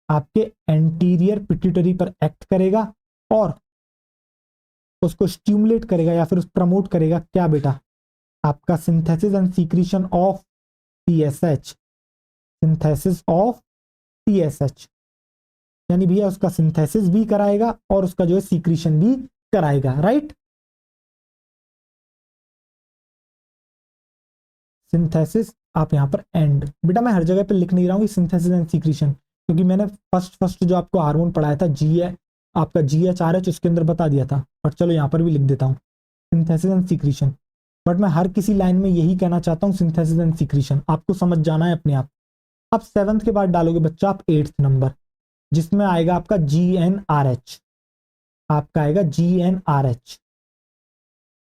आपके एंटीरियर पिट्यूटरी पर एक्ट करेगा और उसको स्टिमुलेट करेगा या फिर प्रमोट करेगा क्या बेटा? आपका synthesis and secretion of TSH, synthesis of TSH, यानी भैया उसका सिंथेसिस भी कराएगा और उसका जो है सीक्रेशन भी कराएगा, राइट? सिंथेसिस आप यहां पर एंड, बेटा मैं हर जगह पे लिख नहीं रहा हूँ सिंथेसिस एंड सीक्रेशन, क्योंकि मैंने फर्स्ट जो आपको हार्मोन पढ़ाया था जी है आपका जी एच आर एच, उसके अंदर बता दिया था, और चलो यहाँ पर भी लिख देता हूँ सिंथेसिस एंड सीक्रेशन। बट मैं हर किसी लाइन में यही कहना चाहता हूँ सिंथेसिस एंड सीक्रेशन, आपको समझ जाना है अपने आप। अब 7th के बाद डालोगे बच्चा आप 8th नंबर, जिसमें आएगा आपका जी एन आर एच, आपका आएगा जी एन आर एच।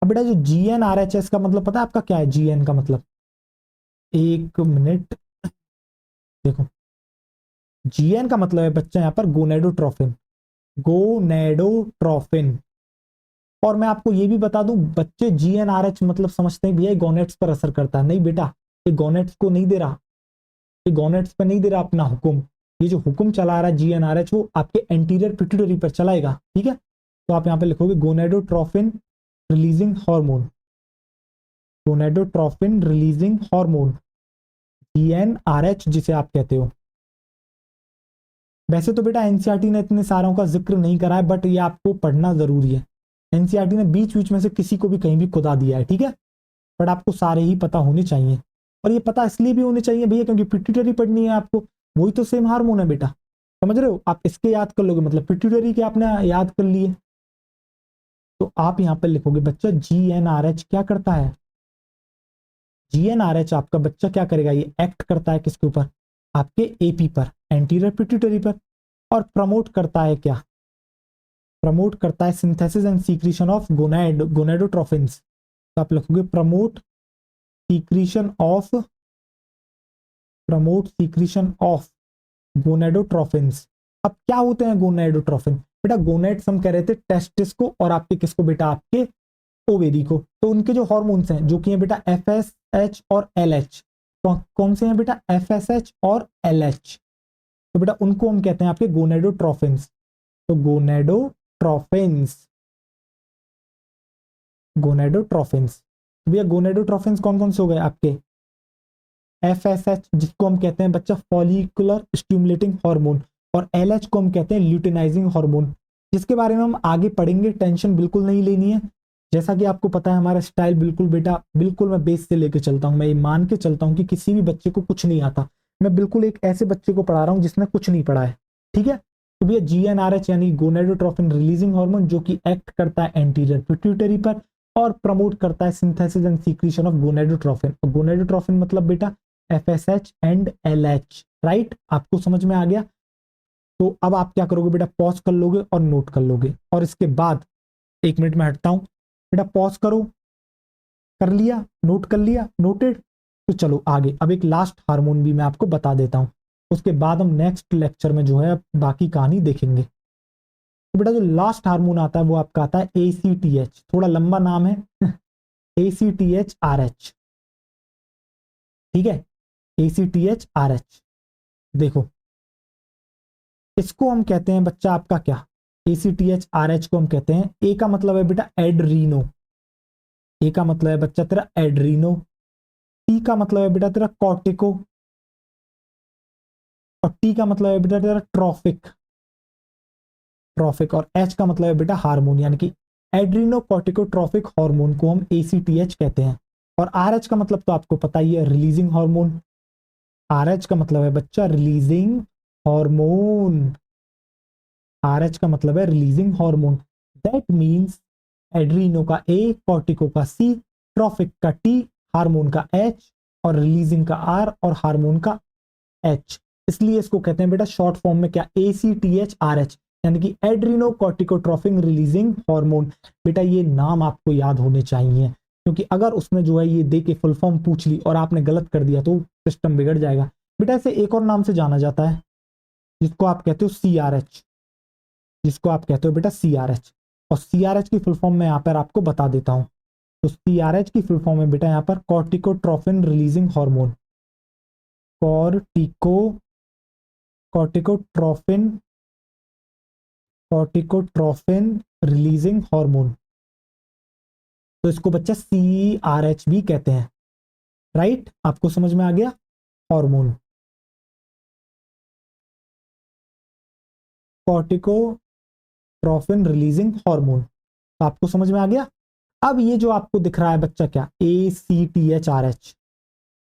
अब बेटा जो जी एन आर एच है इसका मतलब पता है आपका क्या है? जी एन का मतलब, 1 मिनट देखो, जी एन का मतलब है बच्चा यहाँ पर गोनेडोट्रोफिन, गोनेडोट्रोफिन। और मैं आपको ये भी बता दूं बच्चे जी एन आर एच मतलब समझते हैं भैया गोनेट्स पर असर करता है, नहीं बेटा, ये गोनेट्स को नहीं दे रहा, ये गोनेट्स पर नहीं दे रहा अपना हुक्म, ये जो हुक्म चला रहा है जी एन आर एच वो आपके एंटीरियर पिट्यूटरी पर चलाएगा, ठीक है? तो आप यहाँ पे लिखोगे gonadotrophin releasing hormone, gonadotrophin releasing hormone, GnRH जिसे आप कहते हो। वैसे तो बेटा एनसीईआरटी ने इतने सारों का जिक्र नहीं करा है, बट ये आपको पढ़ना जरूरी है। एनसीईआरटी ने बीच बीच में से किसी को भी कहीं भी खुदा दिया है, ठीक है? बट आपको सारे ही पता होने चाहिए, और ये पता इसलिए भी होने चाहिए भैया क्योंकि पिट्यूटरी पढ़नी है आपको, वही तो सेम हार्मोन है बेटा, समझ रहे हो? आप इसके याद कर लोगे मतलब पिट्यूटरी के आपने याद कर लिए, तो आप यहाँ पे लिखोगे बच्चा GnRH क्या करता है, GnRH आपका बच्चा क्या करेगा, ये एक्ट करता है किसके ऊपर, आपके एपी पर, एंटीरियर पिट्यूटरी पर, और प्रमोट करता है क्या, प्रमोट करता है synthesis and secretion of gonadotrophins. तो आप लिखोगे secretion of promote secretion of gonadotrophins. अब क्या होते हैं गोनेडोट्रोफिन, बेटा गोनेड्स हम कह रहे थे टेस्टिस को, और आपके किसको बेटा, आपके ओवेरी को। तो उनके जो हॉर्मोन्स हैं जो कि हैं बेटा FSH और LH, तो कौन से हैं बेटा, FSH और LH, तो बेटा उनको हम कहते हैं आपके गोनेडोट्रोफिन्स। तो गोनेडोट्रोफिन्स, गोनेडोट्रोफिन्स भैया, गोनेडोट्रोफिन्स कौन कौन से हो गए आपके, FSH जिसको हम कहते हैं बच्चा फॉलिकुलर स्टिमुलेटिंग हार्मोन, और LH को हम कहते हैं ल्यूटिनाइजिंग हार्मोन, जिसके बारे में हम आगे पढ़ेंगे, टेंशन बिल्कुल नहीं लेनी है। जैसा कि आपको पता है हमारा स्टाइल बिल्कुल बेटा, बिल्कुल मैं बेस से लेके चलता हूँ, मैं ये मान के चलता हूँ कि किसी भी बच्चे को कुछ नहीं आता, मैं बिल्कुल एक ऐसे बच्चे को पढ़ा रहा हूँ जिसने कुछ नहीं पढ़ा है, ठीक है। तो भैया GnRH यानी गोनेडोट्रोफिन रिलीजिंग हार्मोन, जो कि एक्ट करता है एंटीरियर पिट्यूटरी पर और प्रमोट करता है synthesis and secretion of gonadotrophin. Gonadotrophin मतलब बेटा FSH एंड LH, राइट, आपको समझ में आ गया। तो अब आप क्या करोगे बेटा, पॉज कर लोगे और नोट कर लोगे, और इसके बाद 1 मिनट में हटता हूं, बेटा पॉज करो, कर लिया, नोट कर लिया, नोटेड। तो चलो आगे, अब एक लास्ट हार्मोन भी मैं आपको बता देता हूं, उसके बाद हम नेक्स्ट लेक्चर में जो है बाकी कहानी देखेंगे। तो बेटा जो लास्ट हार्मोन आता है वो आपका आता है ACTH, थोड़ा लंबा नाम है ACTH-RH, ठीक है, ACTH-RH। देखो इसको हम कहते हैं बच्चा आपका क्या, ACTH-RH को हम कहते हैं, ए का मतलब है बेटा एड्रीनो, ए का मतलब है बच्चा तेरा एड्रीनो, टी का मतलब है बेटा तेरा कॉर्टिको, और टी का मतलब है बेटा तेरा ट्रॉफिक, ट्रॉफिक, और एच का मतलब है बेटा हार्मोन, यानी कि एड्रीनो कॉर्टिकोट्रॉफिक हार्मोन को हम ACTH कहते हैं। और RH का मतलब तो आपको पता ही है, रिलीजिंग हार्मोन, RH का मतलब है बच्चा रिलीजिंग हार्मोन, RH का मतलब है releasing hormone, that means Adreno का A, कॉर्टिको का C, ट्रॉफिक का T, हार्मोन का H, और रिलीजिंग का R, और हार्मोन का H। इसलिए इसको कहते हैं बेटा शॉर्ट फॉर्म में क्या, ACTH-RH, यानी कि एड्रीनो कॉर्टिकोट्रॉफिक रिलीजिंग हार्मोन। बेटा ये नाम आपको याद होने चाहिए, क्योंकि अगर उसने जो है ये दे के फुल फॉर्म पूछ ली और आपने गलत कर दिया तो सिस्टम बिगड़ जाएगा। बेटा इसे एक और नाम से जाना जाता है, जिसको आप कहते हो CRH, जिसको आप कहते हो बेटा CRH, और CRH की फुल फॉर्म में यहाँ पर आपको बता देता हूँ। तो CRH की फुल फॉर्म में बेटा यहाँ पर कॉर्टिकोट्रॉफिन रिलीजिंग हार्मोन, कॉर्टिकोट्रॉफिन कॉर्टिकोट्रॉफिन रिलीजिंग हार्मोन, तो इसको बच्चा CRH भी कहते हैं, राइट, आपको समझ में आ गया, हार्मोन कॉर्टिकोट्रॉफिन रिलीजिंग हार्मोन, तो आपको समझ में आ गया। अब ये जो आपको दिख रहा है बच्चा क्या, ACTH-RH,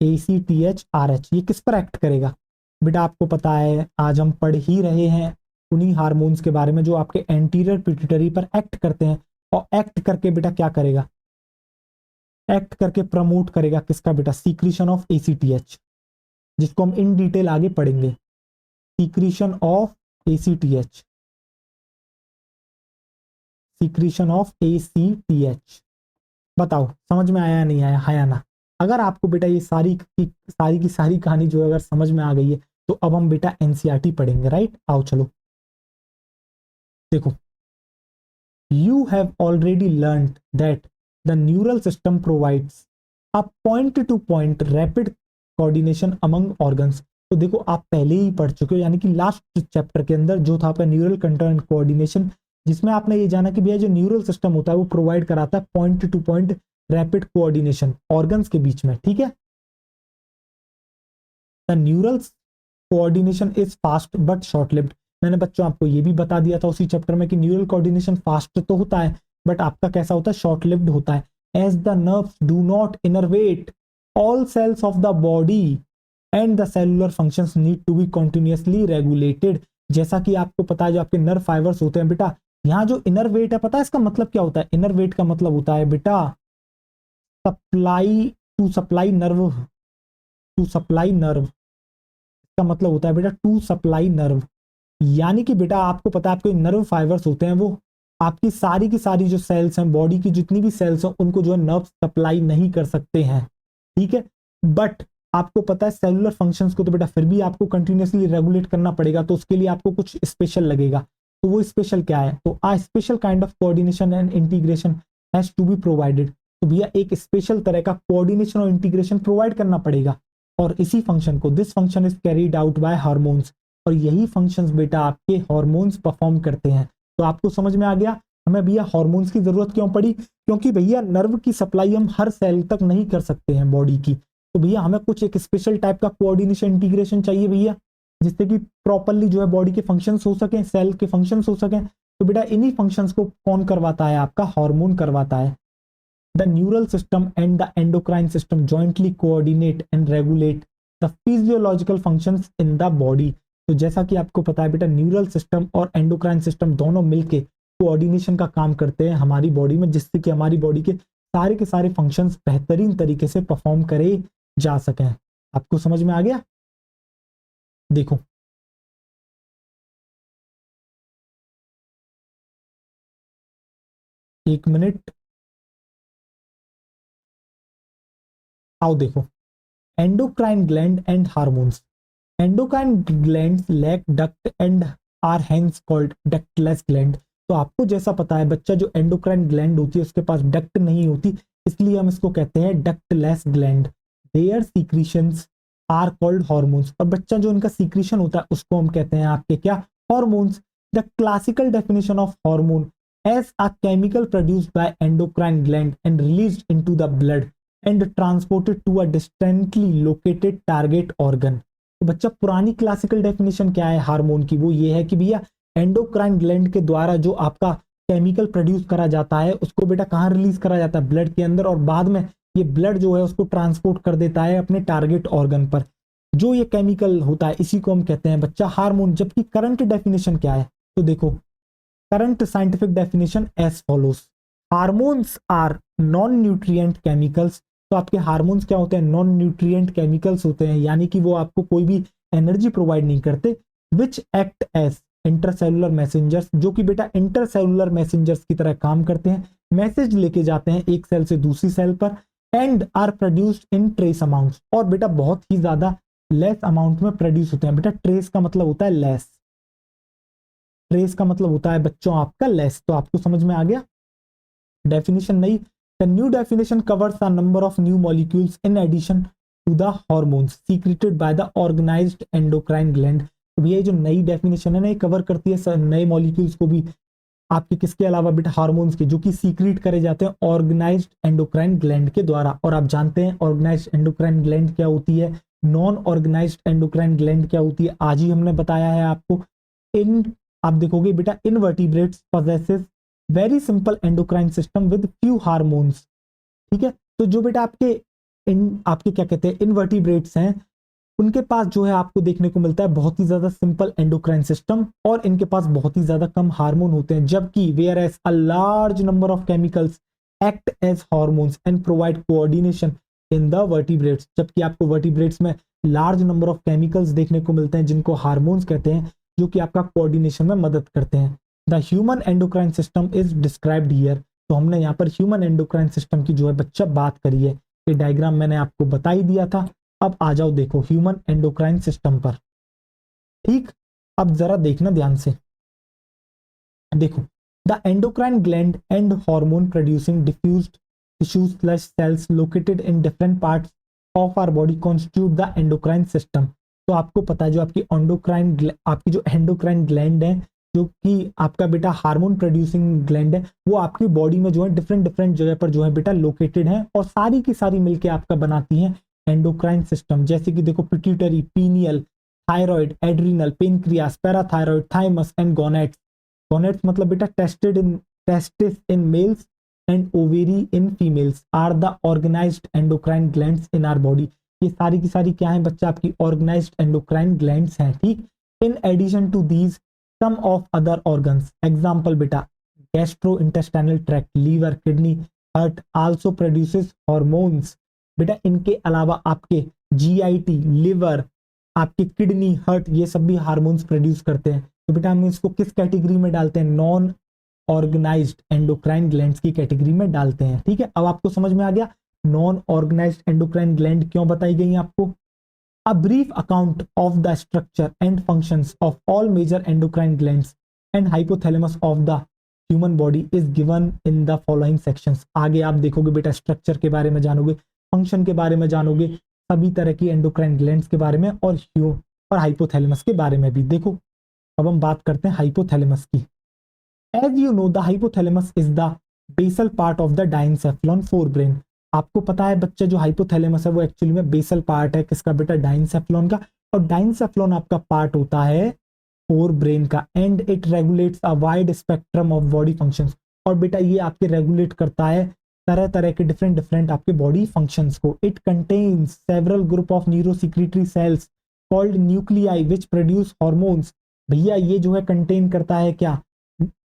ACTH-RH ये किस पर एक्ट करेगा, बेटा आपको पता है आज हम पढ़ ही रहे हैं उन्हीं हार्मोन्स के बारे में जो आपके एंटीरियर पिट्यूटरी पर एक्ट करते हैं, और एक्ट करके बेटा क्या करेगा, एक्ट करके प्रमोट करेगा किसका बेटा, सीक्रीशन ऑफ ACTH, जिसको हम इन डिटेल आगे पढ़ेंगे, secretion of ACTH, secretion of ACTH। बताओ समझ में आया या नहीं आया, है या ना। अगर आपको बेटा ये सारी की सारी कहानी जो है अगर समझ में आ गई है, तो अब हम बेटा NCERT पढ़ेंगे, राइट, आओ चलो देखो, you have already learned that the neural system provides a point-to-point rapid coordination among organs। तो देखो आप पहले ही पढ़ चुके हो, यानी कि लास्ट चैप्टर के अंदर जो था आपका न्यूरल कंट्रोल कोऑर्डिनेशन, जिसमें आपने ये जाना कि भैया जो न्यूरल सिस्टम होता है वो प्रोवाइड कराता है point two point rapid coordination organs के बीच में, ठीक है। The neural coordination is fast but short lived. मैंने बच्चों आपको ये भी बता दिया था उसी चैप्टर में कि न्यूरल कोऑर्डिनेशन फास्ट तो होता है, बट आपका कैसा होता है, शॉर्ट लिव्ड होता है। As the nerves do not innervate all cells of the body and the cellular functions need to be continuously regulated. जैसा कि आपको पता है जो आपके नर्व फाइबर्स होते हैं बेटा, यहाँ जो इनर वेट है, पता है इसका मतलब क्या होता है? इनर वेट का मतलब होता है बेटा supply, to supply nerve, to supply nerve, इसका मतलब होता है बेटा टू सप्लाई नर्व। यानी कि बेटा आपको पता है आपके नर्व फाइबर्स होते हैं, वो आपकी सारी की सारी जो सेल्स हैं, बॉडी की जितनी भी सेल्स हैं, उनको जो है नर्व सप्लाई नहीं कर सकते हैं, ठीक है। बट आपको पता है सेलुलर फंक्शंस को तो बेटा फिर भी आपको कंटिन्यूअसली रेगुलेट करना पड़ेगा, तो उसके लिए आपको कुछ स्पेशल लगेगा। तो वो स्पेशल क्या है? तो a special kind of coordination and integration has to be provided. तो भैया एक स्पेशल तरह का कोऑर्डिनेशन और इंटीग्रेशन प्रोवाइड करना पड़ेगा, और इसी फंक्शन को, this function is carried out by hormones, और यही फंक्शंस बेटा आपके हार्मोन्स परफॉर्म करते हैं। तो आपको समझ में आ गया हमें भैया हार्मोन्स की जरूरत क्यों पड़ी? क्योंकि भैया नर्व की सप्लाई हम हर सेल तक नहीं कर सकते हैं बॉडी की, तो भैया हमें कुछ एक स्पेशल टाइप का कोऑर्डिनेशन इंटीग्रेशन चाहिए भैया, जिससे कि प्रॉपरली जो है बॉडी के फंक्शंस हो सके, सेल के फंक्शंस हो सके। तो बेटा इन्हीं फंक्शंस को कौन करवाता है? आपका हार्मोन करवाता है। The neural system and the endocrine system jointly coordinate and regulate the physiological functions in the body. तो जैसा कि आपको पता है बेटा न्यूरल सिस्टम और एंडोक्राइन सिस्टम दोनों मिलके कोऑर्डिनेशन का काम करते हैं हमारी बॉडी में, जिससे कि हमारी बॉडी के सारे फंक्शंस बेहतरीन तरीके से परफॉर्म करे जा सकें। आपको समझ में आ गया? देखो एक मिनट, आओ देखो, endocrine gland and hormones. Endocrine glands lack duct and are hence called ductless gland. तो आपको जैसा पता है बच्चा, जो एंडोक्राइन ग्लैंड होती है उसके पास डक्ट नहीं होती, इसलिए हम इसको कहते हैं ductless gland. Their secretions are called hormones, और बच्चा जो इनका सीक्रीशन होता है उसको हम कहते हैं आपके क्या? Hormones. The classical definition of hormone as a chemical produced by endocrine gland and released into the blood and transported to a distantly located target organ. तो बच्चा पुरानी क्लासिकल डेफिनेशन क्या है हार्मोन की? वो ये है कि भैया एंडोक्राइन ग्लैंड के द्वारा जो आपका केमिकल प्रोड्यूस करा जाता है उसको बेटा कहाँ रिलीज करा जाता है? ब्लड के अंदर, और बाद में ये ब्लड जो है उसको ट्रांसपोर्ट कर देता है अपने टारगेट ऑर्गन पर। जो ये केमिकल होता है इसी को हम कहते हैं बच्चा हार्मोन। जबकि करंट डेफिनेशन क्या है? तो देखो current scientific definition as follows, hormones are non nutrient chemicals. तो आपके हार्मोन्स क्या होते हैं? नॉन न्यूट्रिएंट केमिकल्स होते हैं, यानी कि वो आपको कोई भी एनर्जी प्रोवाइड नहीं करते। Which act as intercellular messengers, जो कि बेटा इंटरसेलुलर मैसेंजर्स की तरह काम करते हैं, मैसेज लेके जाते हैं एक सेल से दूसरी सेल पर, and are produced in trace amounts, और बेटा बहुत ही ज्यादा लेस अमाउंट में प्रोड्यूस होते हैं। बेटा ट्रेस का मतलब होता है लेस, ट्रेस का मतलब होता है बच्चों आपका लेस। तो आपको समझ में आ गया डेफिनेशन? नहीं, the new definition covers the number of new molecules in addition to the hormones secreted by the organised endocrine gland. तो भैया जो नई डेफिनेशन है ना, ये कवर करती है नए मॉलिक्यूल्स को भी, आपके किसके अलावा बेटा? हार्मोन्स के, जो कि सीक्रेट करे जाते हैं ऑर्गेनाइज्ड एंडोक्राइन ग्लैंड के द्वारा। और आप जानते हैं ऑर्गेनाइज्ड एंडोक्राइन ग्लैंड क्या होती है, नॉन ऑर्गेनाइज्ड एंडोक्राइन ग्लैंड क्या होती है, आज ही हमने बताया है आपको। इन आप देखोगे बेटा invertebrates possesses very simple endocrine system with few hormones, ठीक है। तो जो बेटा आपके आपके क्या कहते हैं इनवर्टिब्रेट्स हैं, उनके पास जो है आपको देखने को मिलता है बहुत ही ज्यादा सिंपल एंडोक्राइन सिस्टम, और इनके पास बहुत ही ज्यादा कम हार्मोन होते हैं। जबकि whereas a large number of chemicals act as hormones and provide coordination in the vertebrates, जबकि आपको वर्टिब्रेट्स में लार्ज नंबर ऑफ केमिकल्स देखने को मिलते हैं जिनको हार्मोन्स कहते हैं, जो कि आपका कोऑर्डिनेशन में मदद करते हैं। The human endocrine system is described here. तो हमने यहाँ पर ह्यूमन एंडोक्राइन सिस्टम की जो है बच्चा बात करी है, ये डायग्राम मैंने आपको बता ही दिया था। अब आ जाओ देखो ह्यूमन एंडोक्राइन सिस्टम पर, ठीक। अब जरा देखना ध्यान से, देखो the endocrine gland and hormone producing diffused tissues slash cells located in different parts of our body constitute the endocrine system. तो आपको पता है जो आपकी एंडोक्राइन, आपकी जो एंडोक्राइन ग्लैंड है, जो कि आपका बेटा हार्मोन प्रोड्यूसिंग ग्लैंड है, वो आपकी बॉडी में जो है डिफरेंट डिफरेंट जगह पर जो है बेटा लोकेटेड है, और सारी की सारी मिलके आपका बनाती हैं एंडोक्राइन सिस्टम। जैसे कि देखो pituitary, pineal, thyroid, adrenal, pancreas, parathyroid, thymus and gonads. Gonads मतलब बेटा testis in males and ovary in females are the organised endocrine glands in our body. ये सारी की सारी क्या है बच्चा? आपकी ऑर्गेनाइज्ड एंडोक्राइन ग्लैंड्स हैं, ठीक। In addition to these some of other organs, example बेटा gastro intestinal tract, liver, kidney, heart also produces hormones. बेटा इनके अलावा आपके जीआईटी, लिवर, आपकी किडनी, हार्ट, ये सब भी हार्मोन्स प्रोड्यूस करते हैं। तो बेटा हम इसको किस कैटेगरी में डालते हैं? नॉन ऑर्गेनाइज्ड एंडोक्राइन ग्लैंड्स की कैटेगरी में डालते हैं। ठीक है, अब आपको समझ में आ गया नॉन ऑर्गेनाइज्ड एंडोक्राइन ग्लैंड क्यों बताई गई आपको। A brief account of the structure and functions of all major endocrine glands and hypothalamus of the human body is given in the following sections। आगे आप देखोगे बेटा स्ट्रक्चर के बारे में जानोगे, फंक्शन के बारे में जानोगे, सभी तरह की एंडोक्राइन ग्लैंड्स के बारे में और हाइपोथैलेमस के बारे में भी। देखो अब हम बात करते हैं हाइपोथैलेमस की। As you know the hypothalamus is the basal part of the diencephalon forebrain. आपको पता है बच्चे जो हाइपोथैलेमस है वो एक्चुअली में बेसल पार्ट है किसका बेटा? डाइनसेफ्लॉन का। और डाइनसेफ्लॉन आपका पार्ट होता है फोर ब्रेन का and it regulates a wide spectrum of body functions. और बेटा ये आपके रेगुलेट करता है तरह तरह के डिफरेंट आपके बॉडी फंक्शंस को। It contains several group of neurosecretory cells called nuclei which produce hormones. भैया ये जो है कंटेन करता है क्या?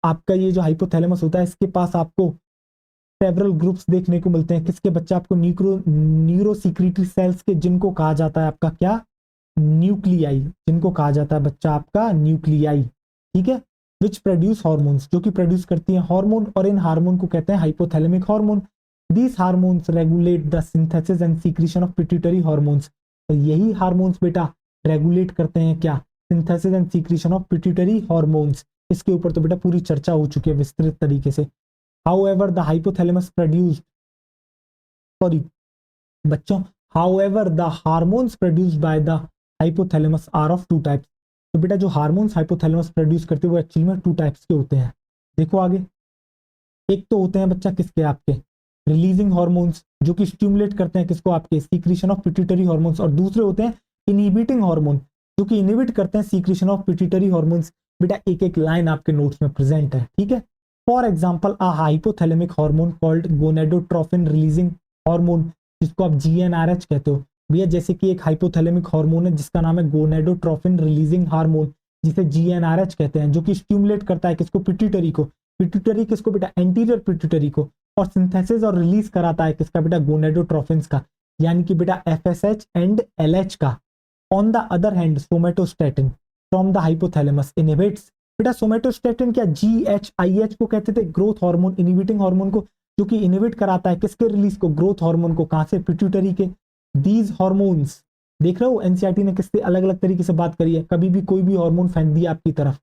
आपका ये जो हाइपोथैलेमस होता है इसके पास आपको सेवरल ग्रुप्स देखने को मिलते हैं। किसके बच्चा? आपको न्यूरोसिक्रीटरी सेल्स के, जिनको कहा जाता है आपका क्या? न्यूक्लियाई, जिनको कहा जाता है बच्चा आपका न्यूक्लियाई। ठीक है, विच प्रोड्यूस हार्मोन्स, जो कि प्रोड्यूस करती हैं हार्मोन, और इन हार्मोन को कहते हैं hypothalamic hormone. These hormones regulate the synthesis and secretion of pituitary hormones. तो यही हार्मोन्स बेटा रेगुलेट करते हैं क्या? Synthesis and secretion of pituitary hormones. इसके ऊपर तो बेटा पूरी चर्चा हो चुकी है विस्तृत तरीके से। However, the hypothalamus produced, sorry बच्चों, however the hormones produced by the hypothalamus are of two types। तो बेटा जो हार्मोन्स हाइपोथैलेमस प्रोड्यूस करते हैं वो एक्चुअली में टू टाइप्स के होते हैं। देखो आगे, एक तो होते हैं बच्चा किसके? आपके रिलीजिंग हार्मोन्स, जो कि स्टिमुलेट करते हैं किसको? आपके सीक्रेशन ऑफ पिट्यूटरी हार्मोन्स। और दूसरे होते हैं इनहिबिटिंग हार्मोन, जो कि इनहिबिट करते हैं सीक्रेशन ऑफ पिट्यूटरी हार्मोन्स। बेटा एक एक लाइन आपके नोट्स में प्रेजेंट है। ठीक है, for example a hypothalamic hormone called gonadotrophin releasing hormone, जिसको आप GnRH कहते हो। भैया जैसे कि एक हाइपोथैलेमिक हार्मोन है जिसका नाम है गोनेडोट्रोफिन रिलीजिंग हार्मोन, जिसे GnRH कहते हैं, जो कि स्टिमुलेट करता है किसको? पिट्यूटरी को। पिट्यूटरी किसको बेटा? एंटीरियर पिट्यूटरी को। और सिंथेसिस और रिलीज कराता है किसका बेटा? गोनेडोट्रोफिन्स का, यानी कि बेटा FSH एंड LH का। On the other hand somatostatin from the hypothalamus inhibits. बेटा सोमेटोस्टेटिन क्या GHIH को कहते थे? ग्रोथ हार्मोन, इनहिबिटिंग हार्मोन को, जो कि इनहिबिट कराता है किसके रिलीज को? ग्रोथ हार्मोन को। कहां से? पिट्यूटरी के। दीज हार्मोन्स, देख रहे हो एनसीईआरटी ने किससे अलग अलग तरीके से बात करी है, कभी भी कोई भी हार्मोन फेंक दिया आपकी तरफ।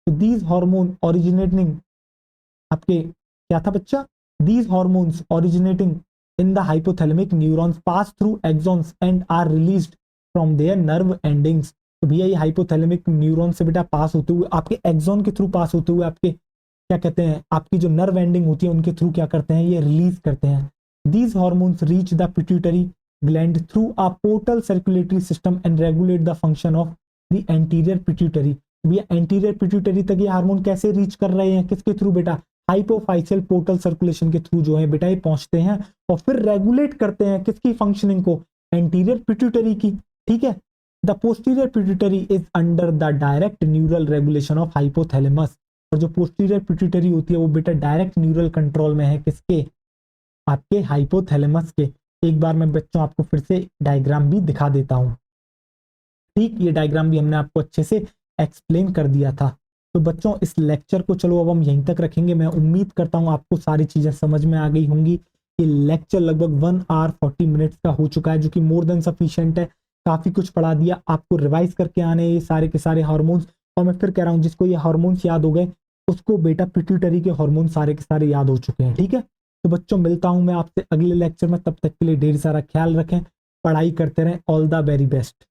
तो दीज हार्मोन ओरिजिनेटिंग आपके क्या था बच्चा? These hormones originating in the hypothalamic neurons pass through axons and are released from their nerve endings. तो भैया ये हाइपोथैलेमिक न्यूरॉन से बेटा पास होते हुए आपके एक्सॉन के थ्रू पास होते हुए आपके क्या कहते हैं? आपकी जो नर्व एंडिंग होती है उनके थ्रू क्या करते हैं? ये रिलीज करते हैं। These hormones reach the pituitary gland through a portal circulatory system and regulate the function of the anterior pituitary. भैया एंटीरियर पिट्यूटरी तक ये हार्मोन कैसे रीच कर रहे हैं? किसके थ्रू बेटा? हाइपोफाइशियल पोर्टल सर्कुलेशन के थ्रू जो है बेटा ये पहुंचते हैं और फिर रेगुलेट करते हैं किसकी फंक्शनिंग को? एंटीरियर पिट्यूटरी की। ठीक है, the posterior pituitary is under the direct neural regulation of hypothalamus. और जो पोस्टीरियर पिट्यूटरी होती है वो बेटा डायरेक्ट न्यूरल कंट्रोल में है किसके? आपके हाइपोथैलेमस के। एक बार मैं बच्चों आपको फिर से डायग्राम भी दिखा देता हूं। ठीक, ये डायग्राम भी हमने आपको अच्छे से एक्सप्लेन कर दिया था। तो बच्चों इस लेक्चर को चलो अब हम यहीं तक रखेंगे। मैं उम्मीद करता हूं आपको सारी चीजें समझ में आ गई होंगी। ये लेक्चर लगभग 1 आवर 40 मिनट्स का हो चुका है, जो कि मोर देन सफिशिएंट है। काफी कुछ पढ़ा दिया आपको, रिवाइज करके आने ये सारे के सारे हार्मोन्स। और मैं फिर कह रहा हूँ जिसको ये हार्मोन्स याद हो गए उसको बेटा पिट्यूटरी के हार्मोन सारे के सारे याद हो चुके हैं। ठीक है, तो बच्चों मिलता हूं मैं आपसे अगले लेक्चर में। तब तक के लिए ढेर सारा ख्याल रखें, पढ़ाई करते रहें। All the very best.